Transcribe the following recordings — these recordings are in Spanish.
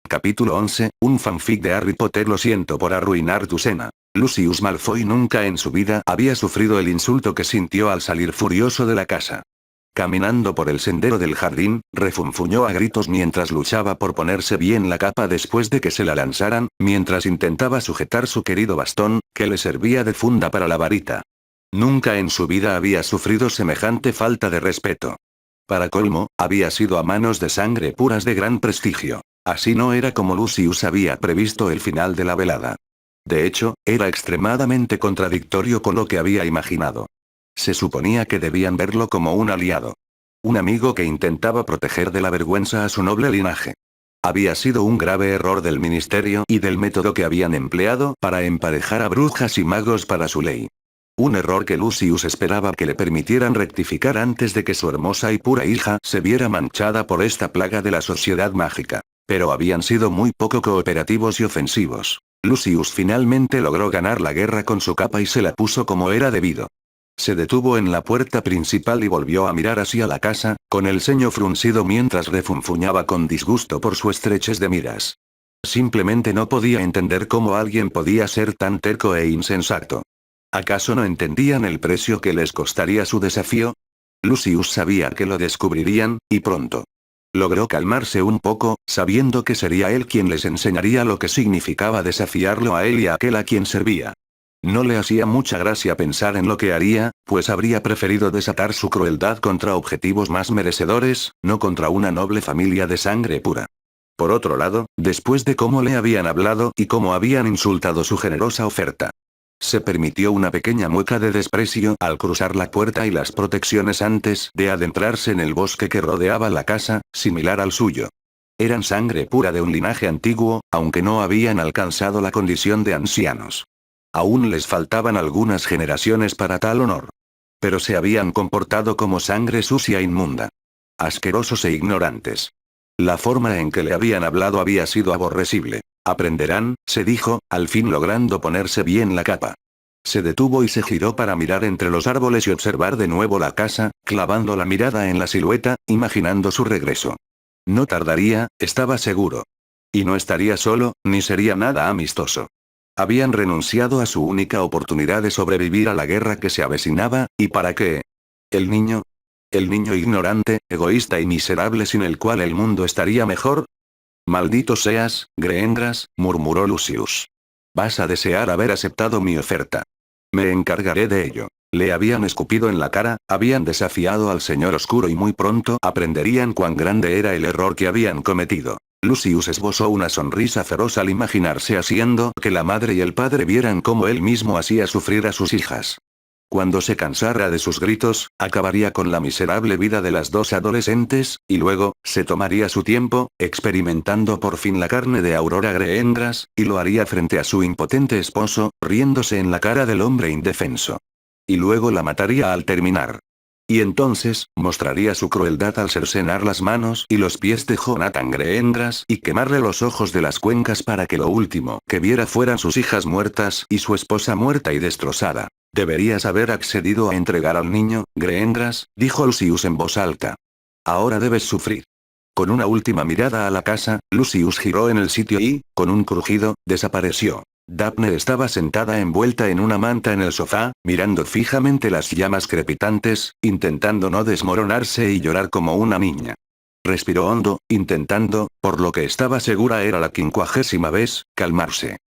Capítulo 11, un fanfic de Harry Potter. Lo siento por arruinar tu cena. Lucius Malfoy nunca en su vida había sufrido el insulto que sintió al salir furioso de la casa. Caminando por el sendero del jardín, refunfuñó a gritos mientras luchaba por ponerse bien la capa después de que se la lanzaran, mientras intentaba sujetar su querido bastón, que le servía de funda para la varita. Nunca en su vida había sufrido semejante falta de respeto. Para colmo, había sido a manos de sangre puras de gran prestigio. Así no era como Lucius había previsto el final de la velada. De hecho, era extremadamente contradictorio con lo que había imaginado. Se suponía que debían verlo como un aliado. Un amigo que intentaba proteger de la vergüenza a su noble linaje. Había sido un grave error del ministerio y del método que habían empleado para emparejar a brujas y magos para su ley. Un error que Lucius esperaba que le permitieran rectificar antes de que su hermosa y pura hija se viera manchada por esta plaga de la sociedad mágica. Pero habían sido muy poco cooperativos y ofensivos. Lucius finalmente logró ganar la guerra con su capa y se la puso como era debido. Se detuvo en la puerta principal y volvió a mirar hacia la casa, con el ceño fruncido mientras refunfuñaba con disgusto por su estrechez de miras. Simplemente no podía entender cómo alguien podía ser tan terco e insensato. ¿Acaso no entendían el precio que les costaría su desafío? Lucius sabía que lo descubrirían, y pronto. Logró calmarse un poco, sabiendo que sería él quien les enseñaría lo que significaba desafiarlo a él y a aquel a quien servía. No le hacía mucha gracia pensar en lo que haría, pues habría preferido desatar su crueldad contra objetivos más merecedores, no contra una noble familia de sangre pura. Por otro lado, después de cómo le habían hablado y cómo habían insultado su generosa oferta. Se permitió una pequeña mueca de desprecio al cruzar la puerta y las protecciones antes de adentrarse en el bosque que rodeaba la casa, similar al suyo. Eran sangre pura de un linaje antiguo, aunque no habían alcanzado la condición de ancianos. Aún les faltaban algunas generaciones para tal honor. Pero se habían comportado como sangre sucia e inmunda. Asquerosos e ignorantes. La forma en que le habían hablado había sido aborrecible. Aprenderán, se dijo, al fin logrando ponerse bien la capa. Se detuvo y se giró para mirar entre los árboles y observar de nuevo la casa, clavando la mirada en la silueta, imaginando su regreso. No tardaría, estaba seguro. Y no estaría solo, ni sería nada amistoso. Habían renunciado a su única oportunidad de sobrevivir a la guerra que se avecinaba, ¿y para qué? ¿El niño? ¿El niño ignorante, egoísta y miserable sin el cual el mundo estaría mejor? Maldito seas, Greendras, murmuró Lucius. Vas a desear haber aceptado mi oferta. Me encargaré de ello. Le habían escupido en la cara, habían desafiado al Señor Oscuro y muy pronto aprenderían cuán grande era el error que habían cometido. Lucius esbozó una sonrisa feroz al imaginarse haciendo que la madre y el padre vieran cómo él mismo hacía sufrir a sus hijas. Cuando se cansara de sus gritos, acabaría con la miserable vida de las dos adolescentes, y luego, se tomaría su tiempo, experimentando por fin la carne de Aurora Greendras, y lo haría frente a su impotente esposo, riéndose en la cara del hombre indefenso. Y luego la mataría al terminar. Y entonces, mostraría su crueldad al cercenar las manos y los pies de Jonathan Greendras y quemarle los ojos de las cuencas para que lo último que viera fueran sus hijas muertas y su esposa muerta y destrozada. Deberías haber accedido a entregar al niño, Greendras, dijo Lucius en voz alta. Ahora debes sufrir. Con una última mirada a la casa, Lucius giró en el sitio y, con un crujido, desapareció. Daphne estaba sentada envuelta en una manta en el sofá, mirando fijamente las llamas crepitantes, intentando no desmoronarse y llorar como una niña. Respiró hondo, intentando, por lo que estaba segura era la 50ª vez, calmarse.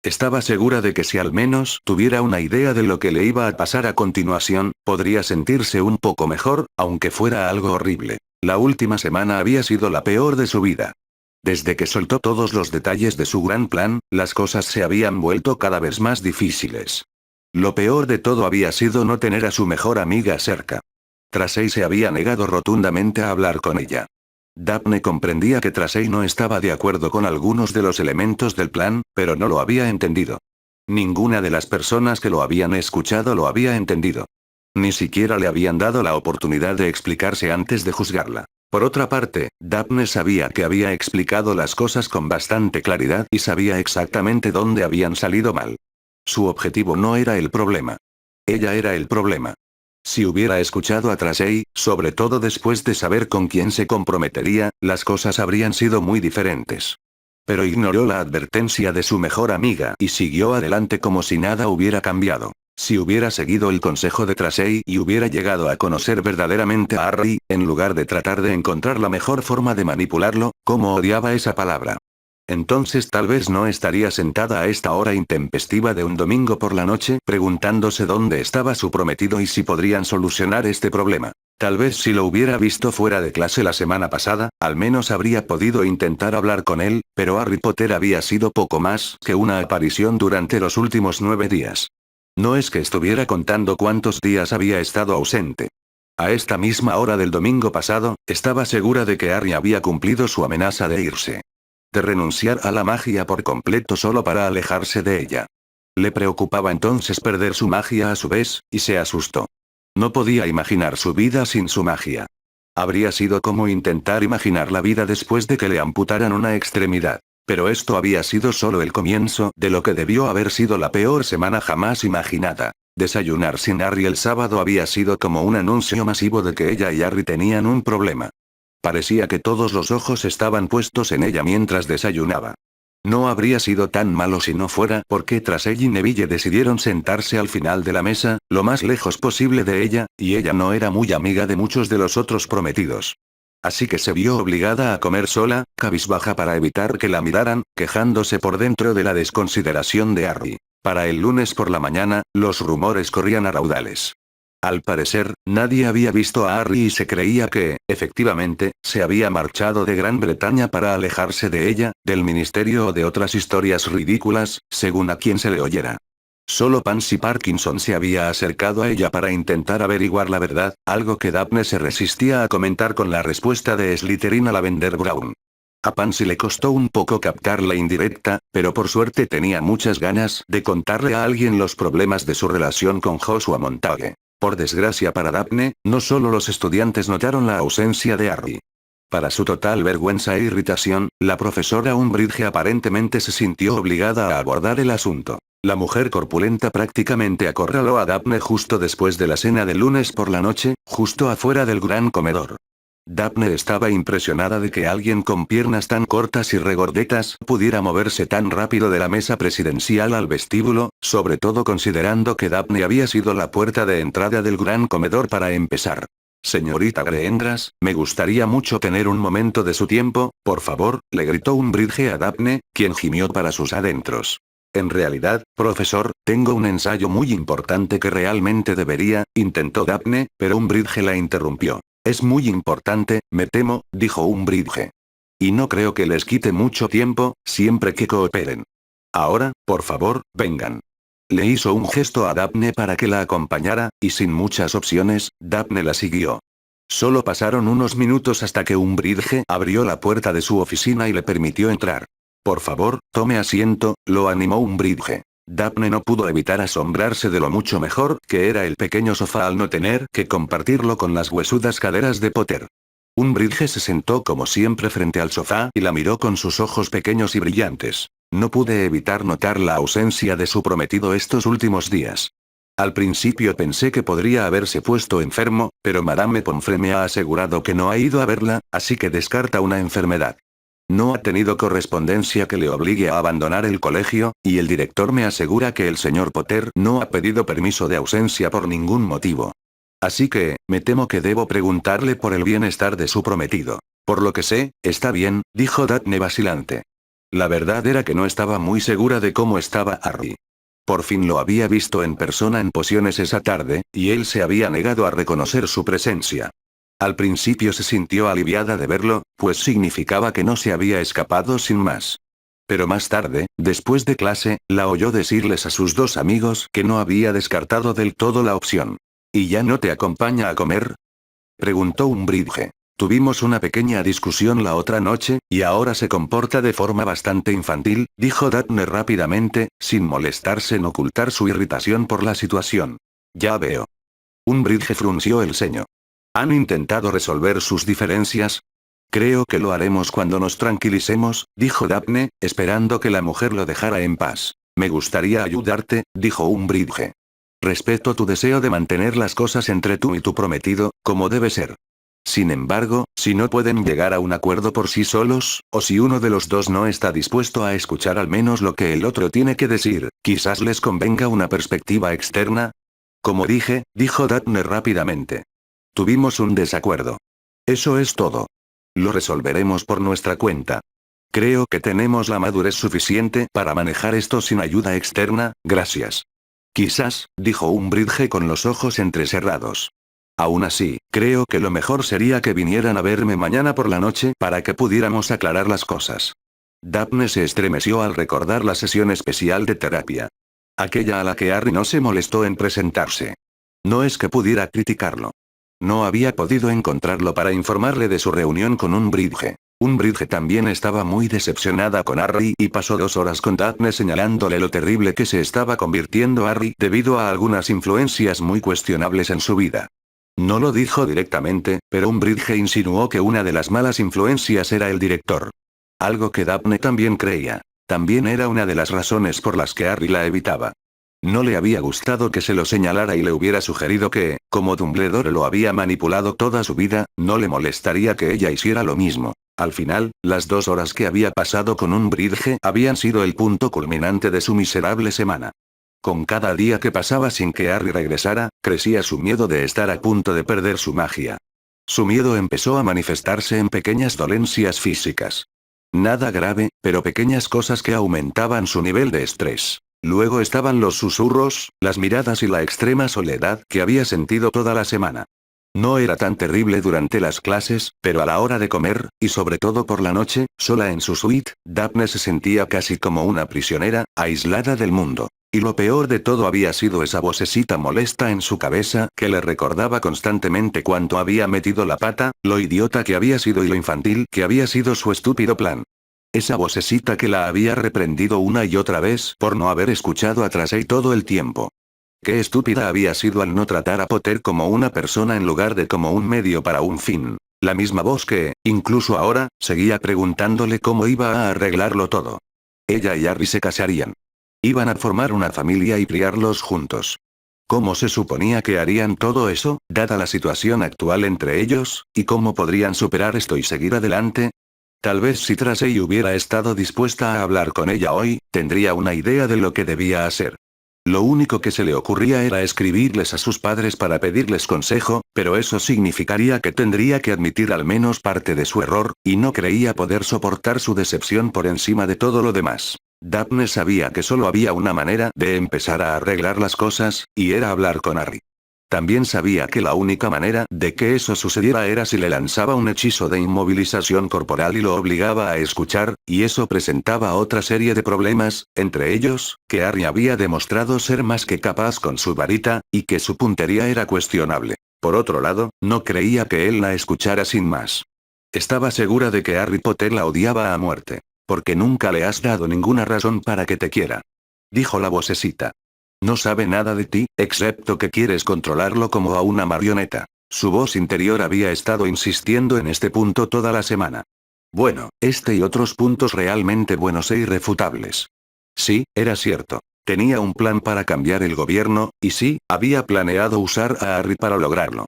Estaba segura de que si al menos tuviera una idea de lo que le iba a pasar a continuación, podría sentirse un poco mejor, aunque fuera algo horrible. La última semana había sido la peor de su vida. Desde que soltó todos los detalles de su gran plan, las cosas se habían vuelto cada vez más difíciles. Lo peor de todo había sido no tener a su mejor amiga cerca. Tracey se había negado rotundamente a hablar con ella. Daphne comprendía que Tracey no estaba de acuerdo con algunos de los elementos del plan, pero no lo había entendido. Ninguna de las personas que lo habían escuchado lo había entendido. Ni siquiera le habían dado la oportunidad de explicarse antes de juzgarla. Por otra parte, Daphne sabía que había explicado las cosas con bastante claridad y sabía exactamente dónde habían salido mal. Su objetivo no era el problema. Ella era el problema. Si hubiera escuchado a Tracey, sobre todo después de saber con quién se comprometería, las cosas habrían sido muy diferentes. Pero ignoró la advertencia de su mejor amiga y siguió adelante como si nada hubiera cambiado. Si hubiera seguido el consejo de Tracy y hubiera llegado a conocer verdaderamente a Harry, en lugar de tratar de encontrar la mejor forma de manipularlo, cómo odiaba esa palabra. Entonces tal vez no estaría sentada a esta hora intempestiva de un domingo por la noche preguntándose dónde estaba su prometido y si podrían solucionar este problema. Tal vez si lo hubiera visto fuera de clase la semana pasada, al menos habría podido intentar hablar con él, pero Harry Potter había sido poco más que una aparición durante los últimos 9 días. No es que estuviera contando cuántos días había estado ausente. A esta misma hora del domingo pasado, estaba segura de que Harry había cumplido su amenaza de irse. De renunciar a la magia por completo solo para alejarse de ella. Le preocupaba entonces perder su magia a su vez, y se asustó. No podía imaginar su vida sin su magia. Habría sido como intentar imaginar la vida después de que le amputaran una extremidad. Pero esto había sido solo el comienzo de lo que debió haber sido la peor semana jamás imaginada. Desayunar sin Harry el sábado había sido como un anuncio masivo de que ella y Harry tenían un problema. Parecía que todos los ojos estaban puestos en ella mientras desayunaba. No habría sido tan malo si no fuera porque Tracy y Neville decidieron sentarse al final de la mesa, lo más lejos posible de ella, y ella no era muy amiga de muchos de los otros prometidos. Así que se vio obligada a comer sola, cabizbaja para evitar que la miraran, quejándose por dentro de la desconsideración de Harry. Para el lunes por la mañana, los rumores corrían a raudales. Al parecer, nadie había visto a Harry y se creía que, efectivamente, se había marchado de Gran Bretaña para alejarse de ella, del ministerio o de otras historias ridículas, según a quien se le oyera. Solo Pansy Parkinson se había acercado a ella para intentar averiguar la verdad, algo que Daphne se resistía a comentar con la respuesta de Slytherin a Lavender Brown. A Pansy le costó un poco captar la indirecta, pero por suerte tenía muchas ganas de contarle a alguien los problemas de su relación con Joshua Montague. Por desgracia para Daphne, no solo los estudiantes notaron la ausencia de Harry. Para su total vergüenza e irritación, la profesora Umbridge aparentemente se sintió obligada a abordar el asunto. La mujer corpulenta prácticamente acorraló a Daphne justo después de la cena del lunes por la noche, justo afuera del gran comedor. Daphne estaba impresionada de que alguien con piernas tan cortas y regordetas pudiera moverse tan rápido de la mesa presidencial al vestíbulo, sobre todo considerando que Daphne había sido la puerta de entrada del gran comedor para empezar. Señorita Greengrass, me gustaría mucho tener un momento de su tiempo, por favor, le gritó Umbridge a Daphne, quien gimió para sus adentros. En realidad, profesor, tengo un ensayo muy importante que realmente debería, intentó Daphne, pero Umbridge la interrumpió. Es muy importante, me temo, dijo Umbridge. Y no creo que les quite mucho tiempo, siempre que cooperen. Ahora, por favor, vengan. Le hizo un gesto a Daphne para que la acompañara, y sin muchas opciones, Daphne la siguió. Solo pasaron unos minutos hasta que Umbridge abrió la puerta de su oficina y le permitió entrar. Por favor, tome asiento, lo animó Umbridge. Daphne no pudo evitar asombrarse de lo mucho mejor que era el pequeño sofá al no tener que compartirlo con las huesudas caderas de Potter. Umbridge se sentó como siempre frente al sofá y la miró con sus ojos pequeños y brillantes. No pude evitar notar la ausencia de su prometido estos últimos días. Al principio pensé que podría haberse puesto enfermo, pero Madame Pomfrey me ha asegurado que no ha ido a verla, así que descarta una enfermedad. No ha tenido correspondencia que le obligue a abandonar el colegio, y el director me asegura que el señor Potter no ha pedido permiso de ausencia por ningún motivo. Así que, me temo que debo preguntarle por el bienestar de su prometido. Por lo que sé, está bien, dijo Daphne vacilante. La verdad era que no estaba muy segura de cómo estaba Harry. Por fin lo había visto en persona en pociones esa tarde, y él se había negado a reconocer su presencia. Al principio se sintió aliviada de verlo, pues significaba que no se había escapado sin más. Pero más tarde, después de clase, la oyó decirles a sus dos amigos que no había descartado del todo la opción. ¿Y ya no te acompaña a comer?, preguntó Umbridge. Tuvimos una pequeña discusión la otra noche, y ahora se comporta de forma bastante infantil, dijo Daphne rápidamente, sin molestarse en ocultar su irritación por la situación. Ya veo. Umbridge frunció el ceño. ¿Han intentado resolver sus diferencias? Creo que lo haremos cuando nos tranquilicemos, dijo Daphne, esperando que la mujer lo dejara en paz. Me gustaría ayudarte, dijo Umbridge. Respeto tu deseo de mantener las cosas entre tú y tu prometido, como debe ser. Sin embargo, si no pueden llegar a un acuerdo por sí solos, o si uno de los dos no está dispuesto a escuchar al menos lo que el otro tiene que decir, quizás les convenga una perspectiva externa. Como dije, dijo Daphne rápidamente. Tuvimos un desacuerdo. Eso es todo. Lo resolveremos por nuestra cuenta. Creo que tenemos la madurez suficiente para manejar esto sin ayuda externa, gracias. Quizás, dijo Umbridge con los ojos entrecerrados. Aún así, creo que lo mejor sería que vinieran a verme mañana por la noche para que pudiéramos aclarar las cosas. Daphne se estremeció al recordar la sesión especial de terapia. Aquella a la que Harry no se molestó en presentarse. No es que pudiera criticarlo. No había podido encontrarlo para informarle de su reunión con Umbridge. Umbridge también estaba muy decepcionada con Harry y pasó 2 horas con Daphne señalándole lo terrible que se estaba convirtiendo Harry debido a algunas influencias muy cuestionables en su vida. No lo dijo directamente, pero Umbridge insinuó que una de las malas influencias era el director. Algo que Daphne también creía. También era una de las razones por las que Harry la evitaba. No le había gustado que se lo señalara y le hubiera sugerido que, como Dumbledore lo había manipulado toda su vida, no le molestaría que ella hiciera lo mismo. Al final, las 2 horas que había pasado con Umbridge habían sido el punto culminante de su miserable semana. Con cada día que pasaba sin que Harry regresara, crecía su miedo de estar a punto de perder su magia. Su miedo empezó a manifestarse en pequeñas dolencias físicas. Nada grave, pero pequeñas cosas que aumentaban su nivel de estrés. Luego estaban los susurros, las miradas y la extrema soledad que había sentido toda la semana. No era tan terrible durante las clases, pero a la hora de comer, y sobre todo por la noche, sola en su suite, Daphne se sentía casi como una prisionera, aislada del mundo. Y lo peor de todo había sido esa vocecita molesta en su cabeza que le recordaba constantemente cuánto había metido la pata, lo idiota que había sido y lo infantil que había sido su estúpido plan. Esa vocecita que la había reprendido una y otra vez por no haber escuchado a Tracey todo el tiempo. Qué estúpida había sido al no tratar a Potter como una persona en lugar de como un medio para un fin. La misma voz que, incluso ahora, seguía preguntándole cómo iba a arreglarlo todo. Ella y Harry se casarían. Iban a formar una familia y criarlos juntos. ¿Cómo se suponía que harían todo eso, dada la situación actual entre ellos, y cómo podrían superar esto y seguir adelante? Tal vez si Tracey hubiera estado dispuesta a hablar con ella hoy, tendría una idea de lo que debía hacer. Lo único que se le ocurría era escribirles a sus padres para pedirles consejo, pero eso significaría que tendría que admitir al menos parte de su error, y no creía poder soportar su decepción por encima de todo lo demás. Daphne sabía que solo había una manera de empezar a arreglar las cosas, y era hablar con Harry. También sabía que la única manera de que eso sucediera era si le lanzaba un hechizo de inmovilización corporal y lo obligaba a escuchar, y eso presentaba otra serie de problemas, entre ellos, que Harry había demostrado ser más que capaz con su varita, y que su puntería era cuestionable. Por otro lado, no creía que él la escuchara sin más. Estaba segura de que Harry Potter la odiaba a muerte. Porque nunca le has dado ninguna razón para que te quiera. Dijo la vocecita. No sabe nada de ti, excepto que quieres controlarlo como a una marioneta. Su voz interior había estado insistiendo en este punto toda la semana. Bueno, este y otros puntos realmente buenos e irrefutables. Sí, era cierto. Tenía un plan para cambiar el gobierno, y sí, había planeado usar a Harry para lograrlo.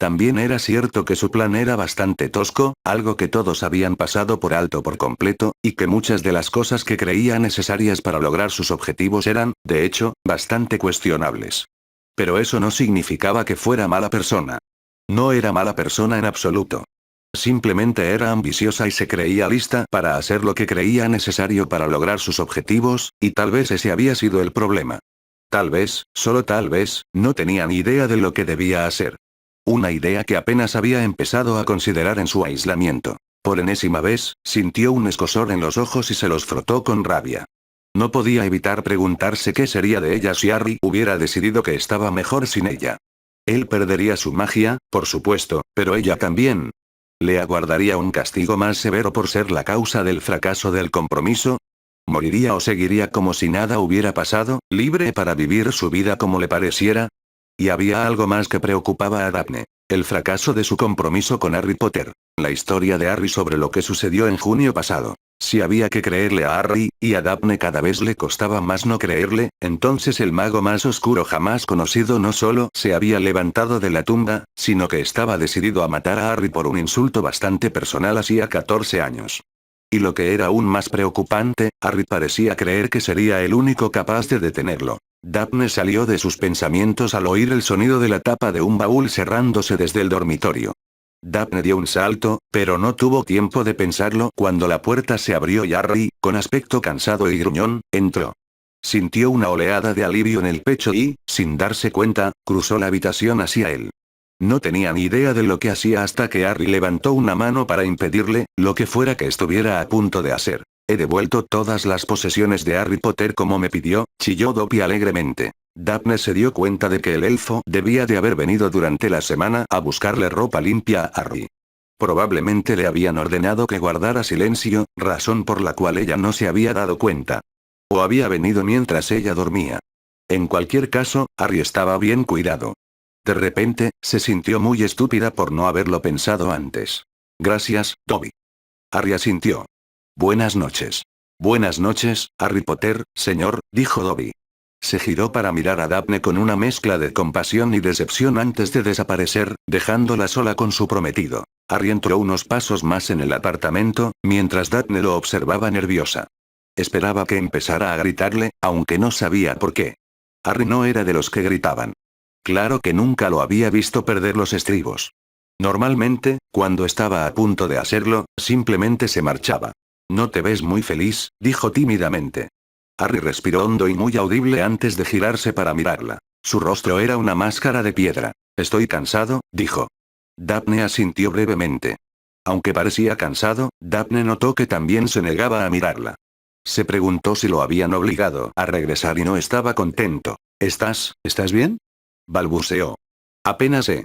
También era cierto que su plan era bastante tosco, algo que todos habían pasado por alto por completo, y que muchas de las cosas que creía necesarias para lograr sus objetivos eran, de hecho, bastante cuestionables. Pero eso no significaba que fuera mala persona. No era mala persona en absoluto. Simplemente era ambiciosa y se creía lista para hacer lo que creía necesario para lograr sus objetivos, y tal vez ese había sido el problema. Tal vez, solo tal vez, no tenía ni idea de lo que debía hacer. Una idea que apenas había empezado a considerar en su aislamiento. Por enésima vez, sintió un escozor en los ojos y se los frotó con rabia. No podía evitar preguntarse qué sería de ella si Harry hubiera decidido que estaba mejor sin ella. Él perdería su magia, por supuesto, pero ella también. ¿Le aguardaría un castigo más severo por ser la causa del fracaso del compromiso? ¿Moriría o seguiría como si nada hubiera pasado, libre para vivir su vida como le pareciera? Y había algo más que preocupaba a Daphne. El fracaso de su compromiso con Harry Potter. La historia de Harry sobre lo que sucedió en junio pasado. Si había que creerle a Harry, y a Daphne cada vez le costaba más no creerle, entonces el mago más oscuro jamás conocido no solo se había levantado de la tumba, sino que estaba decidido a matar a Harry por un insulto bastante personal hacía 14 años. Y lo que era aún más preocupante, Harry parecía creer que sería el único capaz de detenerlo. Daphne salió de sus pensamientos al oír el sonido de la tapa de un baúl cerrándose desde el dormitorio. Daphne dio un salto, pero no tuvo tiempo de pensarlo cuando la puerta se abrió y Harry, con aspecto cansado y gruñón, entró. Sintió una oleada de alivio en el pecho y, sin darse cuenta, cruzó la habitación hacia él. No tenía ni idea de lo que hacía hasta que Harry levantó una mano para impedirle, lo que fuera que estuviera a punto de hacer. He devuelto todas las posesiones de Harry Potter como me pidió, chilló Dobby alegremente. Daphne se dio cuenta de que el elfo debía de haber venido durante la semana a buscarle ropa limpia a Harry. Probablemente le habían ordenado que guardara silencio, razón por la cual ella no se había dado cuenta. O había venido mientras ella dormía. En cualquier caso, Harry estaba bien cuidado. De repente, se sintió muy estúpida por no haberlo pensado antes. Gracias, Dobby. Harry asintió. Buenas noches. Buenas noches, Harry Potter, señor, dijo Dobby. Se giró para mirar a Daphne con una mezcla de compasión y decepción antes de desaparecer, dejándola sola con su prometido. Harry entró unos pasos más en el apartamento, mientras Daphne lo observaba nerviosa. Esperaba que empezara a gritarle, aunque no sabía por qué. Harry no era de los que gritaban. Claro que nunca lo había visto perder los estribos. Normalmente, cuando estaba a punto de hacerlo, simplemente se marchaba. No te ves muy feliz, dijo tímidamente. Harry respiró hondo y muy audible antes de girarse para mirarla. Su rostro era una máscara de piedra. Estoy cansado, dijo. Daphne asintió brevemente. Aunque parecía cansado, Daphne notó que también se negaba a mirarla. Se preguntó si lo habían obligado a regresar y no estaba contento. ¿Estás bien? Balbuceó. Apenas sé.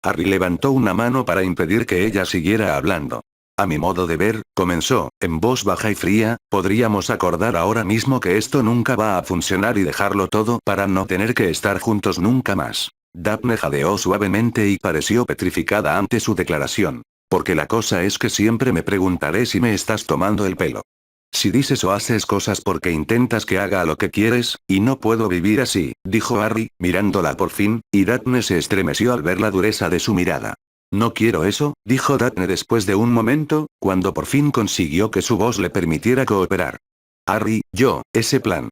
Harry levantó una mano para impedir que ella siguiera hablando. A mi modo de ver, comenzó, en voz baja y fría, podríamos acordar ahora mismo que esto nunca va a funcionar y dejarlo todo para no tener que estar juntos nunca más. Daphne jadeó suavemente y pareció petrificada ante su declaración. Porque la cosa es que siempre me preguntaré si me estás tomando el pelo. Si dices o haces cosas porque intentas que haga lo que quieres, y no puedo vivir así, dijo Harry, mirándola por fin, y Daphne se estremeció al ver la dureza de su mirada. No quiero eso, dijo Daphne después de un momento, cuando por fin consiguió que su voz le permitiera cooperar. Harry, ese plan.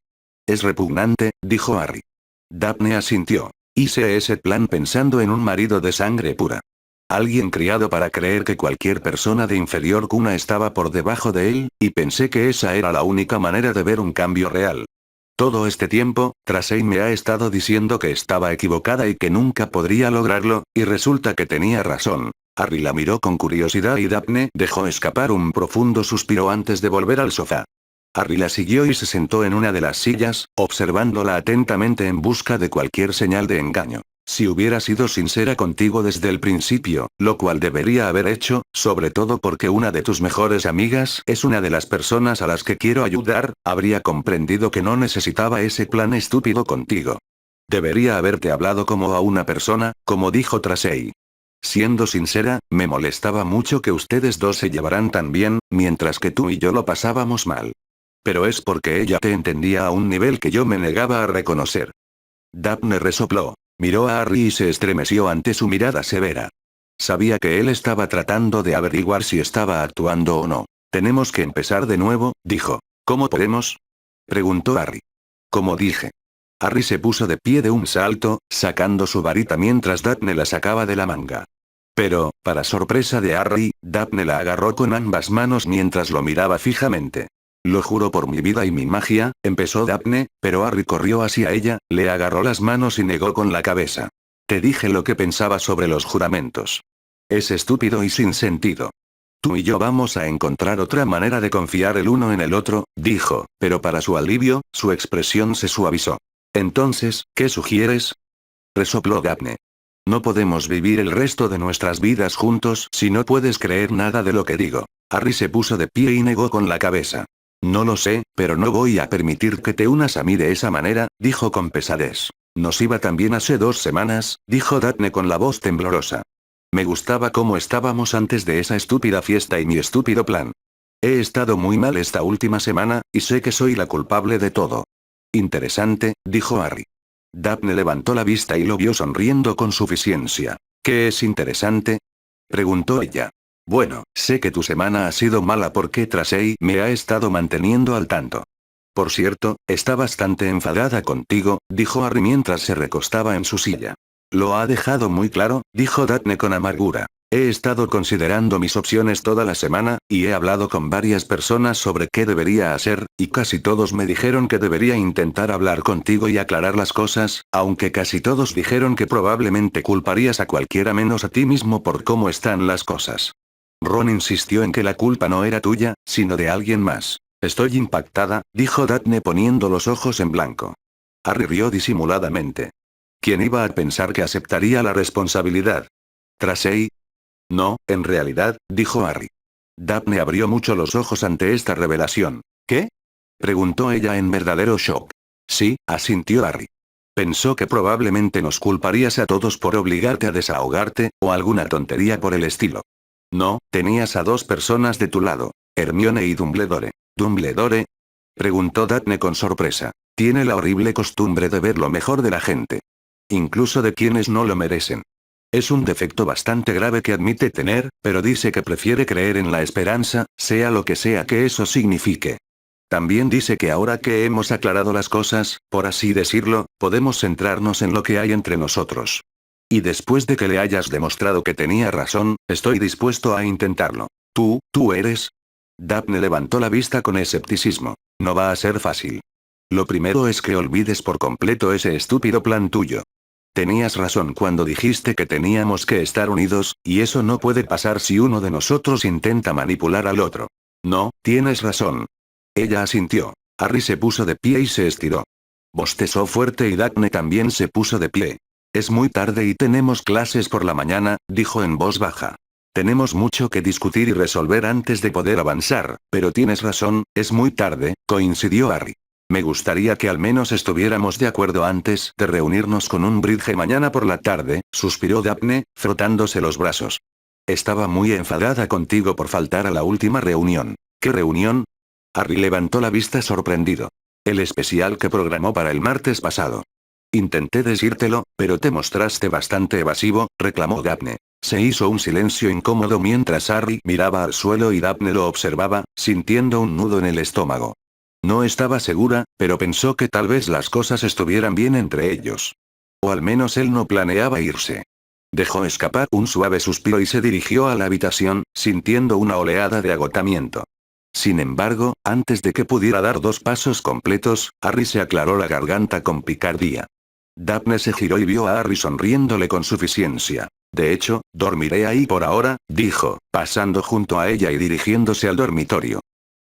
Es repugnante, dijo Harry. Daphne asintió. Hice ese plan pensando en un marido de sangre pura. Alguien criado para creer que cualquier persona de inferior cuna estaba por debajo de él, y pensé que esa era la única manera de ver un cambio real. Todo este tiempo, Tracey me ha estado diciendo que estaba equivocada y que nunca podría lograrlo, y resulta que tenía razón. Harry la miró con curiosidad y Daphne dejó escapar un profundo suspiro antes de volver al sofá. Harry la siguió y se sentó en una de las sillas, observándola atentamente en busca de cualquier señal de engaño. Si hubiera sido sincera contigo desde el principio, lo cual debería haber hecho, sobre todo porque una de tus mejores amigas es una de las personas a las que quiero ayudar, habría comprendido que no necesitaba ese plan estúpido contigo. Debería haberte hablado como a una persona, como dijo Tracey. Siendo sincera, me molestaba mucho que ustedes dos se llevaran tan bien, mientras que tú y yo lo pasábamos mal. Pero es porque ella te entendía a un nivel que yo me negaba a reconocer. Daphne resopló. Miró a Harry y se estremeció ante su mirada severa. Sabía que él estaba tratando de averiguar si estaba actuando o no. Tenemos que empezar de nuevo, dijo. ¿Cómo podemos? Preguntó Harry. Como dije. Harry se puso de pie de un salto, sacando su varita mientras Daphne la sacaba de la manga. Pero, para sorpresa de Harry, Daphne la agarró con ambas manos mientras lo miraba fijamente. Lo juro por mi vida y mi magia, empezó Daphne, pero Harry corrió hacia ella, le agarró las manos y negó con la cabeza. Te dije lo que pensaba sobre los juramentos. Es estúpido y sin sentido. Tú y yo vamos a encontrar otra manera de confiar el uno en el otro, dijo, pero para su alivio, su expresión se suavizó. Entonces, ¿qué sugieres? Resopló Daphne. No podemos vivir el resto de nuestras vidas juntos si no puedes creer nada de lo que digo. Harry se puso de pie y negó con la cabeza. No lo sé, pero no voy a permitir que te unas a mí de esa manera, dijo con pesadez. Nos iba tan bien hace 2 semanas, dijo Daphne con la voz temblorosa. Me gustaba cómo estábamos antes de esa estúpida fiesta y mi estúpido plan. He estado muy mal esta última semana, y sé que soy la culpable de todo. Interesante, dijo Harry. Daphne levantó la vista y lo vio sonriendo con suficiencia. ¿Qué es interesante? Preguntó ella. Bueno, sé que tu semana ha sido mala porque Tracy me ha estado manteniendo al tanto. Por cierto, está bastante enfadada contigo, dijo Harry mientras se recostaba en su silla. Lo ha dejado muy claro, dijo Daphne con amargura. He estado considerando mis opciones toda la semana, y he hablado con varias personas sobre qué debería hacer, y casi todos me dijeron que debería intentar hablar contigo y aclarar las cosas, aunque casi todos dijeron que probablemente culparías a cualquiera menos a ti mismo por cómo están las cosas. Ron insistió en que la culpa no era tuya, sino de alguien más. Estoy impactada, dijo Daphne poniendo los ojos en blanco. Harry rió disimuladamente. ¿Quién iba a pensar que aceptaría la responsabilidad? ¿Tracy? No, en realidad, dijo Harry. Daphne abrió mucho los ojos ante esta revelación. ¿Qué? Preguntó ella en verdadero shock. Sí, asintió Harry. Pensó que probablemente nos culparías a todos por obligarte a desahogarte, o alguna tontería por el estilo. No, tenías a 2 personas de tu lado, Hermione y Dumbledore. ¿Dumbledore? Preguntó Daphne con sorpresa. Tiene la horrible costumbre de ver lo mejor de la gente. Incluso de quienes no lo merecen. Es un defecto bastante grave que admite tener, pero dice que prefiere creer en la esperanza, sea lo que sea que eso signifique. También dice que ahora que hemos aclarado las cosas, por así decirlo, podemos centrarnos en lo que hay entre nosotros. Y después de que le hayas demostrado que tenía razón, estoy dispuesto a intentarlo. ¿Tú eres? Daphne levantó la vista con escepticismo. No va a ser fácil. Lo primero es que olvides por completo ese estúpido plan tuyo. Tenías razón cuando dijiste que teníamos que estar unidos, y eso no puede pasar si uno de nosotros intenta manipular al otro. No, tienes razón. Ella asintió. Harry se puso de pie y se estiró. Bostezó fuerte y Daphne también se puso de pie. Es muy tarde y tenemos clases por la mañana, dijo en voz baja. Tenemos mucho que discutir y resolver antes de poder avanzar, pero tienes razón, es muy tarde, coincidió Harry. Me gustaría que al menos estuviéramos de acuerdo antes de reunirnos con un bridge mañana por la tarde, suspiró Daphne, frotándose los brazos. Estaba muy enfadada contigo por faltar a la última reunión. ¿Qué reunión? Harry levantó la vista sorprendido. El especial que programó para el martes pasado. Intenté decírtelo, pero te mostraste bastante evasivo, reclamó Daphne. Se hizo un silencio incómodo mientras Harry miraba al suelo y Daphne lo observaba, sintiendo un nudo en el estómago. No estaba segura, pero pensó que tal vez las cosas estuvieran bien entre ellos. O al menos él no planeaba irse. Dejó escapar un suave suspiro y se dirigió a la habitación, sintiendo una oleada de agotamiento. Sin embargo, antes de que pudiera dar 2 pasos completos, Harry se aclaró la garganta con picardía. Daphne se giró y vio a Harry sonriéndole con suficiencia. De hecho, dormiré ahí por ahora, dijo, pasando junto a ella y dirigiéndose al dormitorio.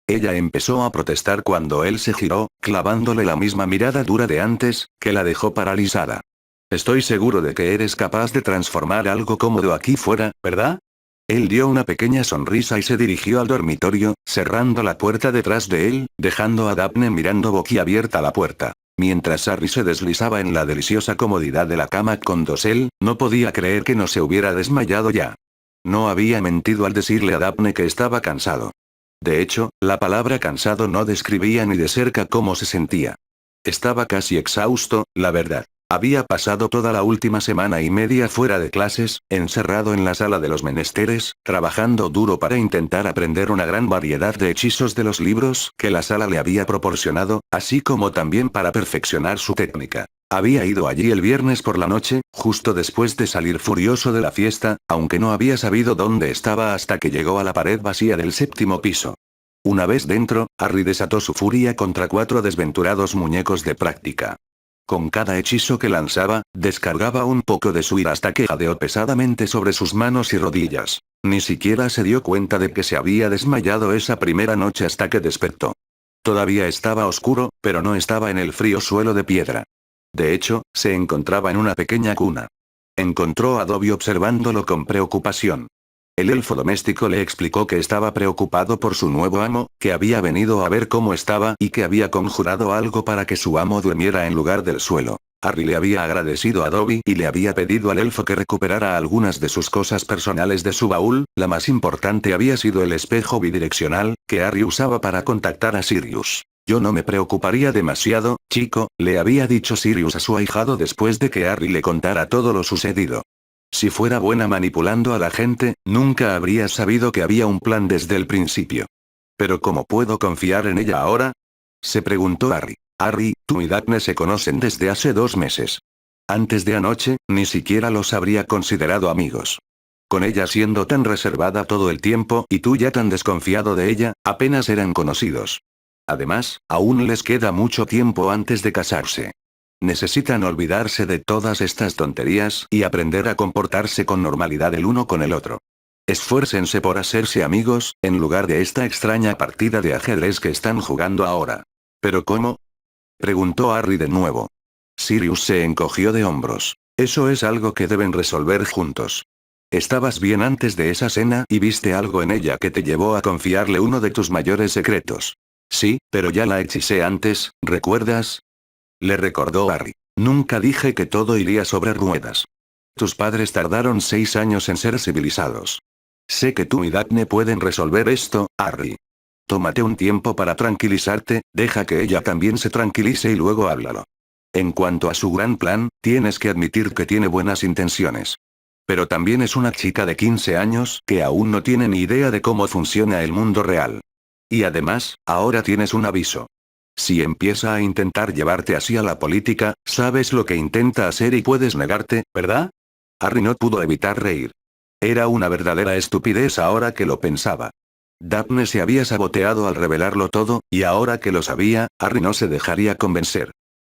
Ella empezó a protestar cuando él se giró, clavándole la misma mirada dura de antes, que la dejó paralizada. Estoy seguro de que eres capaz de transformar algo cómodo aquí fuera, ¿verdad? Él dio una pequeña sonrisa y se dirigió al dormitorio, cerrando la puerta detrás de él, dejando a Daphne mirando boquiabierta la puerta. Mientras Harry se deslizaba en la deliciosa comodidad de la cama con dosel, no podía creer que no se hubiera desmayado ya. No había mentido al decirle a Daphne que estaba cansado. De hecho, la palabra cansado no describía ni de cerca cómo se sentía. Estaba casi exhausto, la verdad. Había pasado toda la última semana y media fuera de clases, encerrado en la sala de los menesteres, trabajando duro para intentar aprender una gran variedad de hechizos de los libros que la sala le había proporcionado, así como también para perfeccionar su técnica. Había ido allí el viernes por la noche, justo después de salir furioso de la fiesta, aunque no había sabido dónde estaba hasta que llegó a la pared vacía del 7º piso. Una vez dentro, Harry desató su furia contra 4 desventurados muñecos de práctica. Con cada hechizo que lanzaba, descargaba un poco de su ira hasta que jadeó pesadamente sobre sus manos y rodillas. Ni siquiera se dio cuenta de que se había desmayado esa primera noche hasta que despertó. Todavía estaba oscuro, pero no estaba en el frío suelo de piedra. De hecho, se encontraba en una pequeña cuna. Encontró a Dobby observándolo con preocupación. El elfo doméstico le explicó que estaba preocupado por su nuevo amo, que había venido a ver cómo estaba y que había conjurado algo para que su amo durmiera en lugar del suelo. Harry le había agradecido a Dobby y le había pedido al elfo que recuperara algunas de sus cosas personales de su baúl. La más importante había sido el espejo bidireccional, que Harry usaba para contactar a Sirius. Yo no me preocuparía demasiado, chico, le había dicho Sirius a su ahijado después de que Harry le contara todo lo sucedido. Si fuera buena manipulando a la gente, nunca habría sabido que había un plan desde el principio. ¿Pero cómo puedo confiar en ella ahora? Se preguntó Harry. Harry, tú y Daphne se conocen desde hace 2 meses. Antes de anoche, ni siquiera los habría considerado amigos. Con ella siendo tan reservada todo el tiempo y tú ya tan desconfiado de ella, apenas eran conocidos. Además, aún les queda mucho tiempo antes de casarse. Necesitan olvidarse de todas estas tonterías y aprender a comportarse con normalidad el uno con el otro. Esfuércense por hacerse amigos, en lugar de esta extraña partida de ajedrez que están jugando ahora. ¿Pero cómo? Preguntó Harry de nuevo. Sirius se encogió de hombros. Eso es algo que deben resolver juntos. Estabas bien antes de esa cena y viste algo en ella que te llevó a confiarle uno de tus mayores secretos. Sí, pero ya la hechicé antes, ¿recuerdas? Le recordó Harry. Nunca dije que todo iría sobre ruedas. Tus padres tardaron 6 años en ser civilizados. Sé que tú y Daphne pueden resolver esto, Harry. Tómate un tiempo para tranquilizarte, deja que ella también se tranquilice y luego háblalo. En cuanto a su gran plan, tienes que admitir que tiene buenas intenciones. Pero también es una chica de 15 años que aún no tiene ni idea de cómo funciona el mundo real. Y además, ahora tienes un aviso. Si empieza a intentar llevarte así a la política, sabes lo que intenta hacer y puedes negarte, ¿verdad? Harry no pudo evitar reír. Era una verdadera estupidez ahora que lo pensaba. Daphne se había saboteado al revelarlo todo, y ahora que lo sabía, Harry no se dejaría convencer.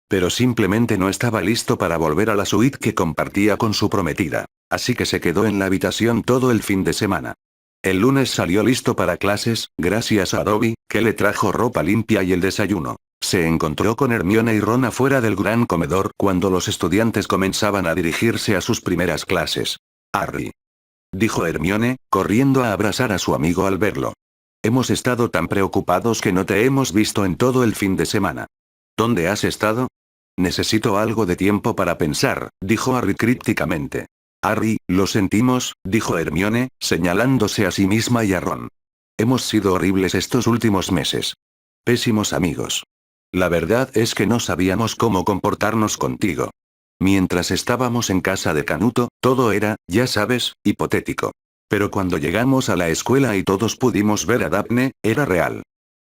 Pero simplemente no estaba listo para volver a la suite que compartía con su prometida, así que se quedó en la habitación todo el fin de semana. El lunes salió listo para clases, gracias a Dobby, que le trajo ropa limpia y el desayuno. Se encontró con Hermione y Ron afuera del gran comedor cuando los estudiantes comenzaban a dirigirse a sus primeras clases. Harry, dijo Hermione, corriendo a abrazar a su amigo al verlo. Hemos estado tan preocupados que no te hemos visto en todo el fin de semana. ¿Dónde has estado? Necesito algo de tiempo para pensar, dijo Harry crípticamente. Harry, lo sentimos, dijo Hermione, señalándose a sí misma y a Ron. Hemos sido horribles estos últimos meses. Pésimos amigos. La verdad es que no sabíamos cómo comportarnos contigo. Mientras estábamos en casa de Canuto, todo era, ya sabes, hipotético. Pero cuando llegamos a la escuela y todos pudimos ver a Daphne, era real.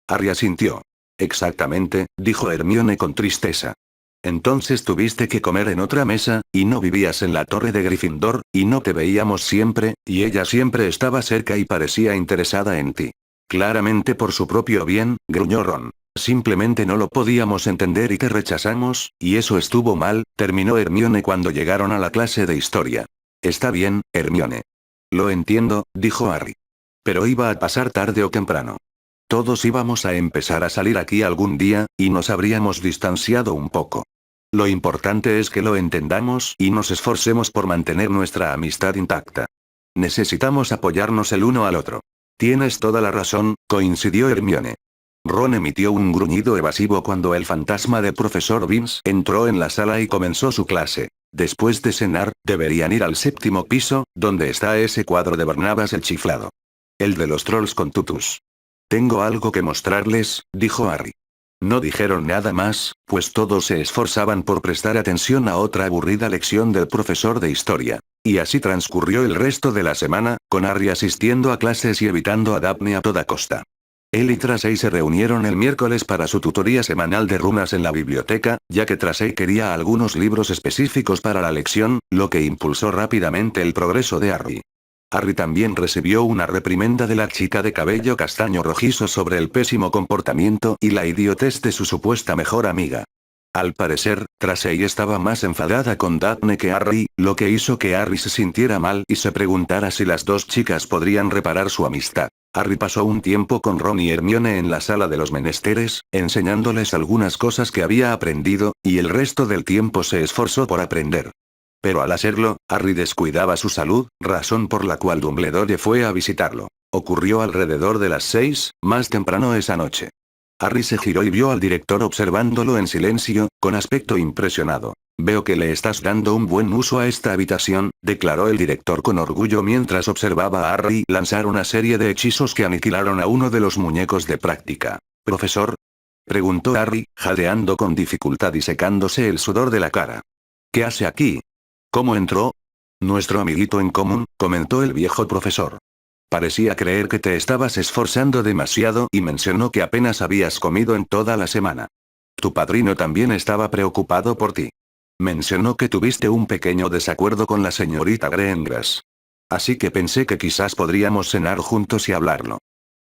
Harry asintió. Exactamente, dijo Hermione con tristeza. Entonces tuviste que comer en otra mesa, y no vivías en la torre de Gryffindor, y no te veíamos siempre, y ella siempre estaba cerca y parecía interesada en ti. Claramente por su propio bien, gruñó Ron. Simplemente no lo podíamos entender y te rechazamos, y eso estuvo mal, terminó Hermione cuando llegaron a la clase de historia. Está bien, Hermione. Lo entiendo, dijo Harry. Pero iba a pasar tarde o temprano. Todos íbamos a empezar a salir aquí algún día, y nos habríamos distanciado un poco. Lo importante es que lo entendamos y nos esforcemos por mantener nuestra amistad intacta. Necesitamos apoyarnos el uno al otro. Tienes toda la razón, coincidió Hermione. Ron emitió un gruñido evasivo cuando el fantasma del profesor Binns entró en la sala y comenzó su clase. Después de cenar, deberían ir al 7º piso, donde está ese cuadro de Barnabas el chiflado. El de los trolls con tutus. Tengo algo que mostrarles, dijo Harry. No dijeron nada más, pues todos se esforzaban por prestar atención a otra aburrida lección del profesor de historia. Y así transcurrió el resto de la semana, con Harry asistiendo a clases y evitando a Daphne a toda costa. Él y Tracey se reunieron el miércoles para su tutoría semanal de runas en la biblioteca, ya que Tracey quería algunos libros específicos para la lección, lo que impulsó rápidamente el progreso de Harry. Harry también recibió una reprimenda de la chica de cabello castaño rojizo sobre el pésimo comportamiento y la idiotez de su supuesta mejor amiga. Al parecer, Tracey estaba más enfadada con Daphne que Harry, lo que hizo que Harry se sintiera mal y se preguntara si las dos chicas podrían reparar su amistad. Harry pasó un tiempo con Ron y Hermione en la sala de los menesteres, enseñándoles algunas cosas que había aprendido, y el resto del tiempo se esforzó por aprender. Pero al hacerlo, Harry descuidaba su salud, razón por la cual Dumbledore fue a visitarlo. Ocurrió alrededor de las 6, más temprano esa noche. Harry se giró y vio al director observándolo en silencio, con aspecto impresionado. Veo que le estás dando un buen uso a esta habitación, declaró el director con orgullo mientras observaba a Harry lanzar una serie de hechizos que aniquilaron a uno de los muñecos de práctica. ¿Profesor?, preguntó Harry, jadeando con dificultad y secándose el sudor de la cara. ¿Qué hace aquí? ¿Cómo entró? Nuestro amiguito en común, comentó el viejo profesor. Parecía creer que te estabas esforzando demasiado y mencionó que apenas habías comido en toda la semana. Tu padrino también estaba preocupado por ti. Mencionó que tuviste un pequeño desacuerdo con la señorita Greengrass. Así que pensé que quizás podríamos cenar juntos y hablarlo.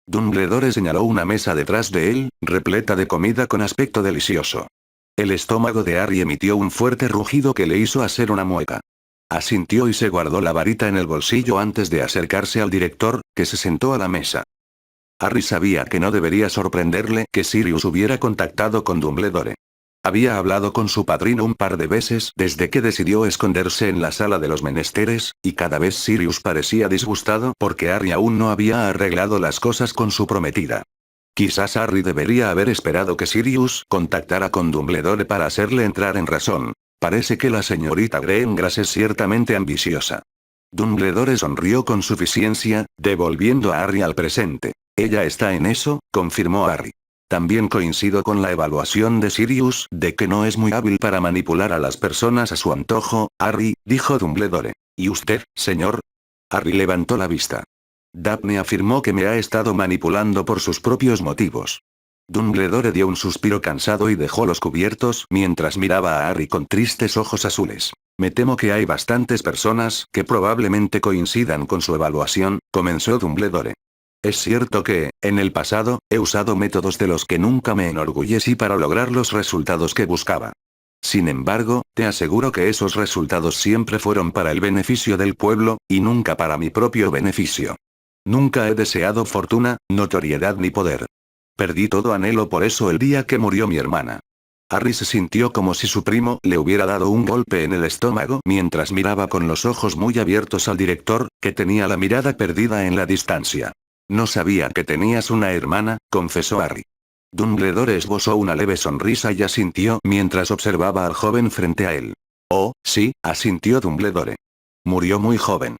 Dumbledore señaló una mesa detrás de él, repleta de comida con aspecto delicioso. El estómago de Harry emitió un fuerte rugido que le hizo hacer una mueca. Asintió y se guardó la varita en el bolsillo antes de acercarse al director, que se sentó a la mesa. Harry sabía que no debería sorprenderle que Sirius hubiera contactado con Dumbledore. Había hablado con su padrino un par de veces desde que decidió esconderse en la sala de los menesteres, y cada vez Sirius parecía disgustado porque Harry aún no había arreglado las cosas con su prometida. Quizás Harry debería haber esperado que Sirius contactara con Dumbledore para hacerle entrar en razón. Parece que la señorita Greengrass es ciertamente ambiciosa. Dumbledore sonrió con suficiencia, devolviendo a Harry al presente. Ella está en eso, confirmó Harry. También coincido con la evaluación de Sirius de que no es muy hábil para manipular a las personas a su antojo, Harry, dijo Dumbledore. ¿Y usted, señor? Harry levantó la vista. Daphne afirmó que me ha estado manipulando por sus propios motivos. Dumbledore dio un suspiro cansado y dejó los cubiertos mientras miraba a Harry con tristes ojos azules. Me temo que hay bastantes personas que probablemente coincidan con su evaluación, comenzó Dumbledore. Es cierto que, en el pasado, he usado métodos de los que nunca me enorgullecí para lograr los resultados que buscaba. Sin embargo, te aseguro que esos resultados siempre fueron para el beneficio del pueblo, y nunca para mi propio beneficio. Nunca he deseado fortuna, notoriedad ni poder. Perdí todo anhelo por eso el día que murió mi hermana. Harry se sintió como si su primo le hubiera dado un golpe en el estómago mientras miraba con los ojos muy abiertos al director, que tenía la mirada perdida en la distancia. No sabía que tenías una hermana, confesó Harry. Dumbledore esbozó una leve sonrisa y asintió mientras observaba al joven frente a él. Oh, sí, asintió Dumbledore. Murió muy joven.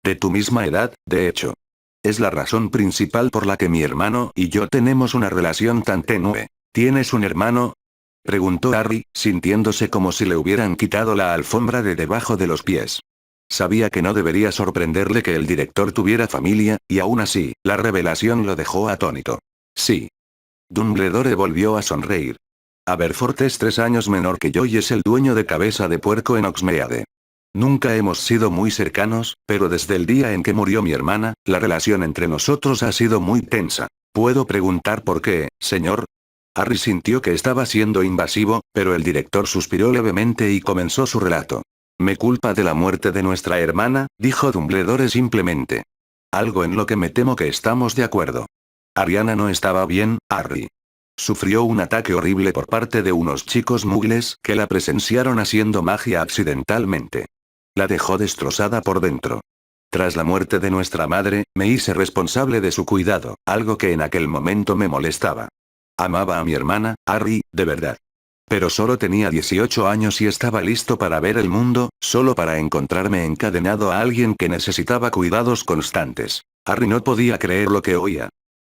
De tu misma edad, de hecho. Es la razón principal por la que mi hermano y yo tenemos una relación tan tenue. ¿Tienes un hermano?, preguntó Harry, sintiéndose como si le hubieran quitado la alfombra de debajo de los pies. Sabía que no debería sorprenderle que el director tuviera familia, y aún así, la revelación lo dejó atónito. Sí. Dumbledore volvió a sonreír. Aberforth es 3 años menor que yo y es el dueño de Cabeza de Puerco en Hogsmeade. Nunca hemos sido muy cercanos, pero desde el día en que murió mi hermana, la relación entre nosotros ha sido muy tensa. ¿Puedo preguntar por qué, señor? Harry sintió que estaba siendo invasivo, pero el director suspiró levemente y comenzó su relato. Me culpa de la muerte de nuestra hermana, dijo Dumbledore simplemente. Algo en lo que me temo que estamos de acuerdo. Ariana no estaba bien, Harry. Sufrió un ataque horrible por parte de unos chicos muggles que la presenciaron haciendo magia accidentalmente. La dejó destrozada por dentro. Tras la muerte de nuestra madre, me hice responsable de su cuidado, algo que en aquel momento me molestaba. Amaba a mi hermana, Harry, de verdad. Pero solo tenía 18 años y estaba listo para ver el mundo, solo para encontrarme encadenado a alguien que necesitaba cuidados constantes. Harry no podía creer lo que oía.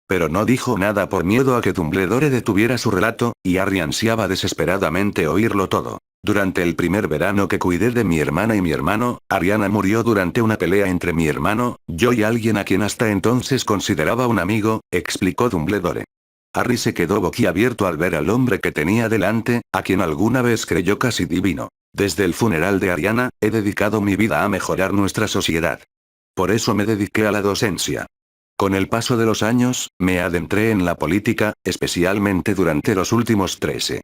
Pero no dijo nada por miedo a que Dumbledore detuviera su relato, y Harry ansiaba desesperadamente oírlo todo. Durante el primer verano que cuidé de mi hermana y mi hermano, Ariana murió durante una pelea entre mi hermano, yo y alguien a quien hasta entonces consideraba un amigo, explicó Dumbledore. Harry se quedó boquiabierto al ver al hombre que tenía delante, a quien alguna vez creyó casi divino. Desde el funeral de Ariana, he dedicado mi vida a mejorar nuestra sociedad. Por eso me dediqué a la docencia. Con el paso de los años, me adentré en la política, especialmente durante los últimos 13.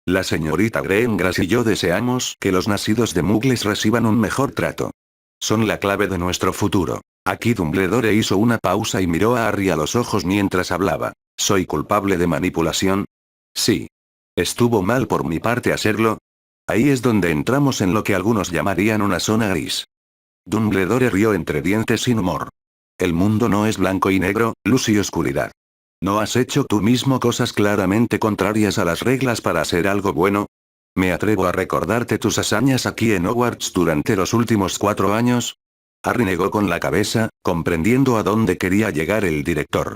La señorita Greengrass y yo deseamos que los nacidos de Muggles reciban un mejor trato. Son la clave de nuestro futuro. Aquí Dumbledore hizo una pausa y miró a Harry a los ojos mientras hablaba. ¿Soy culpable de manipulación? Sí. ¿Estuvo mal por mi parte hacerlo? Ahí es donde entramos en lo que algunos llamarían una zona gris. Dumbledore rió entre dientes sin humor. El mundo no es blanco y negro, luz y oscuridad. ¿No has hecho tú mismo cosas claramente contrarias a las reglas para hacer algo bueno? Me atrevo a recordarte tus hazañas aquí en Hogwarts durante los últimos 4 años. Harry negó con la cabeza, comprendiendo a dónde quería llegar el director.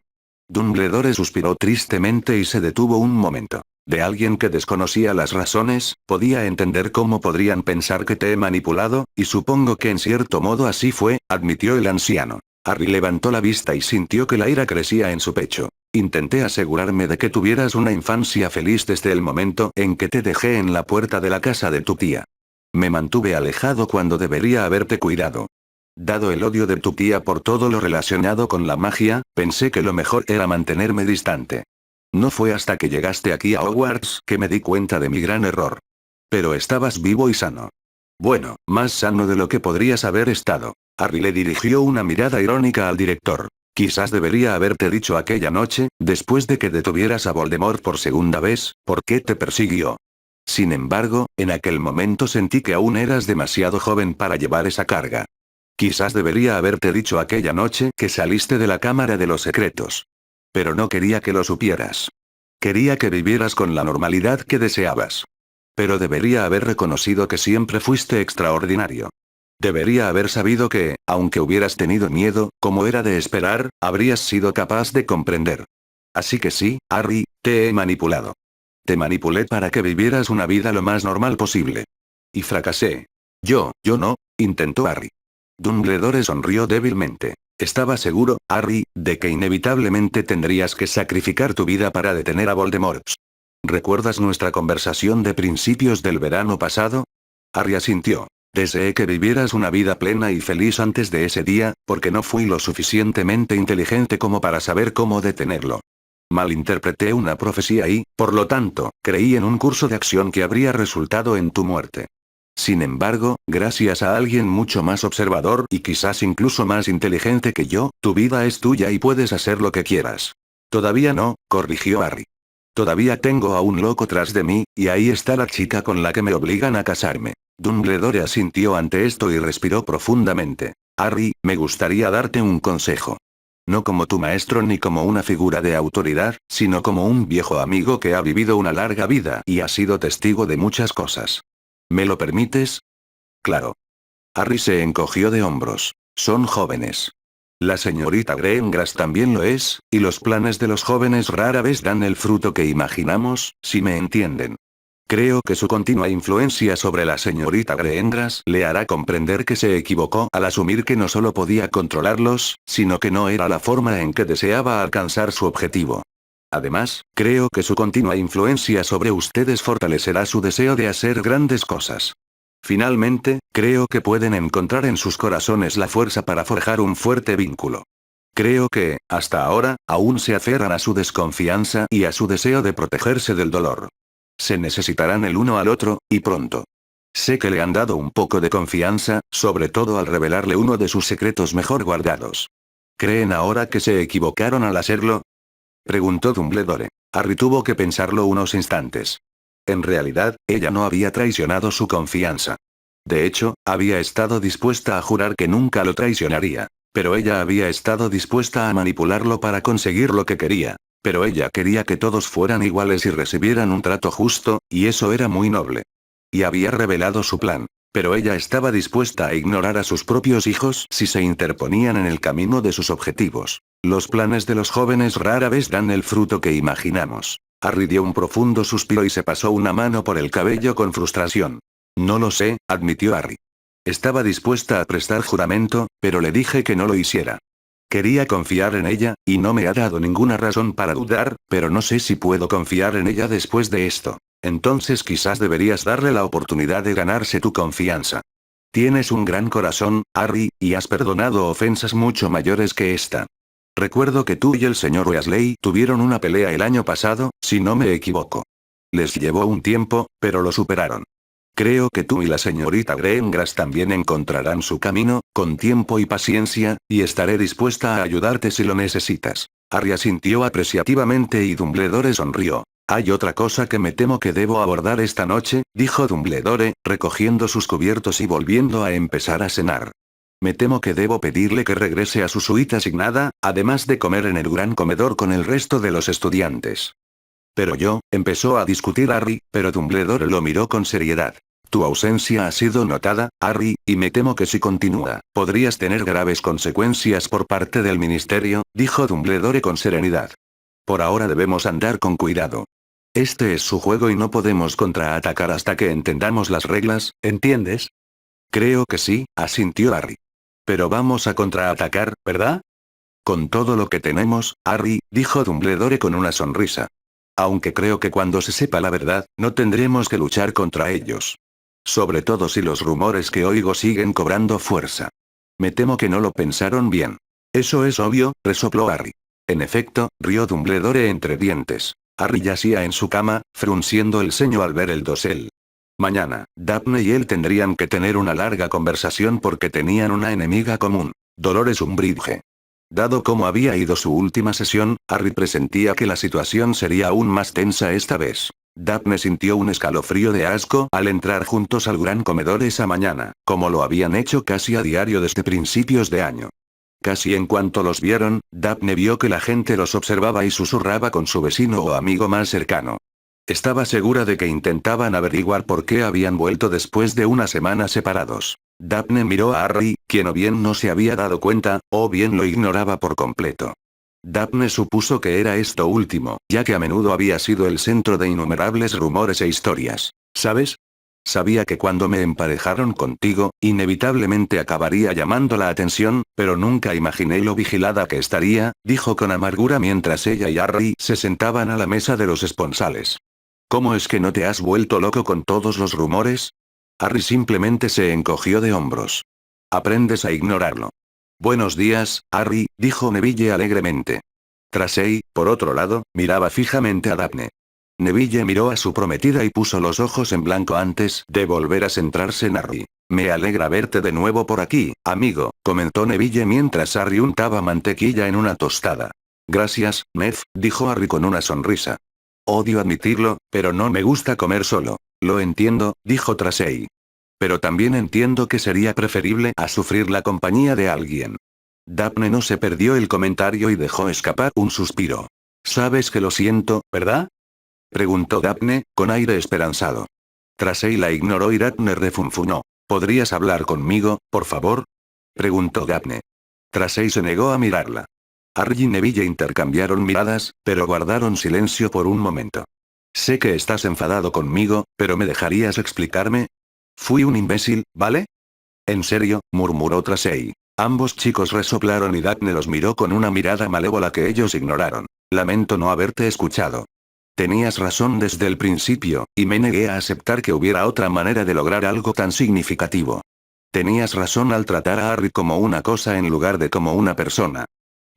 Dumbledore suspiró tristemente y se detuvo un momento. De alguien que desconocía las razones, podía entender cómo podrían pensar que te he manipulado, y supongo que en cierto modo así fue, admitió el anciano. Harry levantó la vista y sintió que la ira crecía en su pecho. Intenté asegurarme de que tuvieras una infancia feliz desde el momento en que te dejé en la puerta de la casa de tu tía. Me mantuve alejado cuando debería haberte cuidado. Dado el odio de tu tía por todo lo relacionado con la magia, pensé que lo mejor era mantenerme distante. No fue hasta que llegaste aquí a Hogwarts que me di cuenta de mi gran error. Pero estabas vivo y sano. Bueno, más sano de lo que podrías haber estado. Harry le dirigió una mirada irónica al director. Quizás debería haberte dicho aquella noche, después de que detuvieras a Voldemort por segunda vez, por qué te persiguió. Sin embargo, en aquel momento sentí que aún eras demasiado joven para llevar esa carga. Quizás debería haberte dicho aquella noche que saliste de la Cámara de los Secretos. Pero no quería que lo supieras. Quería que vivieras con la normalidad que deseabas. Pero debería haber reconocido que siempre fuiste extraordinario. Debería haber sabido que, aunque hubieras tenido miedo, como era de esperar, habrías sido capaz de comprender. Así que sí, Harry, te he manipulado. Te manipulé para que vivieras una vida lo más normal posible. Y fracasé. Yo no, intentó Harry. Dumbledore sonrió débilmente. Estaba seguro, Harry, de que inevitablemente tendrías que sacrificar tu vida para detener a Voldemort. ¿Recuerdas nuestra conversación de principios del verano pasado? Harry asintió. Deseé que vivieras una vida plena y feliz antes de ese día, porque no fui lo suficientemente inteligente como para saber cómo detenerlo. Malinterpreté una profecía y, por lo tanto, creí en un curso de acción que habría resultado en tu muerte. Sin embargo, gracias a alguien mucho más observador y quizás incluso más inteligente que yo, tu vida es tuya y puedes hacer lo que quieras. Todavía no, corrigió Harry. Todavía tengo a un loco tras de mí, y ahí está la chica con la que me obligan a casarme. Dumbledore asintió ante esto y respiró profundamente. Harry, me gustaría darte un consejo. No como tu maestro ni como una figura de autoridad, sino como un viejo amigo que ha vivido una larga vida y ha sido testigo de muchas cosas. ¿Me lo permites? Claro. Harry se encogió de hombros. Son jóvenes. La señorita Greengrass también lo es, y los planes de los jóvenes rara vez dan el fruto que imaginamos, si me entienden. Creo que su continua influencia sobre la señorita Greengrass le hará comprender que se equivocó al asumir que no solo podía controlarlos, sino que no era la forma en que deseaba alcanzar su objetivo. Además, creo que su continua influencia sobre ustedes fortalecerá su deseo de hacer grandes cosas. Finalmente, creo que pueden encontrar en sus corazones la fuerza para forjar un fuerte vínculo. Creo que, hasta ahora, aún se aferran a su desconfianza y a su deseo de protegerse del dolor. Se necesitarán el uno al otro, y pronto. Sé que le han dado un poco de confianza, sobre todo al revelarle uno de sus secretos mejor guardados. ¿Creen ahora que se equivocaron al hacerlo? Preguntó Dumbledore. Harry tuvo que pensarlo unos instantes. En realidad, ella no había traicionado su confianza. De hecho, había estado dispuesta a jurar que nunca lo traicionaría. Pero ella había estado dispuesta a manipularlo para conseguir lo que quería. Pero ella quería que todos fueran iguales y recibieran un trato justo, y eso era muy noble. Y había revelado su plan. Pero ella estaba dispuesta a ignorar a sus propios hijos si se interponían en el camino de sus objetivos. Los planes de los jóvenes rara vez dan el fruto que imaginamos. Harry dio un profundo suspiro y se pasó una mano por el cabello con frustración. No lo sé, admitió Harry. Estaba dispuesta a prestar juramento, pero le dije que no lo hiciera. Quería confiar en ella, y no me ha dado ninguna razón para dudar, pero no sé si puedo confiar en ella después de esto. Entonces quizás deberías darle la oportunidad de ganarse tu confianza. Tienes un gran corazón, Harry, y has perdonado ofensas mucho mayores que esta. Recuerdo que tú y el señor Weasley tuvieron una pelea el año pasado, si no me equivoco. Les llevó un tiempo, pero lo superaron. Creo que tú y la señorita Greengrass también encontrarán su camino, con tiempo y paciencia, y estaré dispuesta a ayudarte si lo necesitas. Harry asintió apreciativamente y Dumbledore sonrió. Hay otra cosa que me temo que debo abordar esta noche, dijo Dumbledore, recogiendo sus cubiertos y volviendo a empezar a cenar. Me temo que debo pedirle que regrese a su suite asignada, además de comer en el gran comedor con el resto de los estudiantes. Pero yo, empezó a discutir Harry, pero Dumbledore lo miró con seriedad. Tu ausencia ha sido notada, Harry, y me temo que si continúa, podrías tener graves consecuencias por parte del ministerio, dijo Dumbledore con serenidad. Por ahora debemos andar con cuidado. Este es su juego y no podemos contraatacar hasta que entendamos las reglas, ¿entiendes? Creo que sí, asintió Harry. Pero vamos a contraatacar, ¿verdad? Con todo lo que tenemos, Harry, dijo Dumbledore con una sonrisa. Aunque creo que cuando se sepa la verdad, no tendremos que luchar contra ellos. Sobre todo si los rumores que oigo siguen cobrando fuerza. Me temo que no lo pensaron bien. Eso es obvio, resopló Harry. En efecto, rió Dumbledore entre dientes. Harry yacía en su cama, frunciendo el ceño al ver el dosel. Mañana, Daphne y él tendrían que tener una larga conversación porque tenían una enemiga común, Dolores Umbridge. Dado cómo había ido su última sesión, Harry presentía que la situación sería aún más tensa esta vez. Daphne sintió un escalofrío de asco al entrar juntos al gran comedor esa mañana, como lo habían hecho casi a diario desde principios de año. Casi en cuanto los vieron, Daphne vio que la gente los observaba y susurraba con su vecino o amigo más cercano. Estaba segura de que intentaban averiguar por qué habían vuelto después de una semana separados. Daphne miró a Harry, quien o bien no se había dado cuenta, o bien lo ignoraba por completo. Daphne supuso que era esto último, ya que a menudo había sido el centro de innumerables rumores e historias. ¿Sabes? Sabía que cuando me emparejaron contigo, inevitablemente acabaría llamando la atención, pero nunca imaginé lo vigilada que estaría, dijo con amargura mientras ella y Harry se sentaban a la mesa de los esponsales. ¿Cómo es que no te has vuelto loco con todos los rumores? Harry simplemente se encogió de hombros. Aprendes a ignorarlo. Buenos días, Harry, dijo Neville alegremente. Tracey, por otro lado, miraba fijamente a Daphne. Neville miró a su prometida y puso los ojos en blanco antes de volver a centrarse en Harry. Me alegra verte de nuevo por aquí, amigo, comentó Neville mientras Harry untaba mantequilla en una tostada. Gracias, Nev, dijo Harry con una sonrisa. Odio admitirlo, pero no me gusta comer solo. Lo entiendo, dijo Tracey. Pero también entiendo que sería preferible a sufrir la compañía de alguien. Daphne no se perdió el comentario y dejó escapar un suspiro. Sabes que lo siento, ¿verdad? Preguntó Daphne, con aire esperanzado. Tracey la ignoró y Daphne refunfuñó. ¿Podrías hablar conmigo, por favor? Preguntó Daphne. Tracey se negó a mirarla. Harry y Neville intercambiaron miradas, pero guardaron silencio por un momento. Sé que estás enfadado conmigo, pero ¿me dejarías explicarme? Fui un imbécil, ¿vale? En serio, murmuró Tracey. Ambos chicos resoplaron y Daphne los miró con una mirada malévola que ellos ignoraron. Lamento no haberte escuchado. Tenías razón desde el principio, y me negué a aceptar que hubiera otra manera de lograr algo tan significativo. Tenías razón al tratar a Harry como una cosa en lugar de como una persona.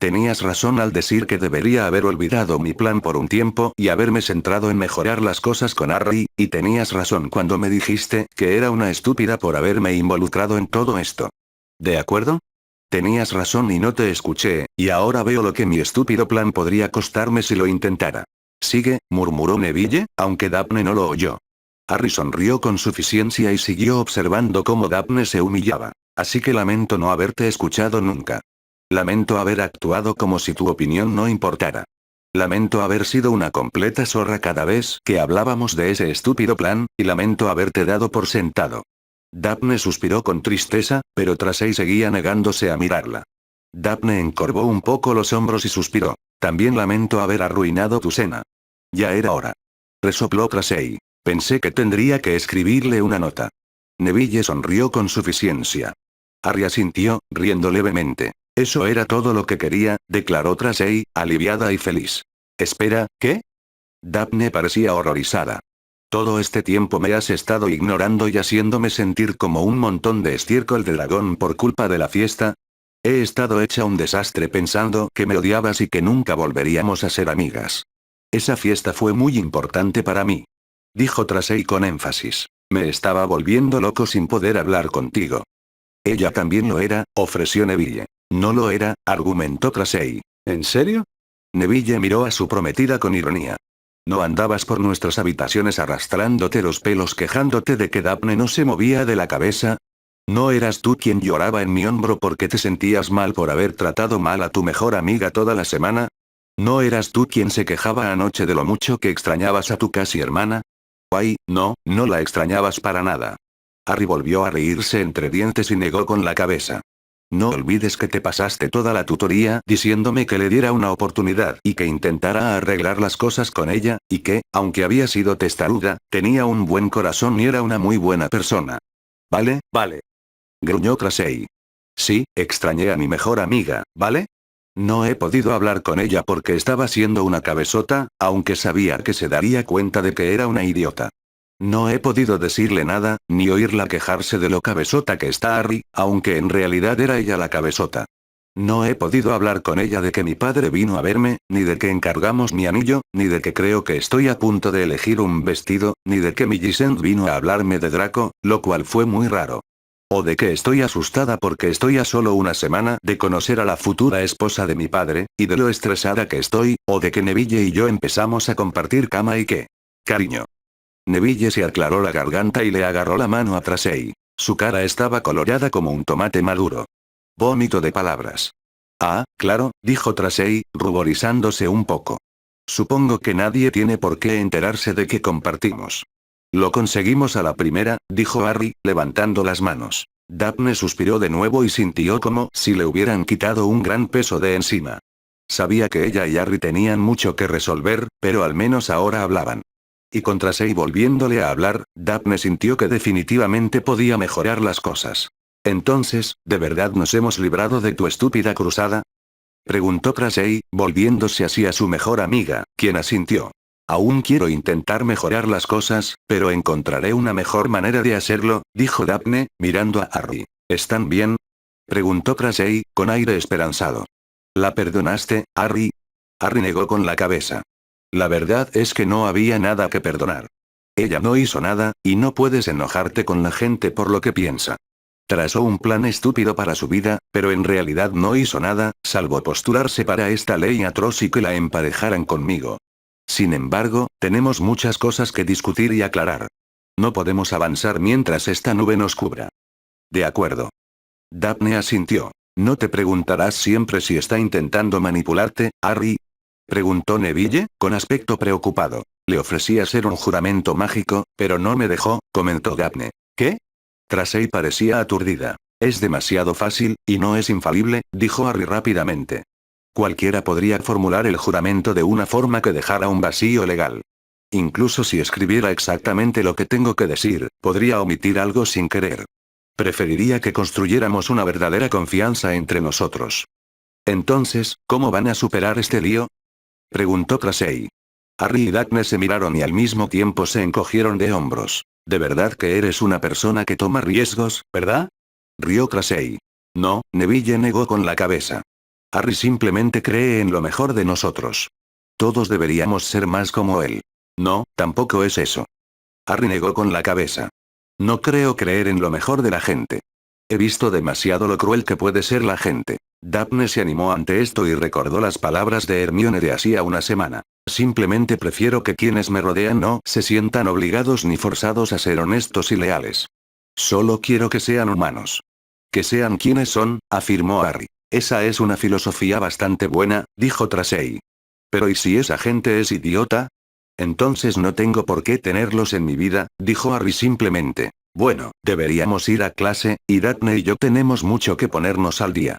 Tenías razón al decir que debería haber olvidado mi plan por un tiempo y haberme centrado en mejorar las cosas con Harry, y tenías razón cuando me dijiste que era una estúpida por haberme involucrado en todo esto. ¿De acuerdo? Tenías razón y no te escuché, y ahora veo lo que mi estúpido plan podría costarme si lo intentara. Sigue, murmuró Neville, aunque Daphne no lo oyó. Harry sonrió con suficiencia y siguió observando cómo Daphne se humillaba. Así que lamento no haberte escuchado nunca. Lamento haber actuado como si tu opinión no importara. Lamento haber sido una completa zorra cada vez que hablábamos de ese estúpido plan, y lamento haberte dado por sentado. Daphne suspiró con tristeza, pero Tracey seguía negándose a mirarla. Daphne encorvó un poco los hombros y suspiró. También lamento haber arruinado tu cena. Ya era hora. Resopló Tracey. Pensé que tendría que escribirle una nota. Neville sonrió con suficiencia. Harry asintió, riendo levemente. Eso era todo lo que quería, declaró Tracey, aliviada y feliz. Espera, ¿qué? Daphne parecía horrorizada. Todo este tiempo me has estado ignorando y haciéndome sentir como un montón de estiércol de dragón por culpa de la fiesta. He estado hecha un desastre pensando que me odiabas y que nunca volveríamos a ser amigas. Esa fiesta fue muy importante para mí. Dijo Tracey con énfasis. Me estaba volviendo loco sin poder hablar contigo. Ella también lo era, ofreció Neville. No lo era, argumentó Tracey. ¿En serio? Neville miró a su prometida con ironía. ¿No andabas por nuestras habitaciones arrastrándote los pelos quejándote de que Daphne no se movía de la cabeza? ¿No eras tú quien lloraba en mi hombro porque te sentías mal por haber tratado mal a tu mejor amiga toda la semana? ¿No eras tú quien se quejaba anoche de lo mucho que extrañabas a tu casi hermana? Ay, no, no la extrañabas para nada. Harry volvió a reírse entre dientes y negó con la cabeza. No olvides que te pasaste toda la tutoría diciéndome que le diera una oportunidad y que intentara arreglar las cosas con ella, y que, aunque había sido testaruda, tenía un buen corazón y era una muy buena persona. ¿Vale? Vale. Gruñó Tracey. Sí, extrañé a mi mejor amiga, ¿vale? No he podido hablar con ella porque estaba siendo una cabezota, aunque sabía que se daría cuenta de que era una idiota. No he podido decirle nada, ni oírla quejarse de lo cabezota que está Harry, aunque en realidad era ella la cabezota. No he podido hablar con ella de que mi padre vino a verme, ni de que encargamos mi anillo, ni de que creo que estoy a punto de elegir un vestido, ni de que Millicent vino a hablarme de Draco, lo cual fue muy raro. O de que estoy asustada porque estoy a solo una semana de conocer a la futura esposa de mi padre, y de lo estresada que estoy, o de que Neville y yo empezamos a compartir cama y que... Cariño. Neville se aclaró la garganta y le agarró la mano a Tracey. Su cara estaba colorada como un tomate maduro. Vómito de palabras. Ah, claro, dijo Tracey, ruborizándose un poco. Supongo que nadie tiene por qué enterarse de que compartimos. Lo conseguimos a la primera, dijo Harry, levantando las manos. Daphne suspiró de nuevo y sintió como si le hubieran quitado un gran peso de encima. Sabía que ella y Harry tenían mucho que resolver, pero al menos ahora hablaban. Y con Tracey volviéndole a hablar, Daphne sintió que definitivamente podía mejorar las cosas. Entonces, ¿de verdad nos hemos librado de tu estúpida cruzada? Preguntó Tracey, volviéndose hacia su mejor amiga, quien asintió. Aún quiero intentar mejorar las cosas, pero encontraré una mejor manera de hacerlo, dijo Daphne, mirando a Harry. ¿Están bien? Preguntó Tracey, con aire esperanzado. ¿La perdonaste, Harry? Harry negó con la cabeza. La verdad es que no había nada que perdonar. Ella no hizo nada, y no puedes enojarte con la gente por lo que piensa. Trazó un plan estúpido para su vida, pero en realidad no hizo nada, salvo postularse para esta ley atroz y que la emparejaran conmigo. Sin embargo, tenemos muchas cosas que discutir y aclarar. No podemos avanzar mientras esta nube nos cubra. De acuerdo. Daphne asintió. ¿No te preguntarás siempre si está intentando manipularte, Harry? Preguntó Neville, con aspecto preocupado. Le ofrecí hacer un juramento mágico, pero no me dejó, comentó Daphne. ¿Qué? Tracey parecía aturdida. Es demasiado fácil, y no es infalible, dijo Harry rápidamente. Cualquiera podría formular el juramento de una forma que dejara un vacío legal. Incluso si escribiera exactamente lo que tengo que decir, podría omitir algo sin querer. Preferiría que construyéramos una verdadera confianza entre nosotros. Entonces, ¿cómo van a superar este lío? Preguntó Tracey. Harry y Daphne se miraron y al mismo tiempo se encogieron de hombros. ¿De verdad que eres una persona que toma riesgos, verdad? Rió Tracey. No, Neville negó con la cabeza. Harry simplemente cree en lo mejor de nosotros. Todos deberíamos ser más como él. No, tampoco es eso. Harry negó con la cabeza. No creo creer en lo mejor de la gente. He visto demasiado lo cruel que puede ser la gente. Daphne se animó ante esto y recordó las palabras de Hermione de hacía una semana. Simplemente prefiero que quienes me rodean no se sientan obligados ni forzados a ser honestos y leales. Solo quiero que sean humanos. Que sean quienes son, afirmó Harry. Esa es una filosofía bastante buena, dijo Tracey. Pero ¿y si esa gente es idiota? Entonces no tengo por qué tenerlos en mi vida, dijo Harry simplemente. Bueno, deberíamos ir a clase, y Daphne y yo tenemos mucho que ponernos al día.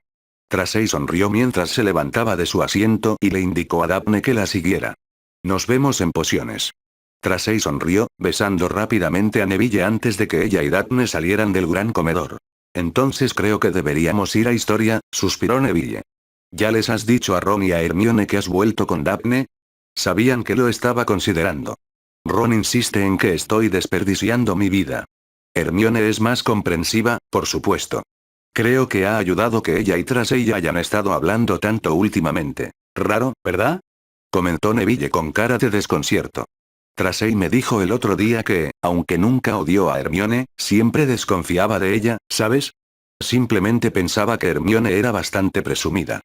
Tracey sonrió mientras se levantaba de su asiento y le indicó a Daphne que la siguiera. Nos vemos en pociones. Tracey sonrió, besando rápidamente a Neville antes de que ella y Daphne salieran del gran comedor. Entonces creo que deberíamos ir a historia, suspiró Neville. ¿Ya les has dicho a Ron y a Hermione que has vuelto con Daphne? Sabían que lo estaba considerando. Ron insiste en que estoy desperdiciando mi vida. Hermione es más comprensiva, por supuesto. Creo que ha ayudado que ella y Tracey hayan estado hablando tanto últimamente. Raro, ¿verdad? Comentó Neville con cara de desconcierto. Tracey me dijo el otro día que, aunque nunca odió a Hermione, siempre desconfiaba de ella, ¿sabes? Simplemente pensaba que Hermione era bastante presumida.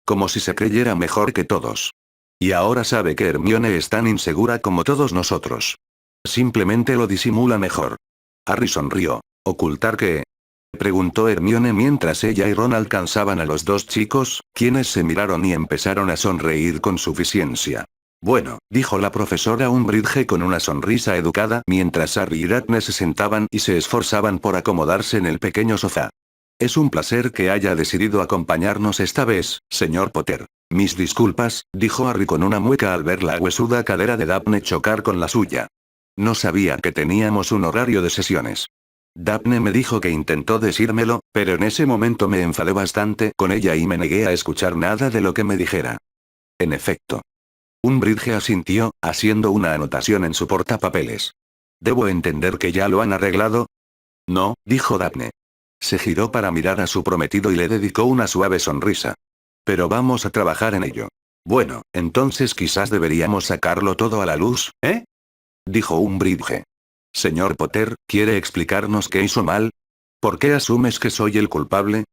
Como si se creyera mejor que todos. Y ahora sabe que Hermione es tan insegura como todos nosotros. Simplemente lo disimula mejor. Harry sonrió. ¿Ocultar qué? Preguntó Hermione mientras ella y Ron alcanzaban a los dos chicos, quienes se miraron y empezaron a sonreír con suficiencia. Bueno, dijo la profesora Umbridge con una sonrisa educada mientras Harry y Daphne se sentaban y se esforzaban por acomodarse en el pequeño sofá. Es un placer que haya decidido acompañarnos esta vez, señor Potter. Mis disculpas, dijo Harry con una mueca al ver la huesuda cadera de Daphne chocar con la suya. No sabía que teníamos un horario de sesiones. Daphne me dijo que intentó decírmelo, pero en ese momento me enfadé bastante con ella y me negué a escuchar nada de lo que me dijera. En efecto. Umbridge asintió, haciendo una anotación en su portapapeles. ¿Debo entender que ya lo han arreglado? No, dijo Daphne. Se giró para mirar a su prometido y le dedicó una suave sonrisa. Pero vamos a trabajar en ello. Bueno, entonces quizás deberíamos sacarlo todo a la luz, ¿eh? Dijo Umbridge. Señor Potter, ¿quiere explicarnos qué hizo mal? ¿Por qué asumes que soy el culpable?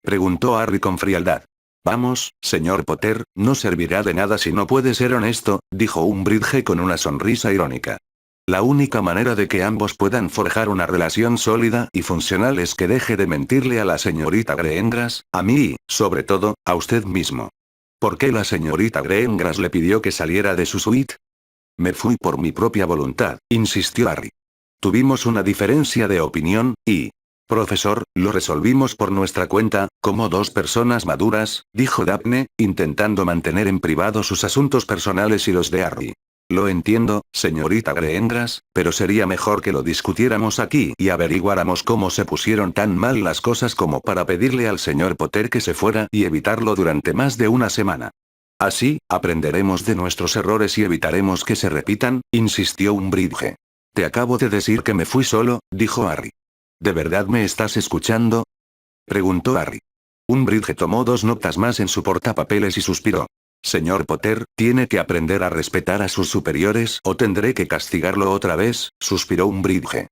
Preguntó Harry con frialdad. Vamos, señor Potter, no servirá de nada si no puede ser honesto, dijo Umbridge con una sonrisa irónica. La única manera de que ambos puedan forjar una relación sólida y funcional es que deje de mentirle a la señorita Greengrass, a mí y, sobre todo, a usted mismo. ¿Por qué la señorita Greengrass le pidió que saliera de su suite? Me fui por mi propia voluntad, insistió Harry. Tuvimos una diferencia de opinión, y... Profesor, lo resolvimos por nuestra cuenta, como dos personas maduras, dijo Daphne, intentando mantener en privado sus asuntos personales y los de Harry. Lo entiendo, señorita Greengrass, pero sería mejor que lo discutiéramos aquí y averiguáramos cómo se pusieron tan mal las cosas como para pedirle al señor Potter que se fuera y evitarlo durante más de una semana. Así, aprenderemos de nuestros errores y evitaremos que se repitan, insistió Umbridge. Te acabo de decir que me fui solo, dijo Harry. ¿De verdad me estás escuchando? Preguntó Harry. Umbridge tomó 2 notas más en su portapapeles y suspiró. Señor Potter, tiene que aprender a respetar a sus superiores o tendré que castigarlo otra vez, suspiró Umbridge.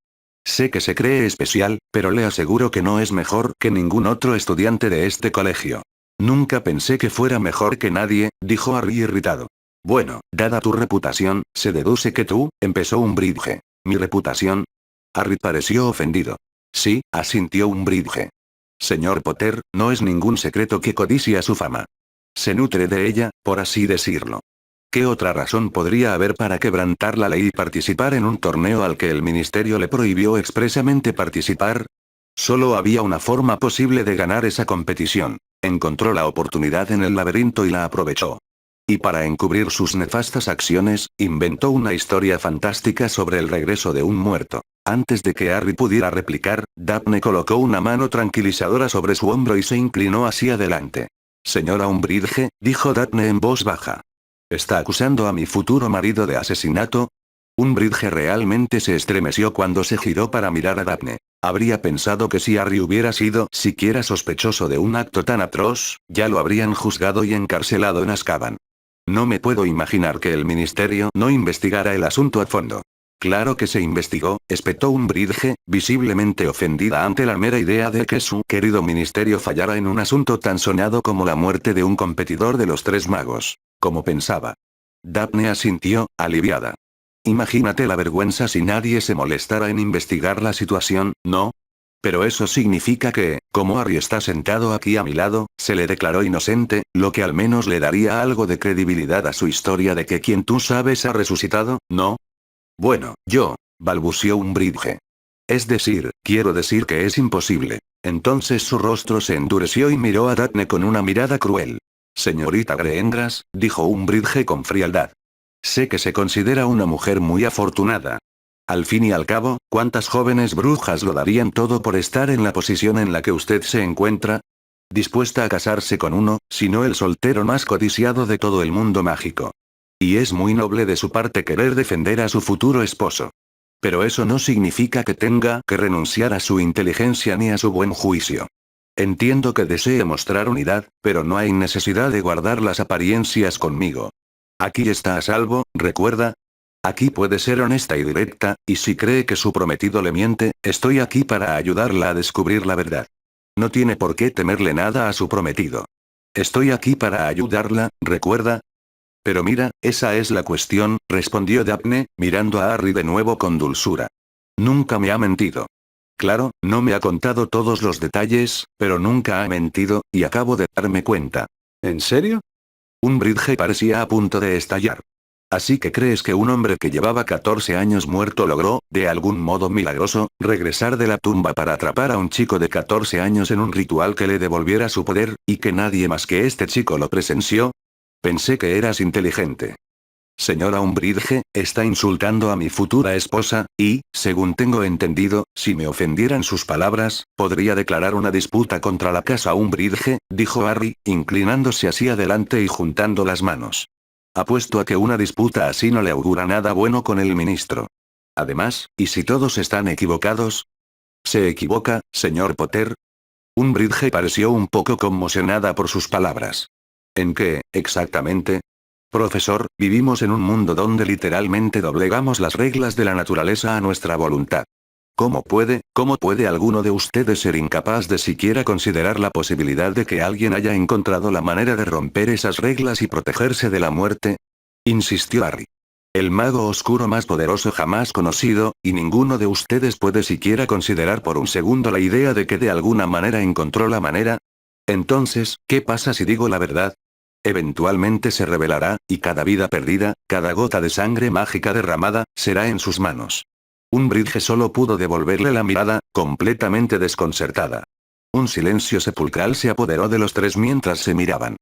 Sé que se cree especial, pero le aseguro que no es mejor que ningún otro estudiante de este colegio. Nunca pensé que fuera mejor que nadie, dijo Harry irritado. Bueno, dada tu reputación, se deduce que tú, empezó Umbridge. ¿Mi reputación? Harry pareció ofendido. Sí, asintió Umbridge. Señor Potter, no es ningún secreto que codicia su fama. Se nutre de ella, por así decirlo. ¿Qué otra razón podría haber para quebrantar la ley y participar en un torneo al que el ministerio le prohibió expresamente participar? Solo había una forma posible de ganar esa competición. Encontró la oportunidad en el laberinto y la aprovechó. Y para encubrir sus nefastas acciones, inventó una historia fantástica sobre el regreso de un muerto. Antes de que Harry pudiera replicar, Daphne colocó una mano tranquilizadora sobre su hombro y se inclinó hacia adelante. Señora Umbridge, dijo Daphne en voz baja. ¿Está acusando a mi futuro marido de asesinato? Umbridge realmente se estremeció cuando se giró para mirar a Daphne. Habría pensado que si Harry hubiera sido siquiera sospechoso de un acto tan atroz, ya lo habrían juzgado y encarcelado en Azkaban. No me puedo imaginar que el ministerio no investigara el asunto a fondo. Claro que se investigó, espetó Umbridge, visiblemente ofendida ante la mera idea de que su querido ministerio fallara en un asunto tan sonado como la muerte de un competidor de los 3 magos. Como pensaba. Daphne asintió, aliviada. Imagínate la vergüenza si nadie se molestara en investigar la situación, ¿no? Pero eso significa que, como Harry está sentado aquí a mi lado, se le declaró inocente, lo que al menos le daría algo de credibilidad a su historia de que quien tú sabes ha resucitado, ¿no? Bueno, balbució Umbridge. Es decir, quiero decir que es imposible. Entonces su rostro se endureció y miró a Daphne con una mirada cruel. Señorita Greengrass, dijo Umbridge con frialdad. Sé que se considera una mujer muy afortunada. Al fin y al cabo, ¿cuántas jóvenes brujas lo darían todo por estar en la posición en la que usted se encuentra? Dispuesta a casarse con uno, si no el soltero más codiciado de todo el mundo mágico. Y es muy noble de su parte querer defender a su futuro esposo. Pero eso no significa que tenga que renunciar a su inteligencia ni a su buen juicio. Entiendo que desee mostrar unidad, pero no hay necesidad de guardar las apariencias conmigo. Aquí está a salvo, recuerda. Aquí puede ser honesta y directa, y si cree que su prometido le miente, estoy aquí para ayudarla a descubrir la verdad. No tiene por qué temerle nada a su prometido. Estoy aquí para ayudarla, recuerda. Pero mira, esa es la cuestión, respondió Daphne, mirando a Harry de nuevo con dulzura. Nunca me ha mentido. Claro, no me ha contado todos los detalles, pero nunca ha mentido, y acabo de darme cuenta. ¿En serio? Umbridge parecía a punto de estallar. Así que crees que un hombre que llevaba 14 años muerto logró, de algún modo milagroso, regresar de la tumba para atrapar a un chico de 14 años en un ritual que le devolviera su poder, y que nadie más que este chico lo presenció? Pensé que eras inteligente. Señora Umbridge, está insultando a mi futura esposa, y, según tengo entendido, si me ofendieran sus palabras, podría declarar una disputa contra la casa Umbridge, dijo Harry, inclinándose hacia adelante y juntando las manos. Apuesto a que una disputa así no le augura nada bueno con el ministro. Además, ¿y si todos están equivocados? ¿Se equivoca, señor Potter? Umbridge pareció un poco conmocionada por sus palabras. ¿En qué, exactamente? Profesor, vivimos en un mundo donde literalmente doblegamos las reglas de la naturaleza a nuestra voluntad. Cómo puede alguno de ustedes ser incapaz de siquiera considerar la posibilidad de que alguien haya encontrado la manera de romper esas reglas y protegerse de la muerte? Insistió Harry. El mago oscuro más poderoso jamás conocido, y ninguno de ustedes puede siquiera considerar por un segundo la idea de que de alguna manera encontró la manera. Entonces, ¿qué pasa si digo la verdad? Eventualmente se revelará, y cada vida perdida, cada gota de sangre mágica derramada, será en sus manos. Umbridge solo pudo devolverle la mirada, completamente desconcertada. Un silencio sepulcral se apoderó de los tres mientras se miraban.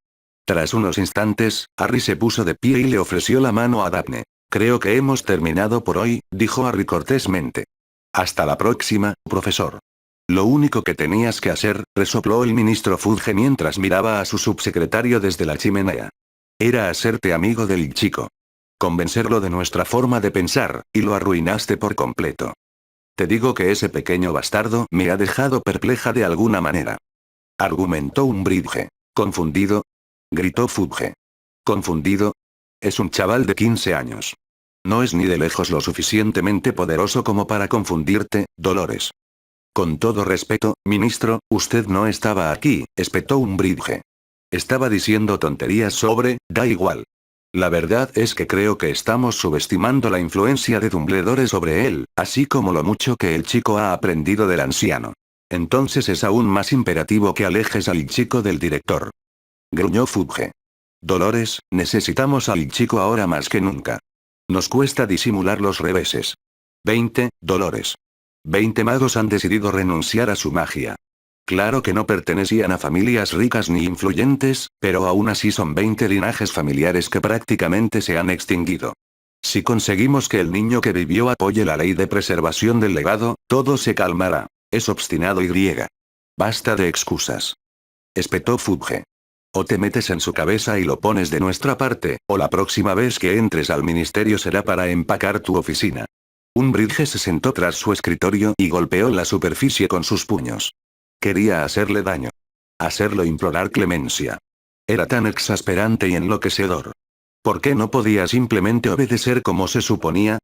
Tras unos instantes, Harry se puso de pie y le ofreció la mano a Daphne. Creo que hemos terminado por hoy, dijo Harry cortésmente. Hasta la próxima, profesor. Lo único que tenías que hacer, resopló el ministro Fudge mientras miraba a su subsecretario desde la chimenea. Era hacerte amigo del chico. Convencerlo de nuestra forma de pensar, y lo arruinaste por completo. Te digo que ese pequeño bastardo me ha dejado perpleja de alguna manera. Argumentó Umbridge. ¿Confundido? Gritó Fudge. ¿Confundido? Es un chaval de 15 años. No es ni de lejos lo suficientemente poderoso como para confundirte, Dolores. Con todo respeto, ministro, usted no estaba aquí, espetó Umbridge. Estaba diciendo tonterías sobre, da igual. La verdad es que creo que estamos subestimando la influencia de Dumbledore sobre él, así como lo mucho que el chico ha aprendido del anciano. Entonces es aún más imperativo que alejes al chico del director. Gruñó Fudge. Dolores, necesitamos al chico ahora más que nunca. Nos cuesta disimular los reveses. 20, Dolores. 20 magos han decidido renunciar a su magia. Claro que no pertenecían a familias ricas ni influyentes, pero aún así son 20 linajes familiares que prácticamente se han extinguido. Si conseguimos que el niño que vivió apoye la ley de preservación del legado, todo se calmará. Es obstinado y griega. Basta de excusas. Espetó Fudge. O te metes en su cabeza y lo pones de nuestra parte, o la próxima vez que entres al ministerio será para empacar tu oficina. Umbridge se sentó tras su escritorio y golpeó la superficie con sus puños. Quería hacerle daño. Hacerlo implorar clemencia. Era tan exasperante y enloquecedor. ¿Por qué no podía simplemente obedecer como se suponía?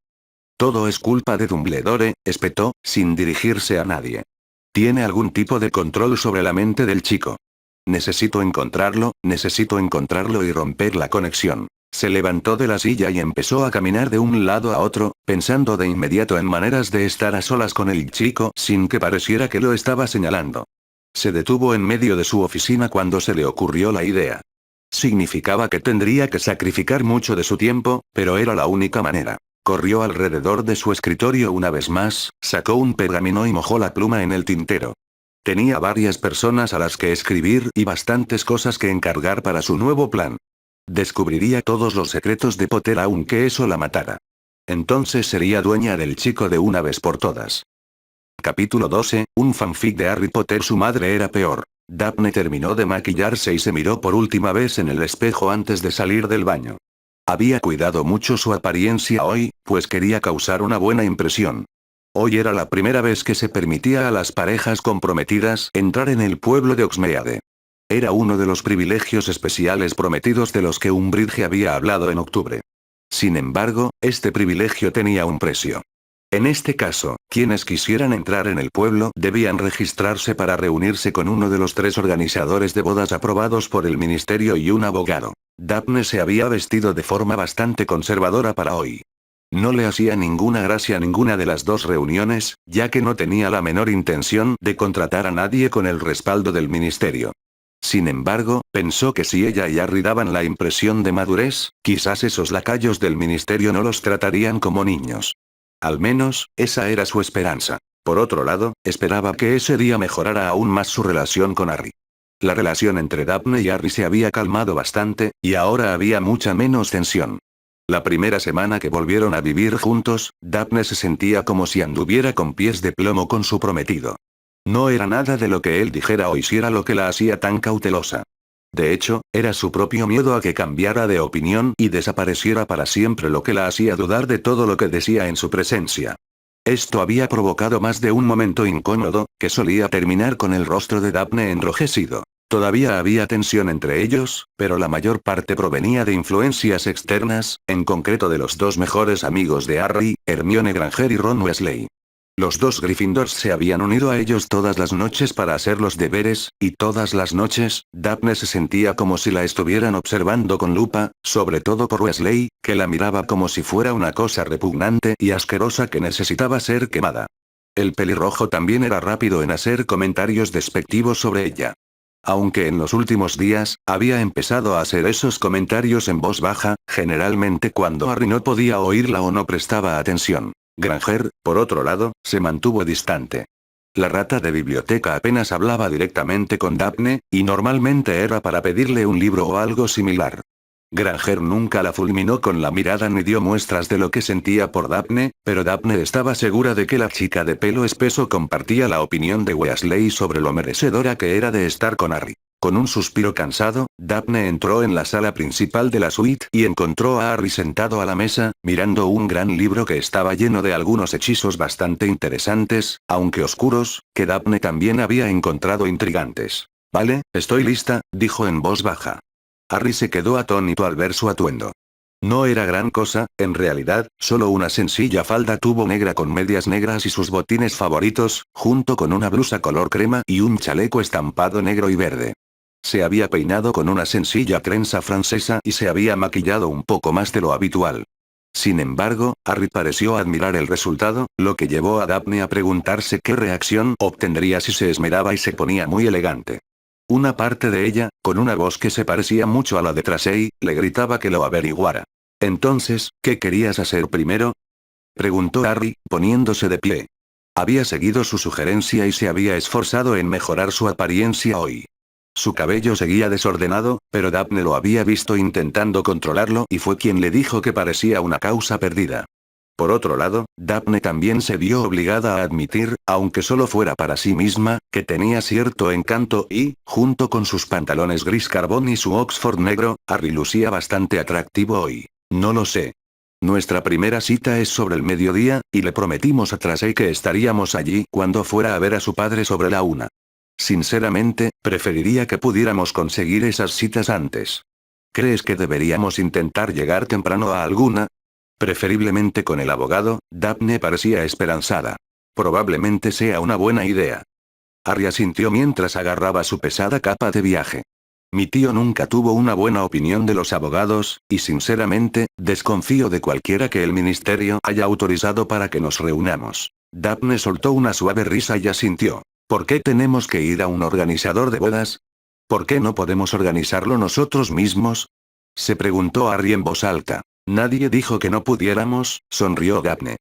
Todo es culpa de Dumbledore, espetó, sin dirigirse a nadie. Tiene algún tipo de control sobre la mente del chico. Necesito encontrarlo y romper la conexión. Se levantó de la silla y empezó a caminar de un lado a otro, pensando de inmediato en maneras de estar a solas con el chico sin que pareciera que lo estaba señalando. Se detuvo en medio de su oficina cuando se le ocurrió la idea. Significaba que tendría que sacrificar mucho de su tiempo, pero era la única manera. Corrió alrededor de su escritorio una vez más, sacó un pergamino y mojó la pluma en el tintero. Tenía varias personas a las que escribir y bastantes cosas que encargar para su nuevo plan. Descubriría todos los secretos de Potter aunque eso la matara. Entonces sería dueña del chico de una vez por todas. Capítulo 12, un fanfic de Harry Potter. Su madre era peor. Daphne terminó de maquillarse y se miró por última vez en el espejo antes de salir del baño. Había cuidado mucho su apariencia hoy, pues quería causar una buena impresión. Hoy era la primera vez que se permitía a las parejas comprometidas entrar en el pueblo de Hogsmeade. Era uno de los privilegios especiales prometidos de los que Umbridge había hablado en octubre. Sin embargo, este privilegio tenía un precio. En este caso, quienes quisieran entrar en el pueblo debían registrarse para reunirse con uno de los 3 organizadores de bodas aprobados por el ministerio y un abogado. Daphne se había vestido de forma bastante conservadora para hoy. No le hacía ninguna gracia ninguna de las dos reuniones, ya que no tenía la menor intención de contratar a nadie con el respaldo del ministerio. Sin embargo, pensó que si ella y Harry daban la impresión de madurez, quizás esos lacayos del ministerio no los tratarían como niños. Al menos, esa era su esperanza. Por otro lado, esperaba que ese día mejorara aún más su relación con Harry. La relación entre Daphne y Harry se había calmado bastante, y ahora había mucha menos tensión. La primera semana que volvieron a vivir juntos, Daphne se sentía como si anduviera con pies de plomo con su prometido. No era nada de lo que él dijera o hiciera lo que la hacía tan cautelosa. De hecho, era su propio miedo a que cambiara de opinión y desapareciera para siempre lo que la hacía dudar de todo lo que decía en su presencia. Esto había provocado más de un momento incómodo, que solía terminar con el rostro de Daphne enrojecido. Todavía había tensión entre ellos, pero la mayor parte provenía de influencias externas, en concreto de los dos mejores amigos de Harry, Hermione Granger y Ron Weasley. Los dos Gryffindors se habían unido a ellos todas las noches para hacer los deberes, y todas las noches, Daphne se sentía como si la estuvieran observando con lupa, sobre todo por Weasley, que la miraba como si fuera una cosa repugnante y asquerosa que necesitaba ser quemada. El pelirrojo también era rápido en hacer comentarios despectivos sobre ella. Aunque en los últimos días, había empezado a hacer esos comentarios en voz baja, generalmente cuando Harry no podía oírla o no prestaba atención. Granger, por otro lado, se mantuvo distante. La rata de biblioteca apenas hablaba directamente con Daphne, y normalmente era para pedirle un libro o algo similar. Granger nunca la fulminó con la mirada ni dio muestras de lo que sentía por Daphne, pero Daphne estaba segura de que la chica de pelo espeso compartía la opinión de Weasley sobre lo merecedora que era de estar con Harry. Con un suspiro cansado, Daphne entró en la sala principal de la suite y encontró a Harry sentado a la mesa, mirando un gran libro que estaba lleno de algunos hechizos bastante interesantes, aunque oscuros, que Daphne también había encontrado intrigantes. Vale, estoy lista, dijo en voz baja. Harry se quedó atónito al ver su atuendo. No era gran cosa, en realidad, solo una sencilla falda tubo negra con medias negras y sus botines favoritos, junto con una blusa color crema y un chaleco estampado negro y verde. Se había peinado con una sencilla trenza francesa y se había maquillado un poco más de lo habitual. Sin embargo, Harry pareció admirar el resultado, lo que llevó a Daphne a preguntarse qué reacción obtendría si se esmeraba y se ponía muy elegante. Una parte de ella, con una voz que se parecía mucho a la de Tracy, le gritaba que lo averiguara. Entonces, ¿qué querías hacer primero?, preguntó Harry, poniéndose de pie. Había seguido su sugerencia y se había esforzado en mejorar su apariencia hoy. Su cabello seguía desordenado, pero Daphne lo había visto intentando controlarlo y fue quien le dijo que parecía una causa perdida. Por otro lado, Daphne también se vio obligada a admitir, aunque solo fuera para sí misma, que tenía cierto encanto y, junto con sus pantalones gris carbón y su Oxford negro, Harry lucía bastante atractivo hoy. No lo sé. Nuestra primera cita es sobre el mediodía, y le prometimos a Tracy que estaríamos allí cuando fuera a ver a su padre sobre la 1. Sinceramente, preferiría que pudiéramos conseguir esas citas antes. ¿Crees que deberíamos intentar llegar temprano a alguna? Preferiblemente con el abogado. Daphne parecía esperanzada. Probablemente sea una buena idea. Harry asintió mientras agarraba su pesada capa de viaje. Mi tío nunca tuvo una buena opinión de los abogados, y sinceramente, desconfío de cualquiera que el ministerio haya autorizado para que nos reunamos. Daphne soltó una suave risa y asintió. ¿Por qué tenemos que ir a un organizador de bodas? ¿Por qué no podemos organizarlo nosotros mismos?, se preguntó Harry en voz alta. Nadie dijo que no pudiéramos, sonrió Daphne.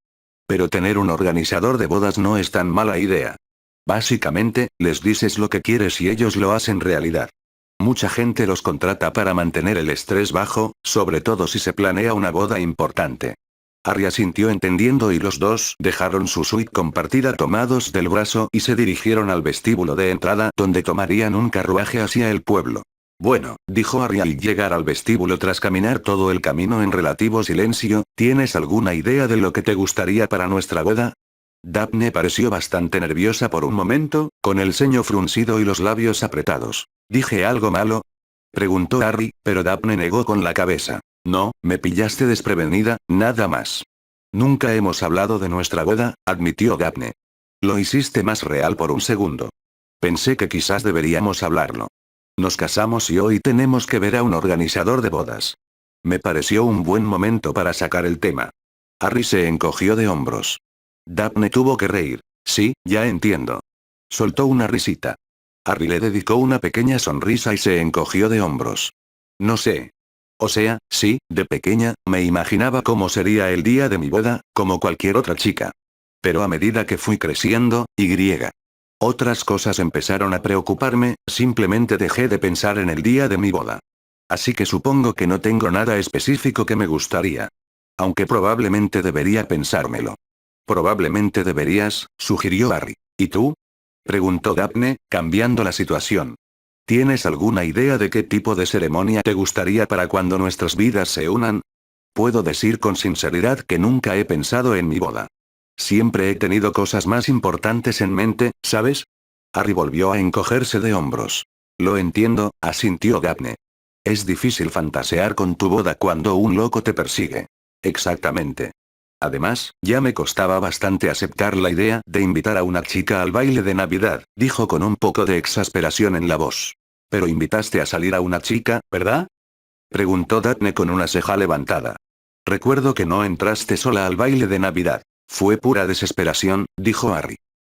Pero tener un organizador de bodas no es tan mala idea. Básicamente, les dices lo que quieres y ellos lo hacen realidad. Mucha gente los contrata para mantener el estrés bajo, sobre todo si se planea una boda importante. Harry asintió entendiendo y los dos dejaron su suite compartida tomados del brazo y se dirigieron al vestíbulo de entrada donde tomarían un carruaje hacia el pueblo. Bueno, dijo Harry al llegar al vestíbulo tras caminar todo el camino en relativo silencio, ¿tienes alguna idea de lo que te gustaría para nuestra boda? Daphne pareció bastante nerviosa por un momento, con el ceño fruncido y los labios apretados. ¿Dije algo malo?, preguntó Harry, pero Daphne negó con la cabeza. No, me pillaste desprevenida, nada más. Nunca hemos hablado de nuestra boda, admitió Daphne. Lo hiciste más real por un segundo. Pensé que quizás deberíamos hablarlo. Nos casamos y hoy tenemos que ver a un organizador de bodas. Me pareció un buen momento para sacar el tema. Harry se encogió de hombros. Daphne tuvo que reír. Sí, ya entiendo. Soltó una risita. Harry le dedicó una pequeña sonrisa y se encogió de hombros. No sé. O sea, sí, de pequeña, me imaginaba cómo sería el día de mi boda, como cualquier otra chica. Pero a medida que fui creciendo, otras cosas empezaron a preocuparme, simplemente dejé de pensar en el día de mi boda. Así que supongo que no tengo nada específico que me gustaría. Aunque probablemente debería pensármelo. Probablemente deberías, sugirió Harry. ¿Y tú? Preguntó Daphne, cambiando la situación. ¿Tienes alguna idea de qué tipo de ceremonia te gustaría para cuando nuestras vidas se unan? Puedo decir con sinceridad que nunca he pensado en mi boda. Siempre he tenido cosas más importantes en mente, ¿sabes? Harry volvió a encogerse de hombros. Lo entiendo, asintió Daphne. Es difícil fantasear con tu boda cuando un loco te persigue. Exactamente. Además, ya me costaba bastante aceptar la idea de invitar a una chica al baile de Navidad, dijo con un poco de exasperación en la voz. Pero invitaste a salir a una chica, ¿verdad? Preguntó Daphne con una ceja levantada. Recuerdo que no entraste sola al baile de Navidad. Fue pura desesperación, dijo Harry.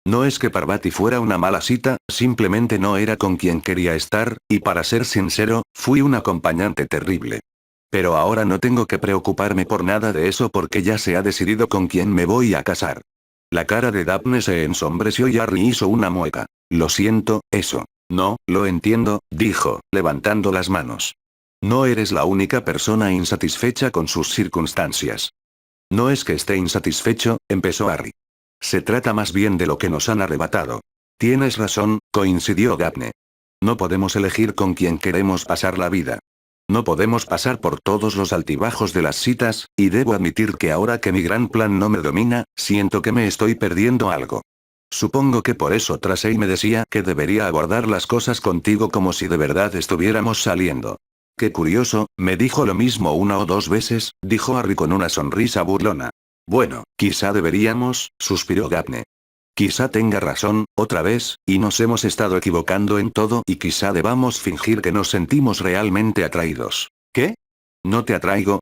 No es que Parvati fuera una mala cita, simplemente no era con quien quería estar, y para ser sincero, fui un acompañante terrible. Pero ahora no tengo que preocuparme por nada de eso porque ya se ha decidido con quién me voy a casar. La cara de Daphne se ensombreció y Harry hizo una mueca. Lo siento, eso. No, lo entiendo, dijo, levantando las manos. No eres la única persona insatisfecha con sus circunstancias. No es que esté insatisfecho, empezó Harry. Se trata más bien de lo que nos han arrebatado. Tienes razón, coincidió Daphne. No podemos elegir con quién queremos pasar la vida. No podemos pasar por todos los altibajos de las citas, y debo admitir que ahora que mi gran plan no me domina, siento que me estoy perdiendo algo. Supongo que por eso Tracy me decía que debería abordar las cosas contigo como si de verdad estuviéramos saliendo. Qué curioso, me dijo lo mismo una o dos veces, dijo Harry con una sonrisa burlona. Bueno, quizá deberíamos, suspiró Daphne. Quizá tenga razón, otra vez, y nos hemos estado equivocando en todo y quizá debamos fingir que nos sentimos realmente atraídos. ¿Qué? ¿No te atraigo?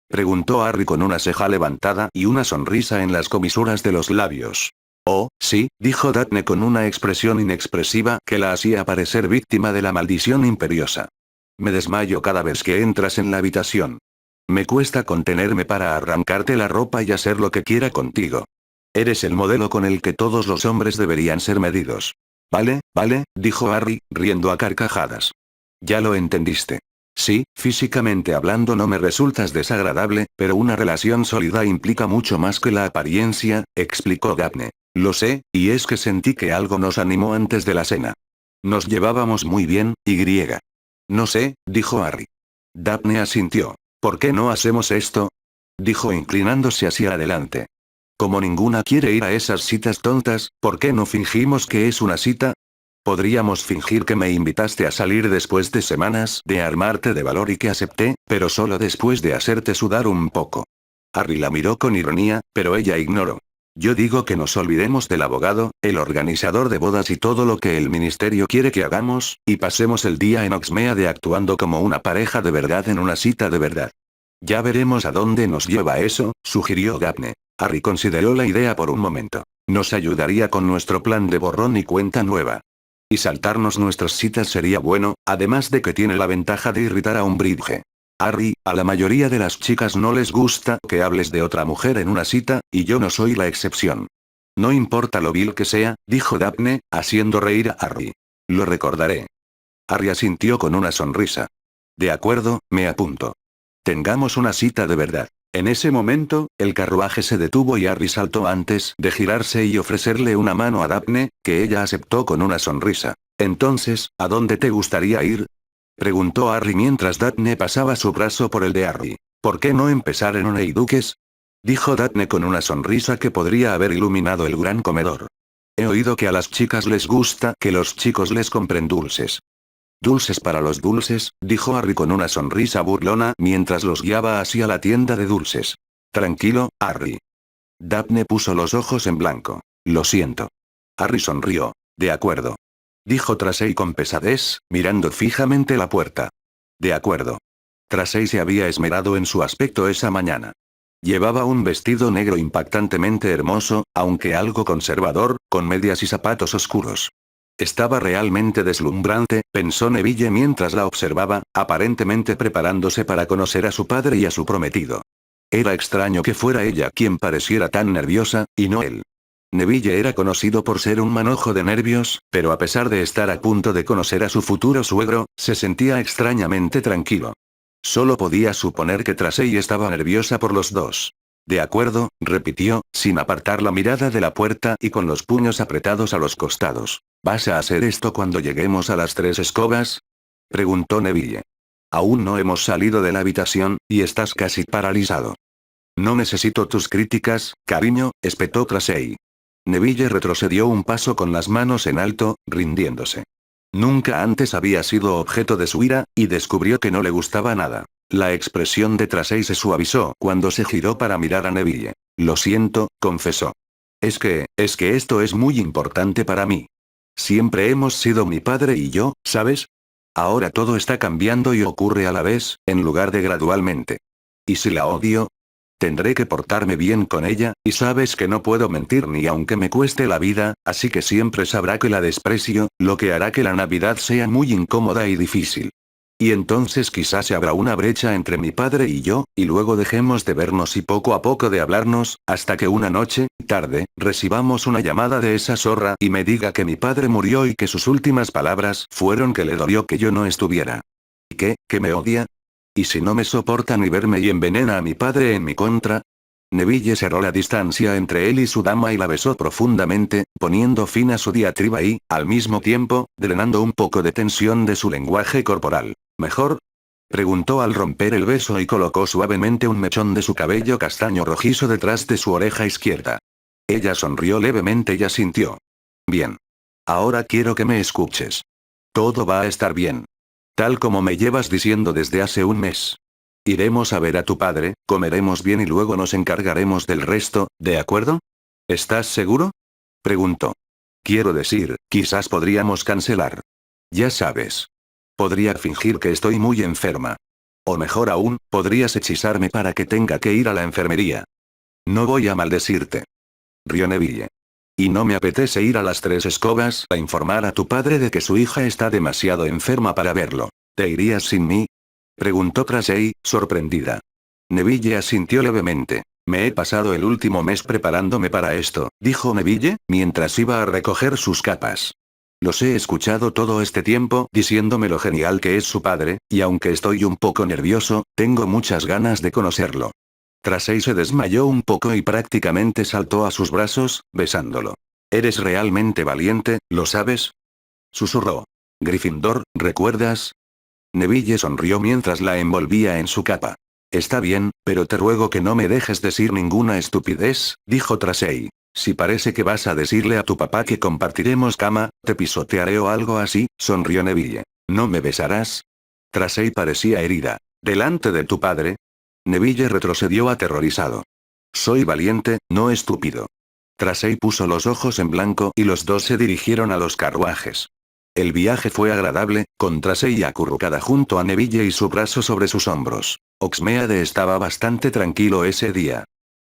Preguntó Harry con una ceja levantada y una sonrisa en las comisuras de los labios. Oh, sí, dijo Daphne con una expresión inexpresiva que la hacía parecer víctima de la maldición imperiosa. Me desmayo cada vez que entras en la habitación. Me cuesta contenerme para arrancarte la ropa y hacer lo que quiera contigo. Eres el modelo con el que todos los hombres deberían ser medidos. Vale, vale, dijo Harry, riendo a carcajadas. Ya lo entendiste. Sí, físicamente hablando no me resultas desagradable, pero una relación sólida implica mucho más que la apariencia, explicó Daphne. Lo sé, y es que sentí que algo nos animó antes de la cena. Nos llevábamos muy bien, y. No sé, dijo Harry. Daphne asintió. ¿Por qué no hacemos esto? Dijo inclinándose hacia adelante. Como ninguna quiere ir a esas citas tontas, ¿por qué no fingimos que es una cita? Podríamos fingir que me invitaste a salir después de semanas de armarte de valor y que acepté, pero solo después de hacerte sudar un poco. Harry la miró con ironía, pero ella ignoró. Yo digo que nos olvidemos del abogado, el organizador de bodas y todo lo que el ministerio quiere que hagamos, y pasemos el día en Oxmeade actuando como una pareja de verdad en una cita de verdad. Ya veremos a dónde nos lleva eso, sugirió Daphne. Harry consideró la idea por un momento. Nos ayudaría con nuestro plan de borrón y cuenta nueva. Y saltarnos nuestras citas sería bueno, además de que tiene la ventaja de irritar a un Umbridge. Harry, a la mayoría de las chicas no les gusta que hables de otra mujer en una cita, y yo no soy la excepción. No importa lo vil que sea, dijo Daphne, haciendo reír a Harry. Lo recordaré. Harry asintió con una sonrisa. De acuerdo, me apunto. Tengamos una cita de verdad. En ese momento, el carruaje se detuvo y Harry saltó antes de girarse y ofrecerle una mano a Daphne, que ella aceptó con una sonrisa. Entonces, ¿a dónde te gustaría ir? Preguntó Harry mientras Daphne pasaba su brazo por el de Harry. ¿Por qué no empezar en un Heiduques? Dijo Daphne con una sonrisa que podría haber iluminado el gran comedor. He oído que a las chicas les gusta que los chicos les compren dulces. Dulces para los dulces, dijo Harry con una sonrisa burlona mientras los guiaba hacia la tienda de dulces. Tranquilo, Harry. Daphne puso los ojos en blanco. Lo siento. Harry sonrió. De acuerdo. Dijo Tracy con pesadez, mirando fijamente la puerta. De acuerdo. Tracy se había esmerado en su aspecto esa mañana. Llevaba un vestido negro impactantemente hermoso, aunque algo conservador, con medias y zapatos oscuros. Estaba realmente deslumbrante, pensó Neville mientras la observaba, aparentemente preparándose para conocer a su padre y a su prometido. Era extraño que fuera ella quien pareciera tan nerviosa, y no él. Neville era conocido por ser un manojo de nervios, pero a pesar de estar a punto de conocer a su futuro suegro, se sentía extrañamente tranquilo. Solo podía suponer que Tracy estaba nerviosa por los dos. De acuerdo, repitió, sin apartar la mirada de la puerta y con los puños apretados a los costados. ¿Vas a hacer esto cuando lleguemos a las 3 escobas? Preguntó Neville. Aún no hemos salido de la habitación, y estás casi paralizado. No necesito tus críticas, cariño, espetó Tracy. Neville retrocedió un paso con las manos en alto, rindiéndose. Nunca antes había sido objeto de su ira, y descubrió que no le gustaba nada. La expresión de Tracy se suavizó cuando se giró para mirar a Neville. Lo siento, confesó. Es que esto es muy importante para mí. Siempre hemos sido mi padre y yo, ¿sabes? Ahora todo está cambiando y ocurre a la vez, en lugar de gradualmente. ¿Y si la odio? Tendré que portarme bien con ella, y sabes que no puedo mentir ni aunque me cueste la vida, así que siempre sabrá que la desprecio, lo que hará que la Navidad sea muy incómoda y difícil. Y entonces quizás se abra una brecha entre mi padre y yo, y luego dejemos de vernos y poco a poco de hablarnos, hasta que una noche, tarde, recibamos una llamada de esa zorra y me diga que mi padre murió y que sus últimas palabras fueron que le dolió que yo no estuviera. ¿Y qué? ¿Que me odia? ¿Y si no me soporta ni verme y envenena a mi padre en mi contra? Neville cerró la distancia entre él y su dama y la besó profundamente, poniendo fin a su diatriba y, al mismo tiempo, drenando un poco de tensión de su lenguaje corporal. ¿Mejor? Preguntó al romper el beso y colocó suavemente un mechón de su cabello castaño rojizo detrás de su oreja izquierda. Ella sonrió levemente y asintió. Bien. Ahora quiero que me escuches. Todo va a estar bien. Tal como me llevas diciendo desde hace un mes. Iremos a ver a tu padre, comeremos bien y luego nos encargaremos del resto, ¿de acuerdo? ¿Estás seguro? Preguntó. Quiero decir, quizás podríamos cancelar. Ya sabes. Podría fingir que estoy muy enferma. O mejor aún, podrías hechizarme para que tenga que ir a la enfermería. No voy a maldecirte. Rió Neville. Y no me apetece ir a las 3 escobas a informar a tu padre de que su hija está demasiado enferma para verlo. ¿Te irías sin mí? Preguntó Tracy, sorprendida. Neville asintió levemente. Me he pasado el último mes preparándome para esto, dijo Neville, mientras iba a recoger sus capas. Los he escuchado todo este tiempo diciéndome lo genial que es su padre, y aunque estoy un poco nervioso, tengo muchas ganas de conocerlo. Tracy se desmayó un poco y prácticamente saltó a sus brazos, besándolo. Eres realmente valiente, ¿lo sabes? Susurró. Gryffindor, ¿recuerdas? Neville sonrió mientras la envolvía en su capa. Está bien, pero te ruego que no me dejes decir ninguna estupidez, dijo Tracy. Si parece que vas a decirle a tu papá que compartiremos cama, te pisotearé o algo así, sonrió Neville. ¿No me besarás? Tracy parecía herida. ¿Delante de tu padre? Neville retrocedió aterrorizado. Soy valiente, no estúpido. Tracy puso los ojos en blanco y los dos se dirigieron a los carruajes. El viaje fue agradable, con Tracy acurrucada junto a Neville y su brazo sobre sus hombros. Oxmeade estaba bastante tranquilo ese día.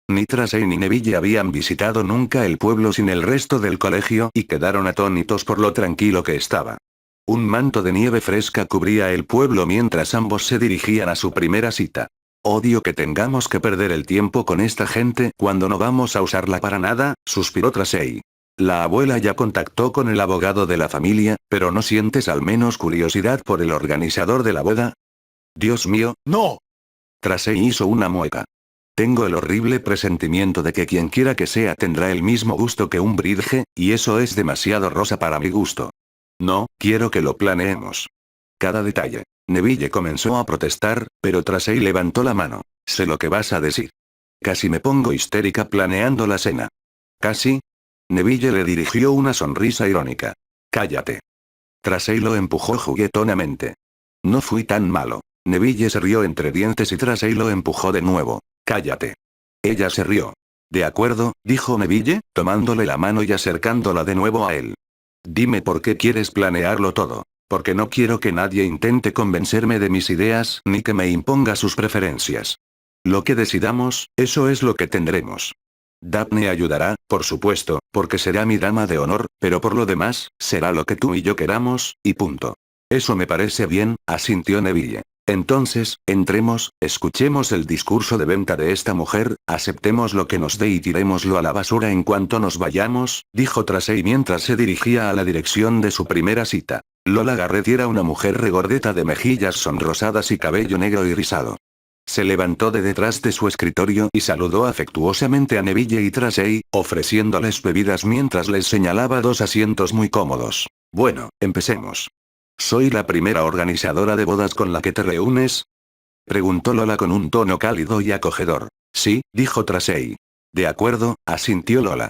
Ni Tracy ni Neville habían visitado nunca el pueblo sin el resto del colegio y quedaron atónitos por lo tranquilo que estaba. Un manto de nieve fresca cubría el pueblo mientras ambos se dirigían a su primera cita. Odio que tengamos que perder el tiempo con esta gente cuando no vamos a usarla para nada, suspiró Tracy. La abuela ya contactó con el abogado de la familia, pero ¿no sientes al menos curiosidad por el organizador de la boda? Dios mío, no. Tracy hizo una mueca. Tengo el horrible presentimiento de que quien quiera que sea tendrá el mismo gusto que un bridge, y eso es demasiado rosa para mi gusto. No, quiero que lo planeemos. Cada detalle. Neville comenzó a protestar, pero Tracy levantó la mano. Sé lo que vas a decir. Casi me pongo histérica planeando la cena. ¿Casi? Neville le dirigió una sonrisa irónica. Cállate. Tracy lo empujó juguetonamente. No fui tan malo. Neville se rió entre dientes y Tracy lo empujó de nuevo. Cállate. Ella se rió. De acuerdo, dijo Neville, tomándole la mano y acercándola de nuevo a él. Dime por qué quieres planearlo todo. Porque no quiero que nadie intente convencerme de mis ideas ni que me imponga sus preferencias. Lo que decidamos, eso es lo que tendremos. Daphne ayudará, por supuesto, porque será mi dama de honor, pero por lo demás, será lo que tú y yo queramos, y punto. Eso me parece bien, asintió Neville. Entonces, entremos, escuchemos el discurso de venta de esta mujer, aceptemos lo que nos dé y tirémoslo a la basura en cuanto nos vayamos, dijo Tracy mientras se dirigía a la dirección de su primera cita. Lola Garrett era una mujer regordeta de mejillas sonrosadas y cabello negro y rizado. Se levantó de detrás de su escritorio y saludó afectuosamente a Neville y Tracy, ofreciéndoles bebidas mientras les señalaba dos asientos muy cómodos. Bueno, empecemos. ¿Soy la primera organizadora de bodas con la que te reúnes? Preguntó Lola con un tono cálido y acogedor. Sí, dijo Tracy. De acuerdo, asintió Lola.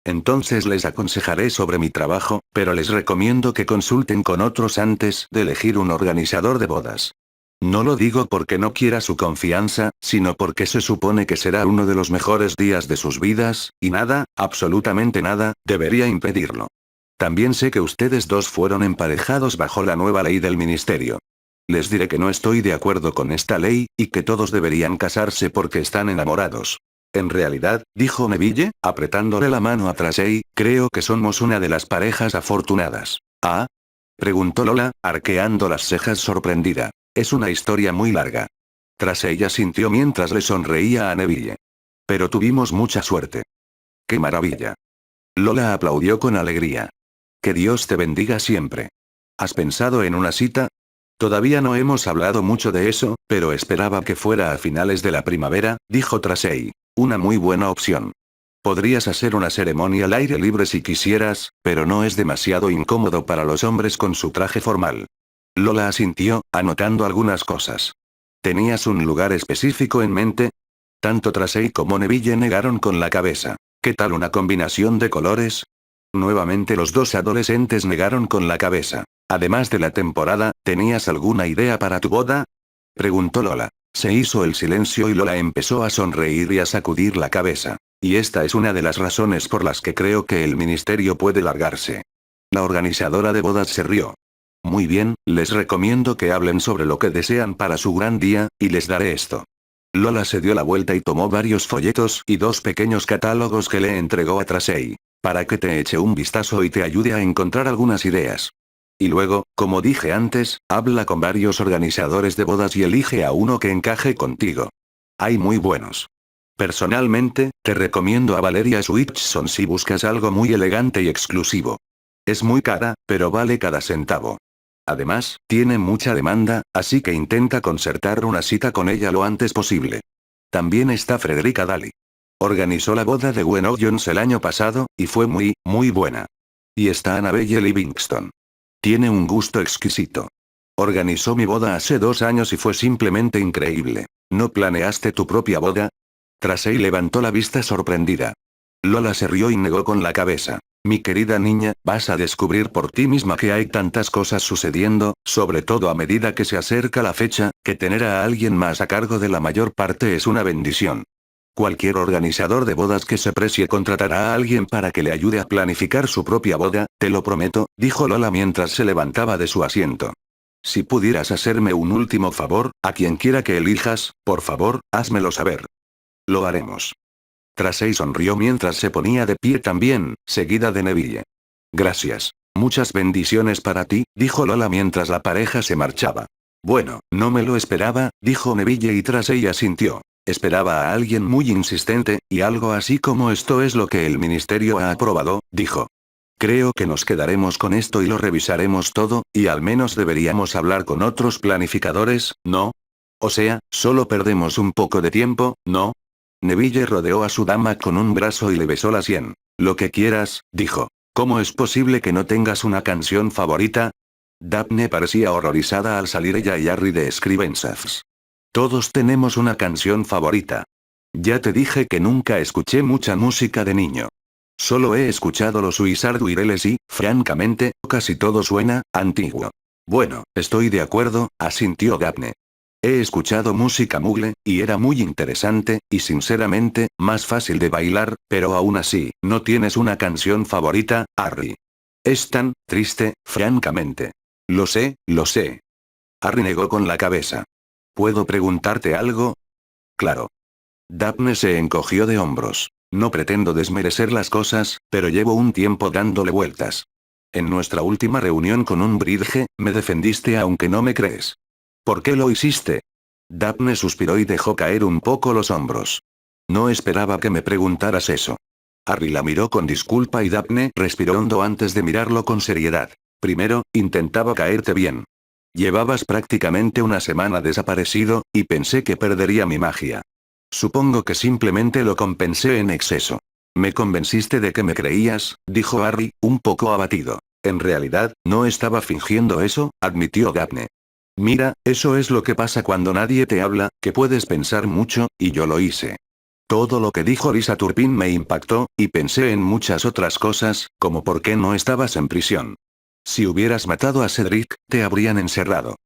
Entonces les aconsejaré sobre mi trabajo, pero les recomiendo que consulten con otros antes de elegir un organizador de bodas. No lo digo porque no quiera su confianza, sino porque se supone que será uno de los mejores días de sus vidas, y nada, absolutamente nada, debería impedirlo. También sé que ustedes dos fueron emparejados bajo la nueva ley del ministerio. Les diré que no estoy de acuerdo con esta ley, y que todos deberían casarse porque están enamorados. En realidad, dijo Neville, apretándole la mano a Tracy, creo que somos una de las parejas afortunadas. ¿Ah? Preguntó Lola, arqueando las cejas sorprendida. Es una historia muy larga. Tracy asintió mientras le sonreía a Neville. Pero tuvimos mucha suerte. ¡Qué maravilla! Lola aplaudió con alegría. Que Dios te bendiga siempre. ¿Has pensado en una cita? Todavía no hemos hablado mucho de eso, pero esperaba que fuera a finales de la primavera, dijo Tracy. Una muy buena opción. Podrías hacer una ceremonia al aire libre si quisieras, pero no es demasiado incómodo para los hombres con su traje formal. Lola asintió, anotando algunas cosas. ¿Tenías un lugar específico en mente? Tanto Tracy como Neville negaron con la cabeza. ¿Qué tal una combinación de colores? Nuevamente los dos adolescentes negaron con la cabeza. Además de la temporada, ¿tenías alguna idea para tu boda? Preguntó Lola. Se hizo el silencio y Lola empezó a sonreír y a sacudir la cabeza. Y esta es una de las razones por las que creo que el ministerio puede largarse. La organizadora de bodas se rió. Muy bien, les recomiendo que hablen sobre lo que desean para su gran día, y les daré esto. Lola se dio la vuelta y tomó varios folletos y dos pequeños catálogos que le entregó a Tracy. Para que te eche un vistazo y te ayude a encontrar algunas ideas. Y luego, como dije antes, habla con varios organizadores de bodas y elige a uno que encaje contigo. Hay muy buenos. Personalmente, te recomiendo a Valeria Switchson si buscas algo muy elegante y exclusivo. Es muy cara, pero vale cada centavo. Además, tiene mucha demanda, así que intenta concertar una cita con ella lo antes posible. También está Frederica Daly. Organizó la boda de Gwen Jones el año pasado, y fue muy, muy buena. Y está Annabelle Livingston. Tiene un gusto exquisito. Organizó mi boda hace 2 años y fue simplemente increíble. ¿No planeaste tu propia boda? Tracy levantó la vista sorprendida. Lola se rió y negó con la cabeza. Mi querida niña, vas a descubrir por ti misma que hay tantas cosas sucediendo, sobre todo a medida que se acerca la fecha, que tener a alguien más a cargo de la mayor parte es una bendición. Cualquier organizador de bodas que se precie contratará a alguien para que le ayude a planificar su propia boda, te lo prometo, dijo Lola mientras se levantaba de su asiento. Si pudieras hacerme un último favor, a quien quiera que elijas, por favor, házmelo saber. Lo haremos. Tracy sonrió mientras se ponía de pie también, seguida de Neville. Gracias. Muchas bendiciones para ti, dijo Lola mientras la pareja se marchaba. Bueno, no me lo esperaba, dijo Neville y Tracy asintió. Esperaba a alguien muy insistente, y algo así como esto es lo que el ministerio ha aprobado, dijo. Creo que nos quedaremos con esto y lo revisaremos todo, y al menos deberíamos hablar con otros planificadores, ¿no? O sea, solo perdemos un poco de tiempo, ¿no? Neville rodeó a su dama con un brazo y le besó la sien. Lo que quieras, dijo. ¿Cómo es posible que no tengas una canción favorita? Daphne parecía horrorizada al salir ella y Harry de Scrivensafs. Todos tenemos una canción favorita. Ya te dije que nunca escuché mucha música de niño. Solo he escuchado los Wizarduireles y, francamente, casi todo suena antiguo. Bueno, estoy de acuerdo, asintió Daphne. He escuchado música Mugle, y era muy interesante, y sinceramente, más fácil de bailar, pero aún así, ¿no tienes una canción favorita, Harry? Es tan triste, francamente. Lo sé, lo sé. Harry negó con la cabeza. ¿Puedo preguntarte algo? Claro. Daphne se encogió de hombros. No pretendo desmerecer las cosas, pero llevo un tiempo dándole vueltas. En nuestra última reunión con un bridge, me defendiste aunque no me crees. ¿Por qué lo hiciste? Daphne suspiró y dejó caer un poco los hombros. No esperaba que me preguntaras eso. Harry la miró con disculpa y Daphne respiró hondo antes de mirarlo con seriedad. Primero, intentaba caerte bien. Llevabas prácticamente una semana desaparecido, y pensé que perdería mi magia. Supongo que simplemente lo compensé en exceso. Me convenciste de que me creías, dijo Harry, un poco abatido. En realidad, no estaba fingiendo eso, admitió Daphne. Mira, eso es lo que pasa cuando nadie te habla, que puedes pensar mucho, y yo lo hice. Todo lo que dijo Lisa Turpin me impactó, y pensé en muchas otras cosas, como por qué no estabas en prisión. Si hubieras matado a Cedric, te habrían encerrado.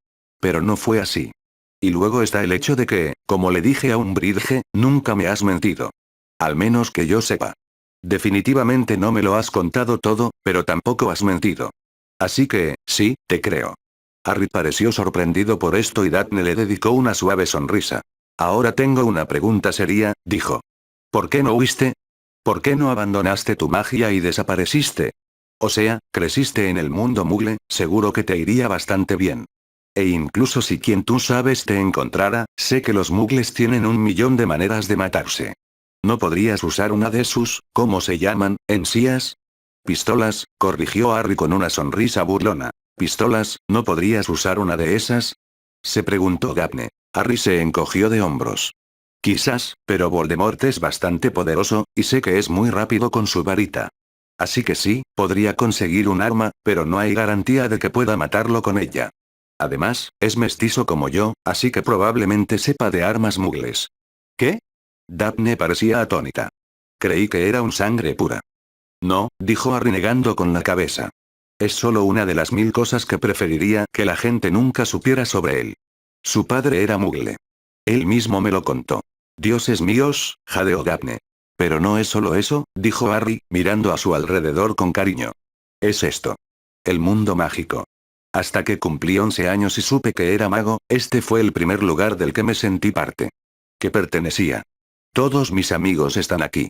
Pero no fue así. Y luego está el hecho de que, como le dije a un bridge, nunca me has mentido. Al menos que yo sepa. Definitivamente no me lo has contado todo, pero tampoco has mentido. Así que, sí, te creo. Harry pareció sorprendido por esto y Daphne le dedicó una suave sonrisa. Ahora tengo una pregunta seria, dijo. ¿Por qué no huiste? ¿Por qué no abandonaste tu magia y desapareciste? O sea, creciste en el mundo Muggle, seguro que te iría bastante bien. E incluso si quien tú sabes te encontrara, sé que los Muggles tienen 1.000.000 de maneras de matarse. ¿No podrías usar una de sus, cómo se llaman, encías? Pistolas, corrigió Harry con una sonrisa burlona. ¿Pistolas, no podrías usar una de esas? Se preguntó Daphne. Harry se encogió de hombros. Quizás, pero Voldemort es bastante poderoso, y sé que es muy rápido con su varita. Así que sí, podría conseguir un arma, pero no hay garantía de que pueda matarlo con ella. Además, es mestizo como yo, así que probablemente sepa de armas muggles. ¿Qué? Daphne parecía atónita. Creí que era un sangre pura. No, dijo Harry negando con la cabeza. Es solo una de las 1000 cosas que preferiría que la gente nunca supiera sobre él. Su padre era muggle. Él mismo me lo contó. Dioses míos, jadeó Daphne. Pero no es solo eso, dijo Harry, mirando a su alrededor con cariño. Es esto. El mundo mágico. Hasta que cumplí 11 años y supe que era mago, este fue el primer lugar del que me sentí parte. Que pertenecía. Todos mis amigos están aquí.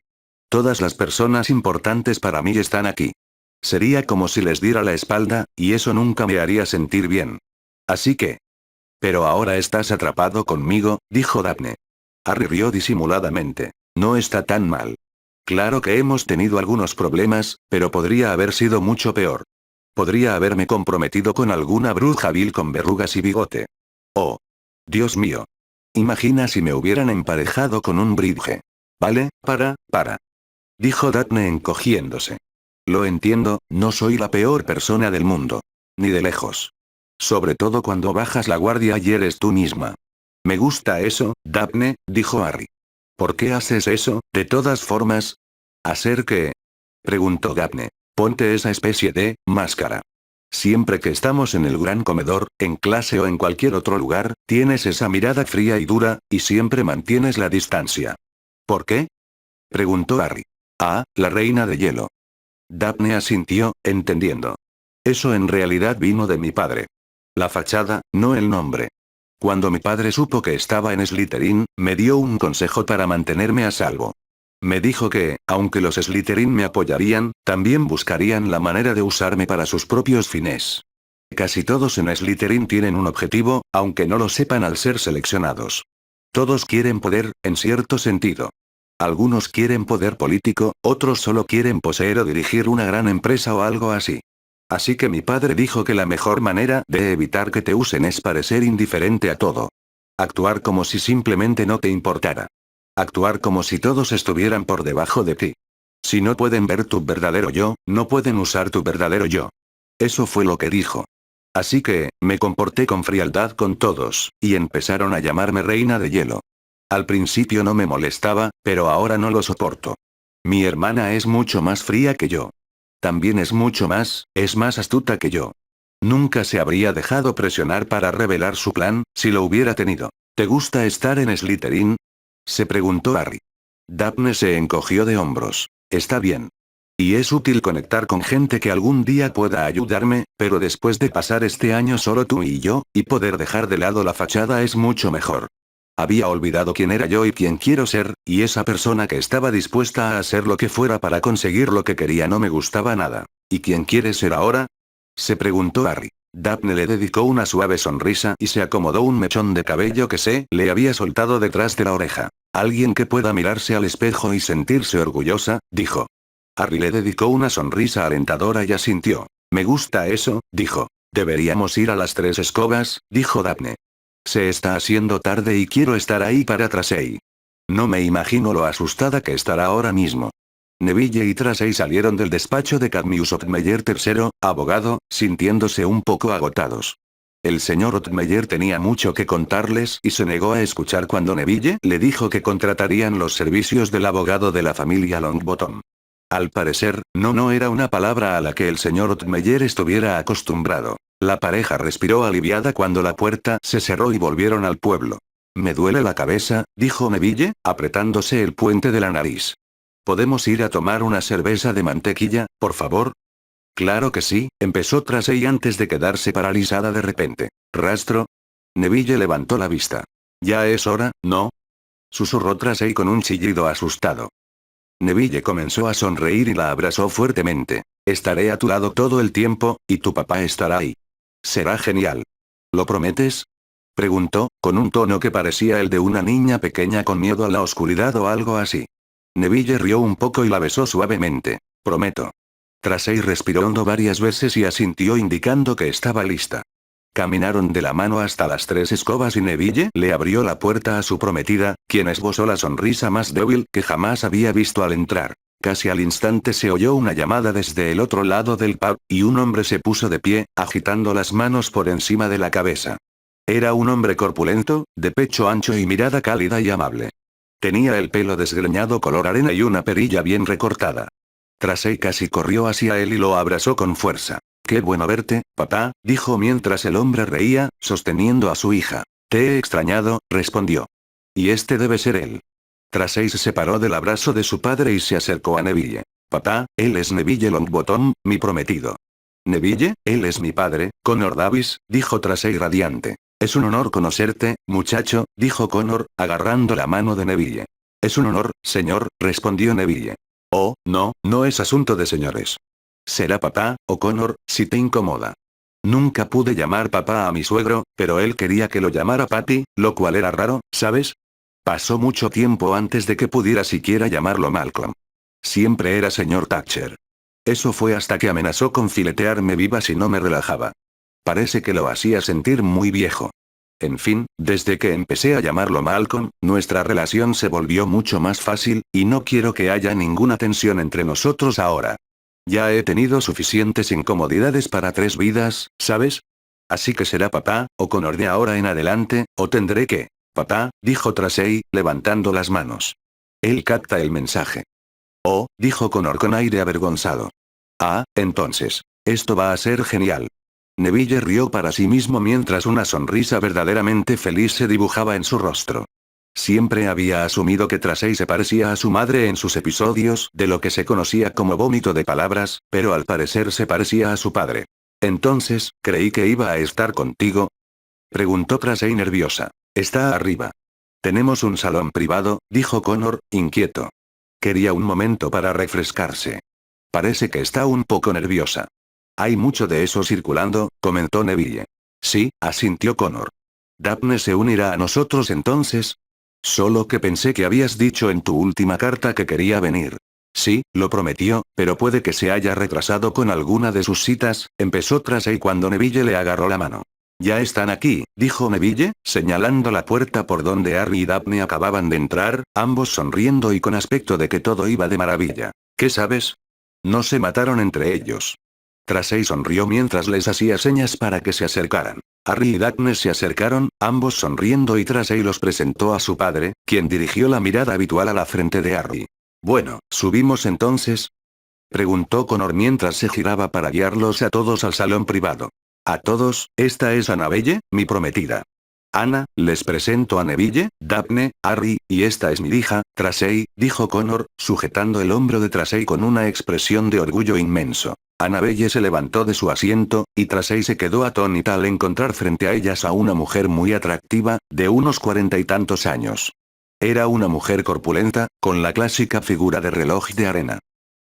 Todas las personas importantes para mí están aquí. Sería como si les diera la espalda, y eso nunca me haría sentir bien. Así que... Pero ahora estás atrapado conmigo, dijo Daphne. Harry rió disimuladamente. No está tan mal. Claro que hemos tenido algunos problemas, pero podría haber sido mucho peor. Podría haberme comprometido con alguna bruja vil con verrugas y bigote. Oh. Dios mío. Imagina si me hubieran emparejado con un bridge. Vale, para. Dijo Daphne encogiéndose. Lo entiendo, no soy la peor persona del mundo. Ni de lejos. Sobre todo cuando bajas la guardia y eres tú misma. Me gusta eso, Daphne, dijo Harry. ¿Por qué haces eso, de todas formas? ¿Hacer qué? Preguntó Daphne. Ponte esa especie de máscara. Siempre que estamos en el gran comedor, en clase o en cualquier otro lugar, tienes esa mirada fría y dura, y siempre mantienes la distancia. ¿Por qué? Preguntó Harry. Ah, la reina de hielo. Daphne asintió, entendiendo. Eso en realidad vino de mi padre. La fachada, no el nombre. Cuando mi padre supo que estaba en Slytherin, me dio un consejo para mantenerme a salvo. Me dijo que, aunque los Slytherin me apoyarían, también buscarían la manera de usarme para sus propios fines. Casi todos en Slytherin tienen un objetivo, aunque no lo sepan al ser seleccionados. Todos quieren poder, en cierto sentido. Algunos quieren poder político, otros solo quieren poseer o dirigir una gran empresa o algo así. Así que mi padre dijo que la mejor manera de evitar que te usen es parecer indiferente a todo. Actuar como si simplemente no te importara. Actuar como si todos estuvieran por debajo de ti. Si no pueden ver tu verdadero yo, no pueden usar tu verdadero yo. Eso fue lo que dijo. Así que, me comporté con frialdad con todos, y empezaron a llamarme reina de hielo. Al principio no me molestaba, pero ahora no lo soporto. Mi hermana es mucho más fría que yo. También es más astuta que yo. Nunca se habría dejado presionar para revelar su plan, si lo hubiera tenido. ¿Te gusta estar en Slytherin? Se preguntó Harry. Daphne se encogió de hombros. Está bien. Y es útil conectar con gente que algún día pueda ayudarme, pero después de pasar este año solo tú y yo, y poder dejar de lado la fachada es mucho mejor. Había olvidado quién era yo y quién quiero ser, y esa persona que estaba dispuesta a hacer lo que fuera para conseguir lo que quería no me gustaba nada. ¿Y quién quiere ser ahora? Se preguntó Harry. Daphne le dedicó una suave sonrisa y se acomodó un mechón de cabello que se le había soltado detrás de la oreja. Alguien que pueda mirarse al espejo y sentirse orgullosa, dijo. Harry le dedicó una sonrisa alentadora y asintió. Me gusta eso, dijo. Deberíamos ir a las 3 escobas, dijo Daphne. Se está haciendo tarde y quiero estar ahí para Tracey. No me imagino lo asustada que estará ahora mismo. Neville y Tracey salieron del despacho de Cadmius Ottmeyer III, abogado, sintiéndose un poco agotados. El señor Ottmeyer tenía mucho que contarles y se negó a escuchar cuando Neville le dijo que contratarían los servicios del abogado de la familia Longbottom. Al parecer, no era una palabra a la que el señor Ottmeyer estuviera acostumbrado. La pareja respiró aliviada cuando la puerta se cerró y volvieron al pueblo. Me duele la cabeza, dijo Neville, apretándose el puente de la nariz. ¿Podemos ir a tomar una cerveza de mantequilla, por favor? Claro que sí, empezó Tracey antes de quedarse paralizada de repente. ¿Rastro? Neville levantó la vista. Ya es hora, ¿no? Susurró Tracey con un chillido asustado. Neville comenzó a sonreír y la abrazó fuertemente. Estaré a tu lado todo el tiempo, y tu papá estará ahí. Será genial. ¿Lo prometes? Preguntó, con un tono que parecía el de una niña pequeña con miedo a la oscuridad o algo así. Neville rió un poco y la besó suavemente. Prometo. Tracey respiró hondo varias veces y asintió indicando que estaba lista. Caminaron de la mano hasta las 3 escobas y Neville le abrió la puerta a su prometida, quien esbozó la sonrisa más débil que jamás había visto al entrar. Casi al instante se oyó una llamada desde el otro lado del pub, y un hombre se puso de pie, agitando las manos por encima de la cabeza. Era un hombre corpulento, de pecho ancho y mirada cálida y amable. Tenía el pelo desgreñado color arena y una perilla bien recortada. Tracey casi corrió hacia él y lo abrazó con fuerza. «Qué bueno verte, papá», dijo mientras el hombre reía, sosteniendo a su hija. «Te he extrañado», respondió. «Y este debe ser él». Tracey se separó del abrazo de su padre y se acercó a Neville. «Papá, él es Neville Longbottom, mi prometido». «Neville, él es mi padre, Connor Davis», dijo Tracey radiante. «Es un honor conocerte, muchacho», dijo Connor, agarrando la mano de Neville. «Es un honor, señor», respondió Neville. «Oh, no es asunto de señores. Será papá, o Connor, si te incomoda». Nunca pude llamar papá a mi suegro, pero él quería que lo llamara papi, lo cual era raro, ¿sabes? Pasó mucho tiempo antes de que pudiera siquiera llamarlo Malcolm. Siempre era señor Thatcher. Eso fue hasta que amenazó con filetearme viva si no me relajaba. Parece que lo hacía sentir muy viejo. En fin, desde que empecé a llamarlo Malcolm, nuestra relación se volvió mucho más fácil, y no quiero que haya ninguna tensión entre nosotros ahora. Ya he tenido suficientes incomodidades para 3 vidas, ¿sabes? Así que será papá, o Connor de ahora en adelante, o tendré que... «Papá», dijo Tracey, levantando las manos. Él capta el mensaje. «Oh», dijo Connor con aire avergonzado. «Ah, entonces. Esto va a ser genial». Neville rió para sí mismo mientras una sonrisa verdaderamente feliz se dibujaba en su rostro. Siempre había asumido que Tracey se parecía a su madre en sus episodios de lo que se conocía como vómito de palabras, pero al parecer se parecía a su padre. «Entonces, creí que iba a estar contigo», preguntó Tracey nerviosa. «Está arriba». «Tenemos un salón privado», dijo Connor, inquieto. Quería un momento para refrescarse. Parece que está un poco nerviosa. «Hay mucho de eso circulando», comentó Neville. «Sí», asintió Connor. «Daphne se unirá a nosotros entonces». «Solo que pensé que habías dicho en tu última carta que quería venir». «Sí, lo prometió, pero puede que se haya retrasado con alguna de sus citas», empezó Tracey cuando Neville le agarró la mano. «Ya están aquí», dijo Neville, señalando la puerta por donde Harry y Daphne acababan de entrar, ambos sonriendo y con aspecto de que todo iba de maravilla. «¿Qué sabes? No se mataron entre ellos». Tracey sonrió mientras les hacía señas para que se acercaran. Harry y Daphne se acercaron, ambos sonriendo y Tracey los presentó a su padre, quien dirigió la mirada habitual a la frente de Harry. «Bueno, ¿subimos entonces?», preguntó Connor mientras se giraba para guiarlos a todos al salón privado. «A todos, esta es Annabelle, mi prometida. Ana, les presento a Neville, Daphne, Harry, y esta es mi hija, Tracey», dijo Connor, sujetando el hombro de Tracey con una expresión de orgullo inmenso. Annabelle se levantó de su asiento, y Tracey se quedó atónita al encontrar frente a ellas a una mujer muy atractiva, de unos 40 y tantos años. Era una mujer corpulenta, con la clásica figura de reloj de arena.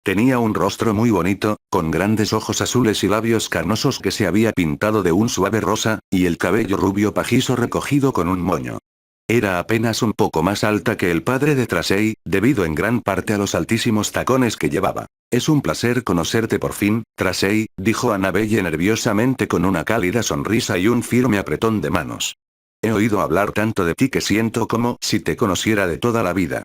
Tenía un rostro muy bonito, con grandes ojos azules y labios carnosos que se había pintado de un suave rosa, y el cabello rubio pajizo recogido con un moño. Era apenas un poco más alta que el padre de Tracey, debido en gran parte a los altísimos tacones que llevaba. Es un placer conocerte por fin, Tracey, dijo Annabelle nerviosamente con una cálida sonrisa y un firme apretón de manos. He oído hablar tanto de ti que siento como si te conociera de toda la vida.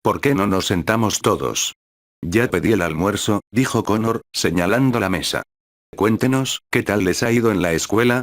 ¿Por qué no nos sentamos todos? Ya pedí el almuerzo, dijo Connor, señalando la mesa. Cuéntenos, ¿qué tal les ha ido en la escuela?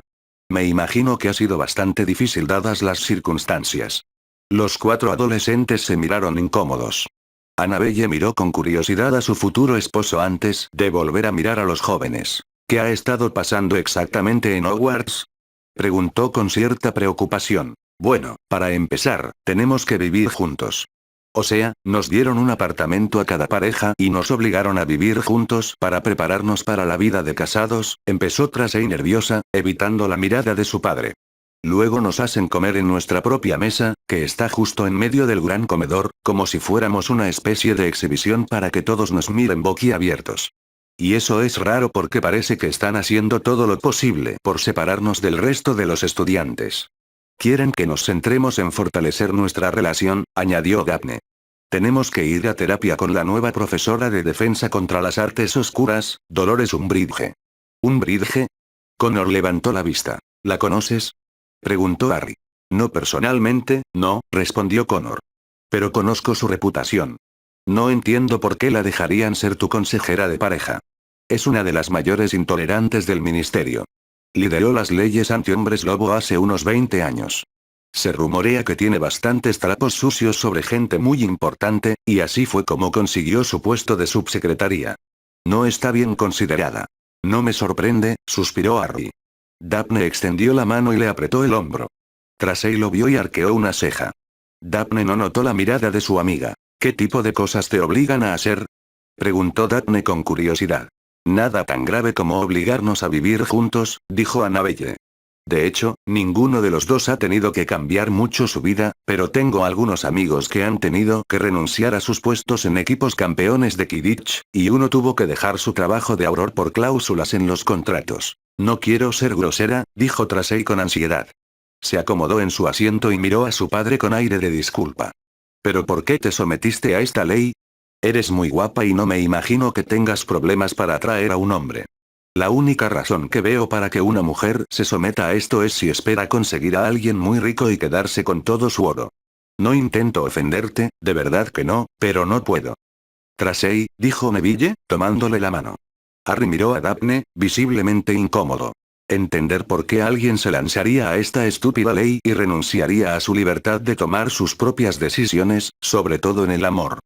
Me imagino que ha sido bastante difícil dadas las circunstancias. Los 4 adolescentes se miraron incómodos. Annabelle miró con curiosidad a su futuro esposo antes de volver a mirar a los jóvenes. ¿Qué ha estado pasando exactamente en Hogwarts? Preguntó con cierta preocupación. Bueno, para empezar, tenemos que vivir juntos. O sea, nos dieron un apartamento a cada pareja y nos obligaron a vivir juntos para prepararnos para la vida de casados, empezó Tracey nerviosa, evitando la mirada de su padre. Luego nos hacen comer en nuestra propia mesa, que está justo en medio del gran comedor, como si fuéramos una especie de exhibición para que todos nos miren boquiabiertos. Y eso es raro porque parece que están haciendo todo lo posible por separarnos del resto de los estudiantes. Quieren que nos centremos en fortalecer nuestra relación, añadió Daphne. Tenemos que ir a terapia con la nueva profesora de defensa contra las artes oscuras, Dolores Umbridge. ¿Umbridge? Connor levantó la vista. ¿La conoces? Preguntó Harry. No personalmente, no, respondió Connor. Pero conozco su reputación. No entiendo por qué la dejarían ser tu consejera de pareja. Es una de las mayores intolerantes del ministerio. Lideró las leyes antihombres lobo hace unos 20 años. Se rumorea que tiene bastantes trapos sucios sobre gente muy importante, y así fue como consiguió su puesto de subsecretaría. No está bien considerada. No me sorprende, suspiró Harry. Daphne extendió la mano y le apretó el hombro. Tracey lo vio y arqueó una ceja. Daphne no notó la mirada de su amiga. ¿Qué tipo de cosas te obligan a hacer? Preguntó Daphne con curiosidad. Nada tan grave como obligarnos a vivir juntos, dijo Annabelle. De hecho, ninguno de los dos ha tenido que cambiar mucho su vida, pero tengo algunos amigos que han tenido que renunciar a sus puestos en equipos campeones de Quidditch, y uno tuvo que dejar su trabajo de Auror por cláusulas en los contratos. No quiero ser grosera, dijo Tracey con ansiedad. Se acomodó en su asiento y miró a su padre con aire de disculpa. ¿Pero por qué te sometiste a esta ley? Eres muy guapa y no me imagino que tengas problemas para atraer a un hombre. La única razón que veo para que una mujer se someta a esto es si espera conseguir a alguien muy rico y quedarse con todo su oro. No intento ofenderte, de verdad que no, pero no puedo. Tracey, dijo Neville, tomándole la mano. Harry miró a Daphne, visiblemente incómodo. Entender por qué alguien se lanzaría a esta estúpida ley y renunciaría a su libertad de tomar sus propias decisiones, sobre todo en el amor.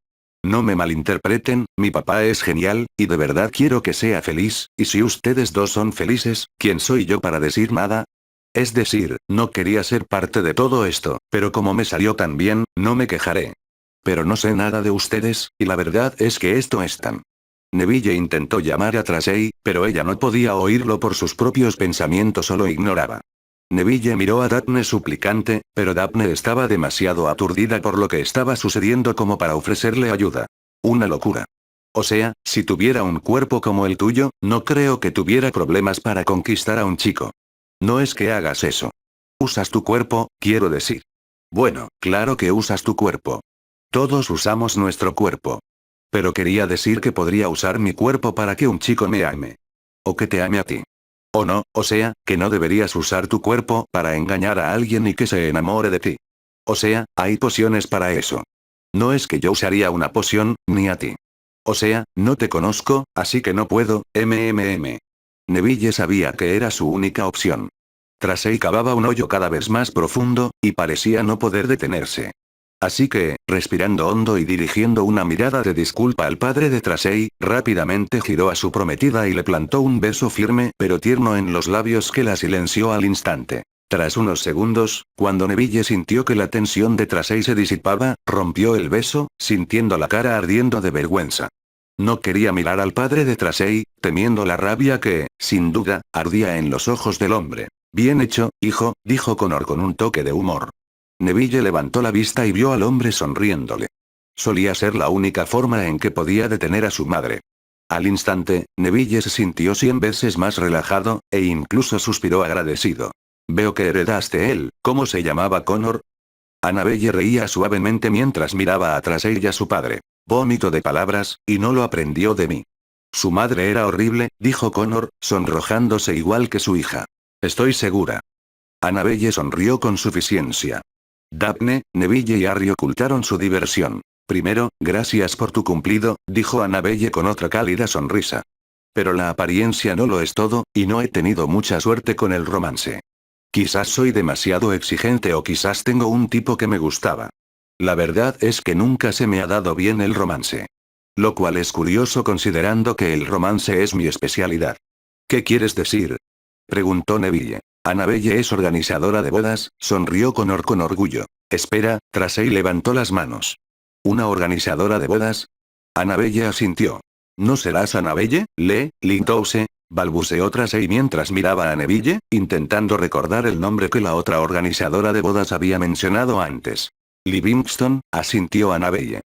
No me malinterpreten, mi papá es genial, y de verdad quiero que sea feliz, y si ustedes dos son felices, ¿quién soy yo para decir nada? Es decir, no quería ser parte de todo esto, pero como me salió tan bien, no me quejaré. Pero no sé nada de ustedes, y la verdad es que esto es tan... Neville intentó llamar a Tracey, pero ella no podía oírlo por sus propios pensamientos o lo ignoraba. Neville miró a Daphne suplicante, pero Daphne estaba demasiado aturdida por lo que estaba sucediendo como para ofrecerle ayuda. Una locura. O sea, si tuviera un cuerpo como el tuyo, no creo que tuviera problemas para conquistar a un chico. No es que hagas eso. Usas tu cuerpo, quiero decir. Bueno, claro que usas tu cuerpo. Todos usamos nuestro cuerpo. Pero quería decir que podría usar mi cuerpo para que un chico me ame. O que te ame a ti. O no, o sea, que no deberías usar tu cuerpo para engañar a alguien y que se enamore de ti. O sea, hay pociones para eso. No es que yo usaría una poción, ni a ti. O sea, no te conozco, así que no puedo, Neville sabía que era su única opción. Tracey cavaba un hoyo cada vez más profundo, y parecía no poder detenerse. Así que, respirando hondo y dirigiendo una mirada de disculpa al padre de Tracey, rápidamente giró a su prometida y le plantó un beso firme pero tierno en los labios que la silenció al instante. Tras unos segundos, cuando Neville sintió que la tensión de Tracey se disipaba, rompió el beso, sintiendo la cara ardiendo de vergüenza. No quería mirar al padre de Tracey, temiendo la rabia que, sin duda, ardía en los ojos del hombre. Bien hecho, hijo, dijo Connor con un toque de humor. Neville levantó la vista y vio al hombre sonriéndole. Solía ser la única forma en que podía detener a su madre. Al instante, Neville se sintió 100 veces más relajado, e incluso suspiró agradecido. Veo que heredaste él. ¿Cómo se llamaba Connor? Annabelle reía suavemente mientras miraba a Tracey y a su padre. Vómito de palabras, y no lo aprendió de mí. Su madre era horrible, dijo Connor, sonrojándose igual que su hija. Estoy segura. Annabelle sonrió con suficiencia. Daphne, Neville y Harry ocultaron su diversión. Primero, gracias por tu cumplido, dijo Annabelle con otra cálida sonrisa. Pero la apariencia no lo es todo, y no he tenido mucha suerte con el romance. Quizás soy demasiado exigente o quizás tengo un tipo que me gustaba. La verdad es que nunca se me ha dado bien el romance. Lo cual es curioso considerando que el romance es mi especialidad. ¿Qué quieres decir? Preguntó Neville. Annabelle es organizadora de bodas, sonrió Connor con orgullo. Espera, Tracey levantó las manos. ¿Una organizadora de bodas? Annabelle asintió. ¿No serás Annabelle, Lindhouse? Balbuceó Tracey mientras miraba a Neville, intentando recordar el nombre que la otra organizadora de bodas había mencionado antes. Livingston, asintió Annabelle.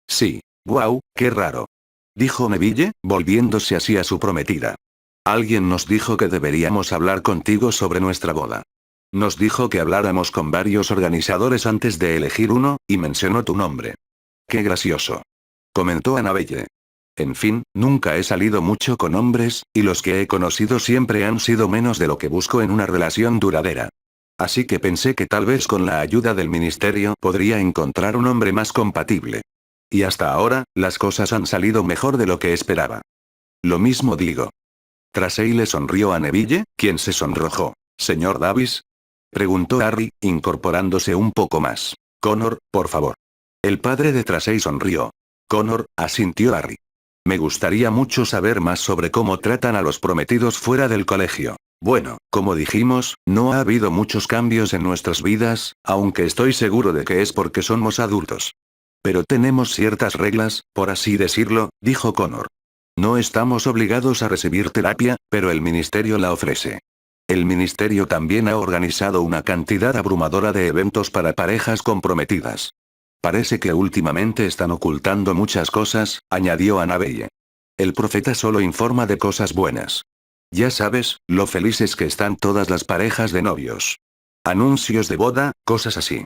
Sí. Guau, qué raro. Dijo Neville, volviéndose hacia su prometida. Alguien nos dijo que deberíamos hablar contigo sobre nuestra boda. Nos dijo que habláramos con varios organizadores antes de elegir uno, y mencionó tu nombre. Qué gracioso. Comentó Annabelle. En fin, nunca he salido mucho con hombres, y los que he conocido siempre han sido menos de lo que busco en una relación duradera. Así que pensé que tal vez con la ayuda del ministerio podría encontrar un hombre más compatible. Y hasta ahora, las cosas han salido mejor de lo que esperaba. Lo mismo digo. Tracey le sonrió a Neville, quien se sonrojó. ¿Señor Davis? Preguntó Harry, incorporándose un poco más. Connor, por favor. El padre de Tracey sonrió. Connor, asintió Harry. Me gustaría mucho saber más sobre cómo tratan a los prometidos fuera del colegio. Bueno, como dijimos, no ha habido muchos cambios en nuestras vidas, aunque estoy seguro de que es porque somos adultos. Pero tenemos ciertas reglas, por así decirlo, dijo Connor. No estamos obligados a recibir terapia, pero el ministerio la ofrece. El ministerio también ha organizado una cantidad abrumadora de eventos para parejas comprometidas. Parece que últimamente están ocultando muchas cosas, añadió Annabelle. El profeta solo informa de cosas buenas. Ya sabes, lo felices que están todas las parejas de novios. Anuncios de boda, cosas así.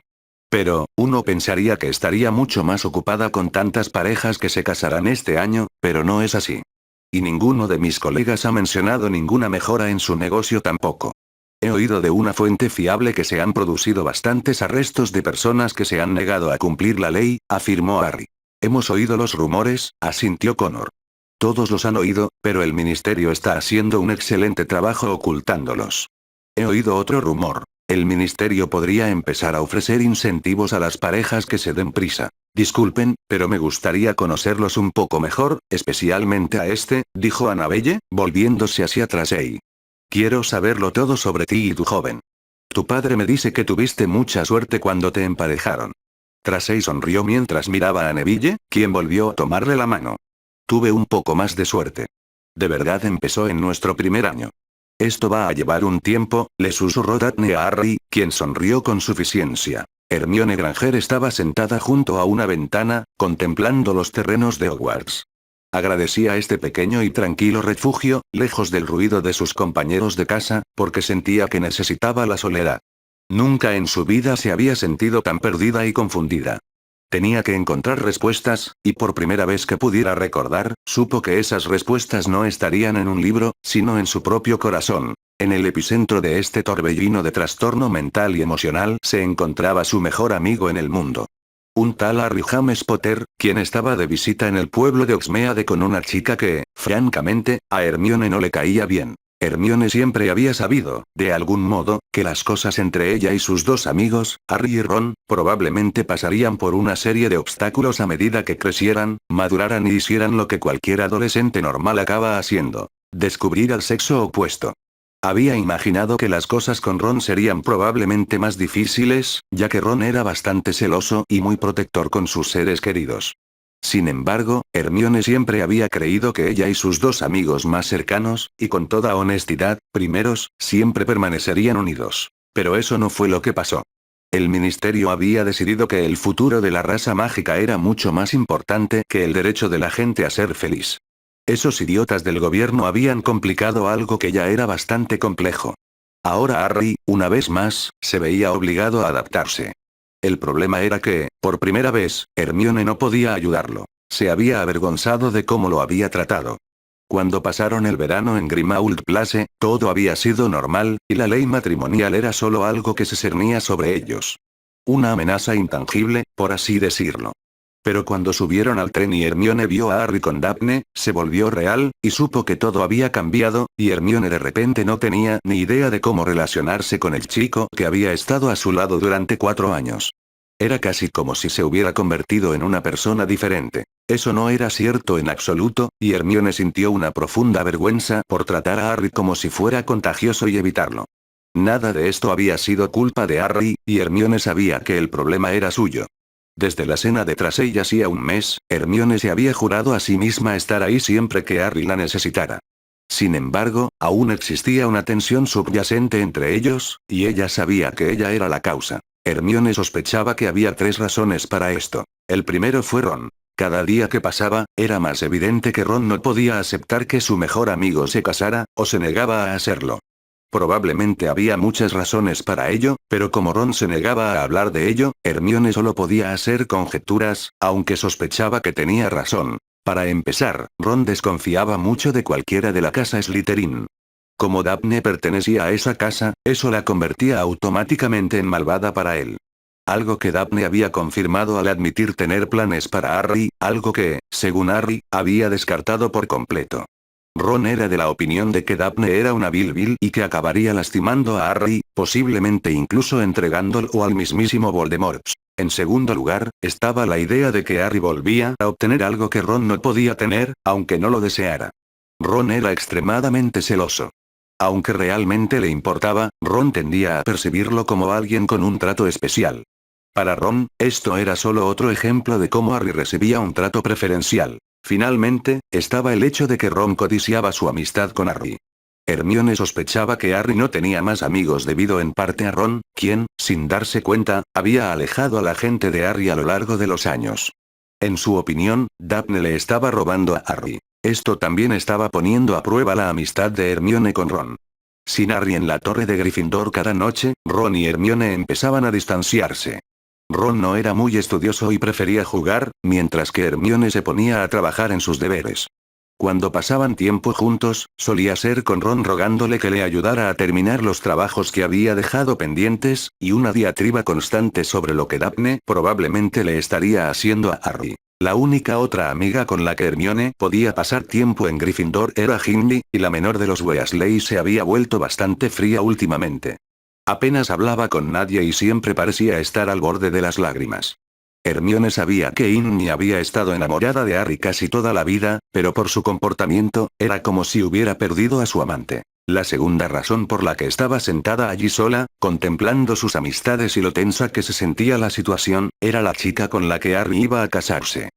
Pero, uno pensaría que estaría mucho más ocupada con tantas parejas que se casarán este año, pero no es así. Y ninguno de mis colegas ha mencionado ninguna mejora en su negocio tampoco. He oído de una fuente fiable que se han producido bastantes arrestos de personas que se han negado a cumplir la ley, afirmó Harry. Hemos oído los rumores, asintió Connor. Todos los han oído, pero el ministerio está haciendo un excelente trabajo ocultándolos. He oído otro rumor. El ministerio podría empezar a ofrecer incentivos a las parejas que se den prisa. Disculpen, pero me gustaría conocerlos un poco mejor, especialmente a este, dijo Annabelle, volviéndose hacia Tracey. Quiero saberlo todo sobre ti y tu joven. Tu padre me dice que tuviste mucha suerte cuando te emparejaron. Tracey sonrió mientras miraba a Neville, quien volvió a tomarle la mano. Tuve un poco más de suerte. De verdad empezó en nuestro primer año. Esto va a llevar un tiempo, le susurró Daphne a Harry, quien sonrió con suficiencia. Hermione Granger estaba sentada junto a una ventana, contemplando los terrenos de Hogwarts. Agradecía este pequeño y tranquilo refugio, lejos del ruido de sus compañeros de casa, porque sentía que necesitaba la soledad. Nunca en su vida se había sentido tan perdida y confundida. Tenía que encontrar respuestas, y por primera vez que pudiera recordar, supo que esas respuestas no estarían en un libro, sino en su propio corazón. En el epicentro de este torbellino de trastorno mental y emocional se encontraba su mejor amigo en el mundo. Un tal Harry James Potter, quien estaba de visita en el pueblo de Hogsmeade con una chica que, francamente, a Hermione no le caía bien. Hermione siempre había sabido, de algún modo, que las cosas entre ella y sus dos amigos, Harry y Ron, probablemente pasarían por una serie de obstáculos a medida que crecieran, maduraran y hicieran lo que cualquier adolescente normal acaba haciendo: descubrir al sexo opuesto. Había imaginado que las cosas con Ron serían probablemente más difíciles, ya que Ron era bastante celoso y muy protector con sus seres queridos. Sin embargo, Hermione siempre había creído que ella y sus dos amigos más cercanos, y con toda honestidad, primeros, siempre permanecerían unidos. Pero eso no fue lo que pasó. El ministerio había decidido que el futuro de la raza mágica era mucho más importante que el derecho de la gente a ser feliz. Esos idiotas del gobierno habían complicado algo que ya era bastante complejo. Ahora Harry, una vez más, se veía obligado a adaptarse. El problema era que, por primera vez, Hermione no podía ayudarlo. Se había avergonzado de cómo lo había tratado. Cuando pasaron el verano en Grimmauld Place, todo había sido normal, y la ley matrimonial era solo algo que se cernía sobre ellos. Una amenaza intangible, por así decirlo. Pero cuando subieron al tren y Hermione vio a Harry con Daphne, se volvió real, y supo que todo había cambiado, y Hermione de repente no tenía ni idea de cómo relacionarse con el chico que había estado a su lado durante 4 años. Era casi como si se hubiera convertido en una persona diferente. Eso no era cierto en absoluto, y Hermione sintió una profunda vergüenza por tratar a Harry como si fuera contagioso y evitarlo. Nada de esto había sido culpa de Harry, y Hermione sabía que el problema era suyo. Desde la cena de tras ella hacía un mes, Hermione se había jurado a sí misma estar ahí siempre que Harry la necesitara. Sin embargo, aún existía una tensión subyacente entre ellos, y ella sabía que ella era la causa. Hermione sospechaba que había 3 razones para esto. El primero fue Ron. Cada día que pasaba, era más evidente que Ron no podía aceptar que su mejor amigo se casara, o se negaba a hacerlo. Probablemente había muchas razones para ello, pero como Ron se negaba a hablar de ello, Hermione solo podía hacer conjeturas, aunque sospechaba que tenía razón. Para empezar, Ron desconfiaba mucho de cualquiera de la casa Slytherin. Como Daphne pertenecía a esa casa, eso la convertía automáticamente en malvada para él. Algo que Daphne había confirmado al admitir tener planes para Harry, algo que, según Harry, había descartado por completo. Ron era de la opinión de que Daphne era una vil y que acabaría lastimando a Harry, posiblemente incluso entregándolo al mismísimo Voldemort. En segundo lugar, estaba la idea de que Harry volvía a obtener algo que Ron no podía tener, aunque no lo deseara. Ron era extremadamente celoso. Aunque realmente le importaba, Ron tendía a percibirlo como alguien con un trato especial. Para Ron, esto era solo otro ejemplo de cómo Harry recibía un trato preferencial. Finalmente, estaba el hecho de que Ron codiciaba su amistad con Harry. Hermione sospechaba que Harry no tenía más amigos debido en parte a Ron, quien, sin darse cuenta, había alejado a la gente de Harry a lo largo de los años. En su opinión, Daphne le estaba robando a Harry. Esto también estaba poniendo a prueba la amistad de Hermione con Ron. Sin Harry en la torre de Gryffindor cada noche, Ron y Hermione empezaban a distanciarse. Ron no era muy estudioso y prefería jugar, mientras que Hermione se ponía a trabajar en sus deberes. Cuando pasaban tiempo juntos, solía ser con Ron rogándole que le ayudara a terminar los trabajos que había dejado pendientes, y una diatriba constante sobre lo que Daphne probablemente le estaría haciendo a Harry. La única otra amiga con la que Hermione podía pasar tiempo en Gryffindor era Ginny, y la menor de los Weasley se había vuelto bastante fría últimamente. Apenas hablaba con nadie y siempre parecía estar al borde de las lágrimas. Hermione sabía que Ginny había estado enamorada de Harry casi toda la vida, pero por su comportamiento, era como si hubiera perdido a su amante. La segunda razón por la que estaba sentada allí sola, contemplando sus amistades y lo tensa que se sentía la situación, era la chica con la que Harry iba a casarse.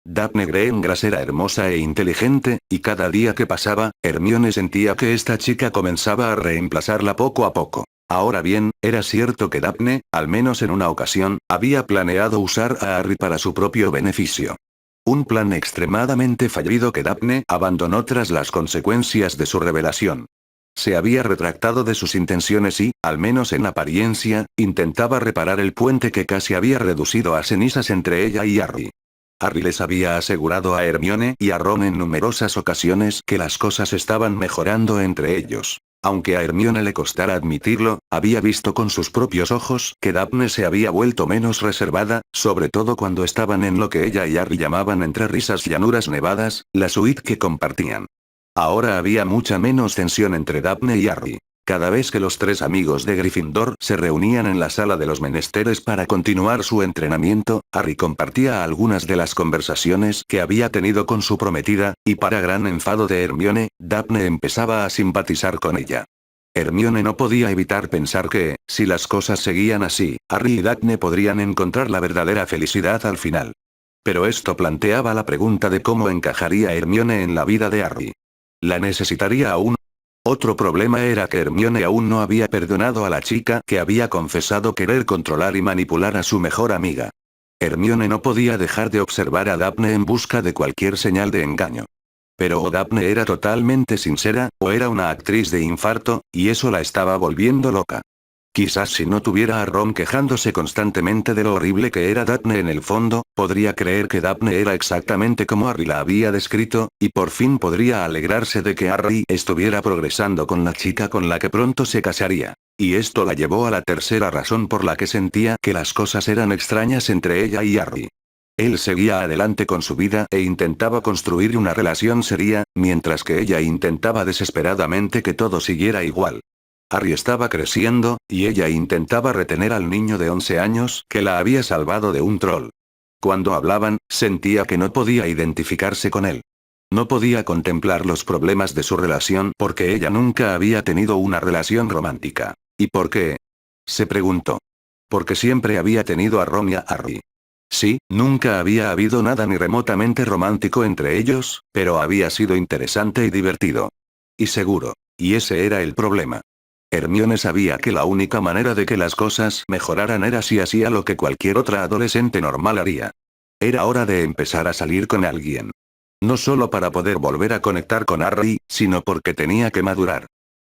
Daphne Greengrass era hermosa e inteligente, y cada día que pasaba, Hermione sentía que esta chica comenzaba a reemplazarla poco a poco. Ahora bien, era cierto que Daphne, al menos en una ocasión, había planeado usar a Harry para su propio beneficio. Un plan extremadamente fallido que Daphne abandonó tras las consecuencias de su revelación. Se había retractado de sus intenciones y, al menos en apariencia, intentaba reparar el puente que casi había reducido a cenizas entre ella y Harry. Harry les había asegurado a Hermione y a Ron en numerosas ocasiones que las cosas estaban mejorando entre ellos. Aunque a Hermione le costara admitirlo, había visto con sus propios ojos que Daphne se había vuelto menos reservada, sobre todo cuando estaban en lo que ella y Harry llamaban entre risas llanuras nevadas, la suite que compartían. Ahora había mucha menos tensión entre Daphne y Harry. Cada vez que los 3 amigos de Gryffindor se reunían en la sala de los menesteres para continuar su entrenamiento, Harry compartía algunas de las conversaciones que había tenido con su prometida, y para gran enfado de Hermione, Daphne empezaba a simpatizar con ella. Hermione no podía evitar pensar que, si las cosas seguían así, Harry y Daphne podrían encontrar la verdadera felicidad al final. Pero esto planteaba la pregunta de cómo encajaría Hermione en la vida de Harry. ¿La necesitaría aún? Otro problema era que Hermione aún no había perdonado a la chica que había confesado querer controlar y manipular a su mejor amiga. Hermione no podía dejar de observar a Daphne en busca de cualquier señal de engaño. Pero o Daphne era totalmente sincera, o era una actriz de infarto, y eso la estaba volviendo loca. Quizás si no tuviera a Ron quejándose constantemente de lo horrible que era Daphne en el fondo, podría creer que Daphne era exactamente como Harry la había descrito, y por fin podría alegrarse de que Harry estuviera progresando con la chica con la que pronto se casaría. Y esto la llevó a la tercera razón por la que sentía que las cosas eran extrañas entre ella y Harry. Él seguía adelante con su vida e intentaba construir una relación seria, mientras que ella intentaba desesperadamente que todo siguiera igual. Harry estaba creciendo, y ella intentaba retener al niño de 11 años que la había salvado de un troll. Cuando hablaban, sentía que no podía identificarse con él. No podía contemplar los problemas de su relación porque ella nunca había tenido una relación romántica. ¿Y por qué? Se preguntó. Porque siempre había tenido a Ron y a Harry. Sí, nunca había habido nada ni remotamente romántico entre ellos, pero había sido interesante y divertido. Y seguro. Y ese era el problema. Hermione sabía que la única manera de que las cosas mejoraran era si hacía lo que cualquier otra adolescente normal haría. Era hora de empezar a salir con alguien. No solo para poder volver a conectar con Harry, sino porque tenía que madurar.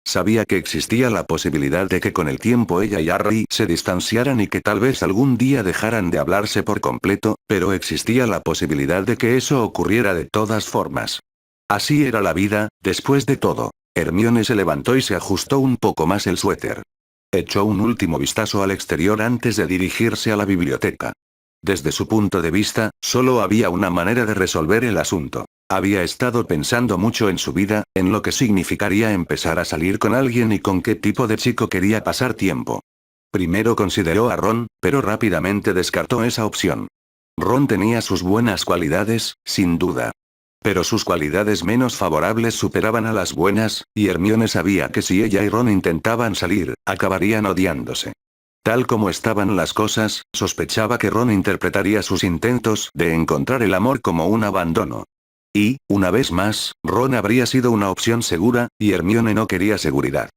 Sabía que existía la posibilidad de que con el tiempo ella y Harry se distanciaran y que tal vez algún día dejaran de hablarse por completo, pero existía la posibilidad de que eso ocurriera de todas formas. Así era la vida, después de todo. Hermione se levantó y se ajustó un poco más el suéter. Echó un último vistazo al exterior antes de dirigirse a la biblioteca. Desde su punto de vista, solo había una manera de resolver el asunto. Había estado pensando mucho en su vida, en lo que significaría empezar a salir con alguien y con qué tipo de chico quería pasar tiempo. Primero consideró a Ron, pero rápidamente descartó esa opción. Ron tenía sus buenas cualidades, sin duda. Pero sus cualidades menos favorables superaban a las buenas, y Hermione sabía que si ella y Ron intentaban salir, acabarían odiándose. Tal como estaban las cosas, sospechaba que Ron interpretaría sus intentos de encontrar el amor como un abandono. Y, una vez más, Ron habría sido una opción segura, y Hermione no quería seguridad.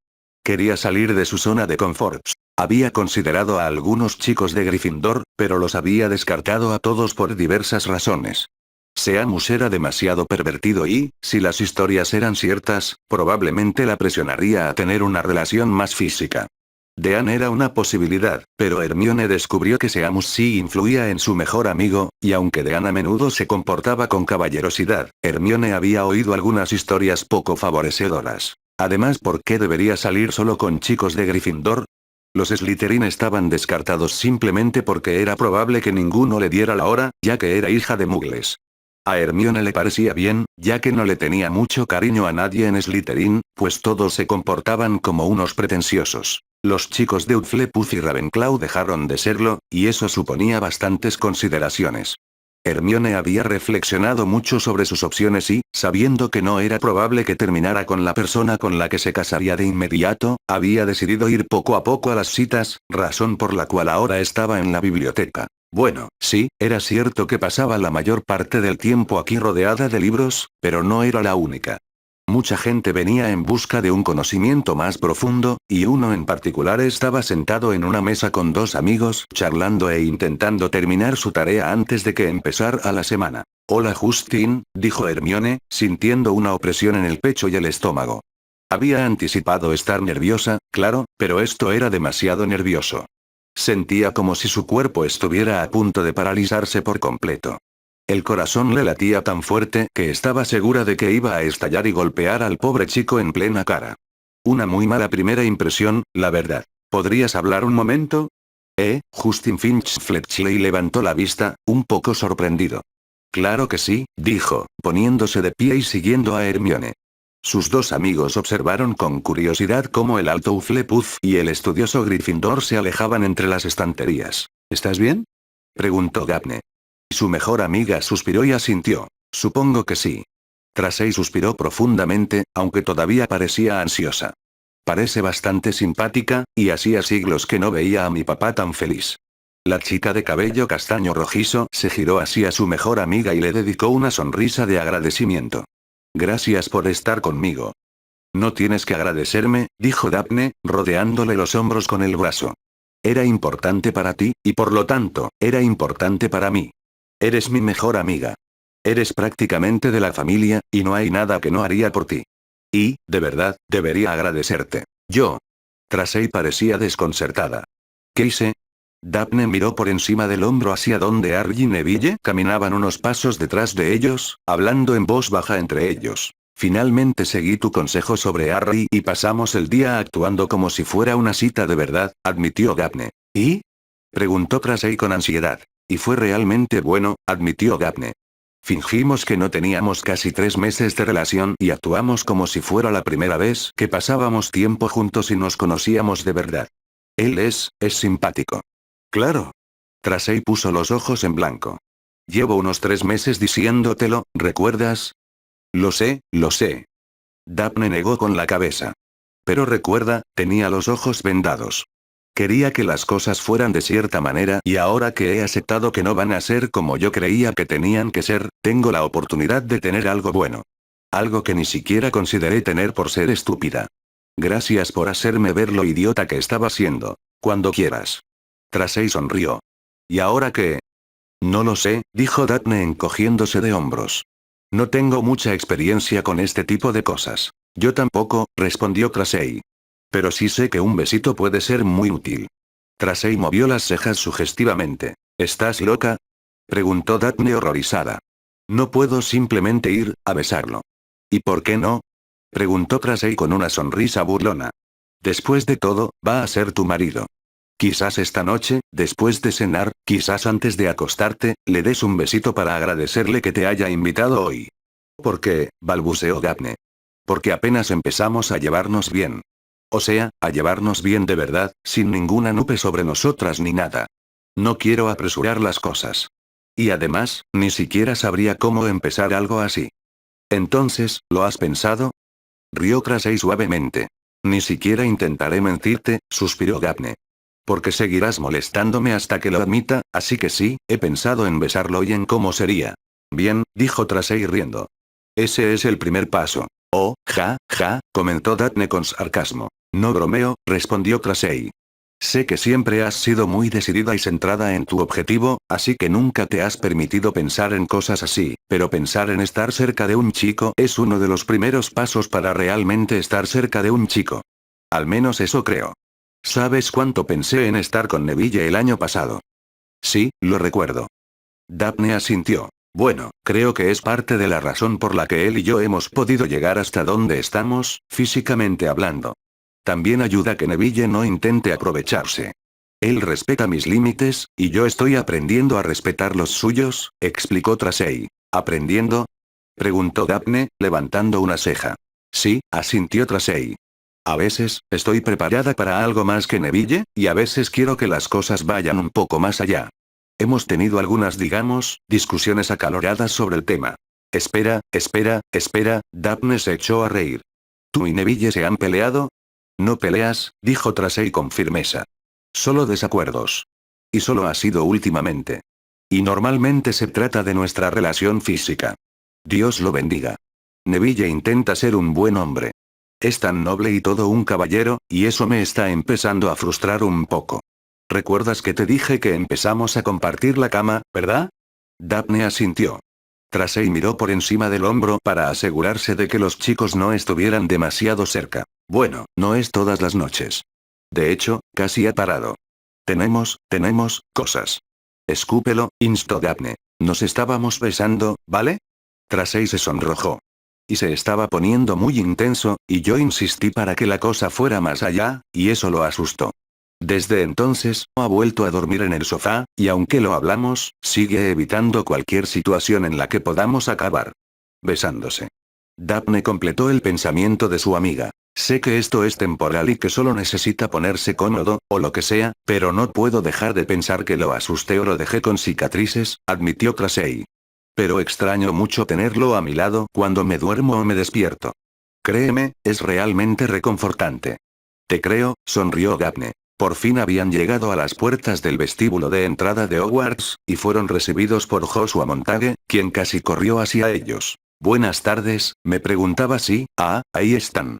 Quería salir de su zona de confort. Había considerado a algunos chicos de Gryffindor, pero los había descartado a todos por diversas razones. Seamus era demasiado pervertido y, si las historias eran ciertas, probablemente la presionaría a tener una relación más física. Dean era una posibilidad, pero Hermione descubrió que Seamus sí influía en su mejor amigo, y aunque Dean a menudo se comportaba con caballerosidad, Hermione había oído algunas historias poco favorecedoras. Además, ¿por qué debería salir solo con chicos de Gryffindor? Los Slytherin estaban descartados simplemente porque era probable que ninguno le diera la hora, ya que era hija de muggles. A Hermione le parecía bien, ya que no le tenía mucho cariño a nadie en Slytherin, pues todos se comportaban como unos pretenciosos. Los chicos de Hufflepuff y Ravenclaw dejaron de serlo, y eso suponía bastantes consideraciones. Hermione había reflexionado mucho sobre sus opciones y, sabiendo que no era probable que terminara con la persona con la que se casaría de inmediato, había decidido ir poco a poco a las citas, razón por la cual ahora estaba en la biblioteca. Bueno, sí, era cierto que pasaba la mayor parte del tiempo aquí rodeada de libros, pero no era la única. Mucha gente venía en busca de un conocimiento más profundo, y uno en particular estaba sentado en una mesa con dos amigos, charlando e intentando terminar su tarea antes de que empezara la semana. Hola Justin, dijo Hermione, sintiendo una opresión en el pecho y el estómago. Había anticipado estar nerviosa, claro, pero esto era demasiado nervioso. Sentía como si su cuerpo estuviera a punto de paralizarse por completo. El corazón le latía tan fuerte que estaba segura de que iba a estallar y golpear al pobre chico en plena cara. Una muy mala primera impresión, la verdad. ¿Podrías hablar un momento? Justin Finch Fletchley levantó la vista, un poco sorprendido. Claro que sí, dijo, poniéndose de pie y siguiendo a Hermione. Sus dos amigos observaron con curiosidad cómo el alto Hufflepuff y el estudioso Gryffindor se alejaban entre las estanterías. ¿Estás bien?, preguntó Daphne. Su mejor amiga suspiró y asintió. Supongo que sí. Tracey suspiró profundamente, aunque todavía parecía ansiosa. Parece bastante simpática, y hacía siglos que no veía a mi papá tan feliz. La chica de cabello castaño rojizo se giró hacia su mejor amiga y le dedicó una sonrisa de agradecimiento. Gracias por estar conmigo. No tienes que agradecerme, dijo Daphne, rodeándole los hombros con el brazo. Era importante para ti, y por lo tanto, era importante para mí. Eres mi mejor amiga. Eres prácticamente de la familia, y no hay nada que no haría por ti. Y, de verdad, debería agradecerte. Yo. Tracey parecía desconcertada. ¿Qué hice? Daphne miró por encima del hombro hacia donde Harry y Neville caminaban unos pasos detrás de ellos, hablando en voz baja entre ellos. Finalmente seguí tu consejo sobre Harry y pasamos el día actuando como si fuera una cita de verdad, admitió Daphne. ¿Y? Preguntó Tracey con ansiedad. Y fue realmente bueno, admitió Daphne. Fingimos que no teníamos casi 3 meses de relación y actuamos como si fuera la primera vez que pasábamos tiempo juntos y nos conocíamos de verdad. Él es simpático. Claro. Tracey puso los ojos en blanco. Llevo unos 3 meses diciéndotelo, ¿recuerdas? Lo sé, lo sé. Daphne negó con la cabeza. Pero recuerda, tenía los ojos vendados. Quería que las cosas fueran de cierta manera y ahora que he aceptado que no van a ser como yo creía que tenían que ser, tengo la oportunidad de tener algo bueno. Algo que ni siquiera consideré tener por ser estúpida. Gracias por hacerme ver lo idiota que estaba siendo. Cuando quieras. Tracey sonrió. ¿Y ahora qué? No lo sé, dijo Daphne encogiéndose de hombros. No tengo mucha experiencia con este tipo de cosas. Yo tampoco, respondió Tracey. Pero sí sé que un besito puede ser muy útil. Tracey movió las cejas sugestivamente. ¿Estás loca? Preguntó Daphne horrorizada. No puedo simplemente ir a besarlo. ¿Y por qué no? Preguntó Tracey con una sonrisa burlona. Después de todo, va a ser tu marido. Quizás esta noche, después de cenar, quizás antes de acostarte, le des un besito para agradecerle que te haya invitado hoy. ¿Por qué? Balbuceó Daphne. Porque apenas empezamos a llevarnos bien. O sea, a llevarnos bien de verdad, sin ninguna nube sobre nosotras ni nada. No quiero apresurar las cosas. Y además, ni siquiera sabría cómo empezar algo así. Entonces, ¿lo has pensado? Rió Tracey suavemente. Ni siquiera intentaré mentirte, suspiró Daphne. Porque seguirás molestándome hasta que lo admita, así que sí, he pensado en besarlo y en cómo sería. Bien, dijo Tracey riendo. Ese es el primer paso. Oh, ja, ja, comentó Daphne con sarcasmo. No bromeo, respondió Tracey. Sé que siempre has sido muy decidida y centrada en tu objetivo, así que nunca te has permitido pensar en cosas así, pero pensar en estar cerca de un chico es uno de los primeros pasos para realmente estar cerca de un chico. Al menos eso creo. ¿Sabes cuánto pensé en estar con Neville el año pasado? Sí, lo recuerdo. Daphne asintió. Bueno, creo que es parte de la razón por la que él y yo hemos podido llegar hasta donde estamos, físicamente hablando. También ayuda que Neville no intente aprovecharse. Él respeta mis límites, y yo estoy aprendiendo a respetar los suyos, explicó Tracey. ¿Aprendiendo? Preguntó Daphne, levantando una ceja. Sí, asintió Tracey. A veces, estoy preparada para algo más que Neville, y a veces quiero que las cosas vayan un poco más allá. Hemos tenido algunas, discusiones acaloradas sobre el tema. Espera, Daphne se echó a reír. ¿Tú y Neville se han peleado? No peleas, dijo Tracey con firmeza. Solo desacuerdos. Y solo ha sido últimamente. Y normalmente se trata de nuestra relación física. Dios lo bendiga. Neville intenta ser un buen hombre. Es tan noble y todo un caballero, y eso me está empezando a frustrar un poco. ¿Recuerdas que te dije que empezamos a compartir la cama, verdad? Daphne asintió. Tracey miró por encima del hombro para asegurarse de que los chicos no estuvieran demasiado cerca. Bueno, no es todas las noches. De hecho, casi ha parado. Tenemos cosas. Escúpelo, instó Daphne. Nos estábamos besando, ¿vale? Tracey se sonrojó. Y se estaba poniendo muy intenso, y yo insistí para que la cosa fuera más allá, y eso lo asustó. Desde entonces, ha vuelto a dormir en el sofá, y aunque lo hablamos, sigue evitando cualquier situación en la que podamos acabar besándose. Daphne completó el pensamiento de su amiga. Sé que esto es temporal y que solo necesita ponerse cómodo, o lo que sea, pero no puedo dejar de pensar que lo asusté o lo dejé con cicatrices, admitió Tracey. Pero extraño mucho tenerlo a mi lado cuando me duermo o me despierto. Créeme, es realmente reconfortante. Te creo, sonrió Daphne. Por fin habían llegado a las puertas del vestíbulo de entrada de Hogwarts, y fueron recibidos por Joshua Montague, quien casi corrió hacia ellos. Buenas tardes, me preguntaba si, ahí están.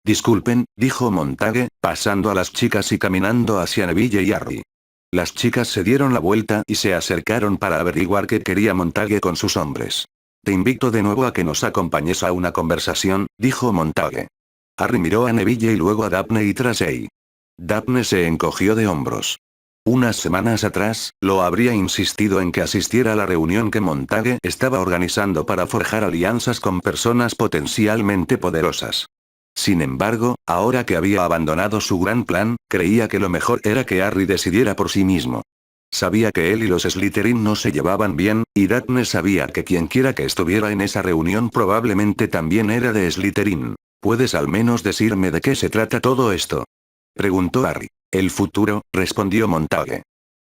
Disculpen, dijo Montague, pasando a las chicas y caminando hacia Neville y Harry. Las chicas se dieron la vuelta y se acercaron para averiguar qué quería Montague con sus hombres. Te invito de nuevo a que nos acompañes a una conversación, dijo Montague. Harry miró a Neville y luego a Daphne y Tracey. Daphne se encogió de hombros. Unas semanas atrás, lo habría insistido en que asistiera a la reunión que Montague estaba organizando para forjar alianzas con personas potencialmente poderosas. Sin embargo, ahora que había abandonado su gran plan, creía que lo mejor era que Harry decidiera por sí mismo. Sabía que él y los Slytherin no se llevaban bien, y Daphne sabía que quienquiera que estuviera en esa reunión probablemente también era de Slytherin. ¿Puedes al menos decirme de qué se trata todo esto?, preguntó Harry. El futuro, respondió Montague.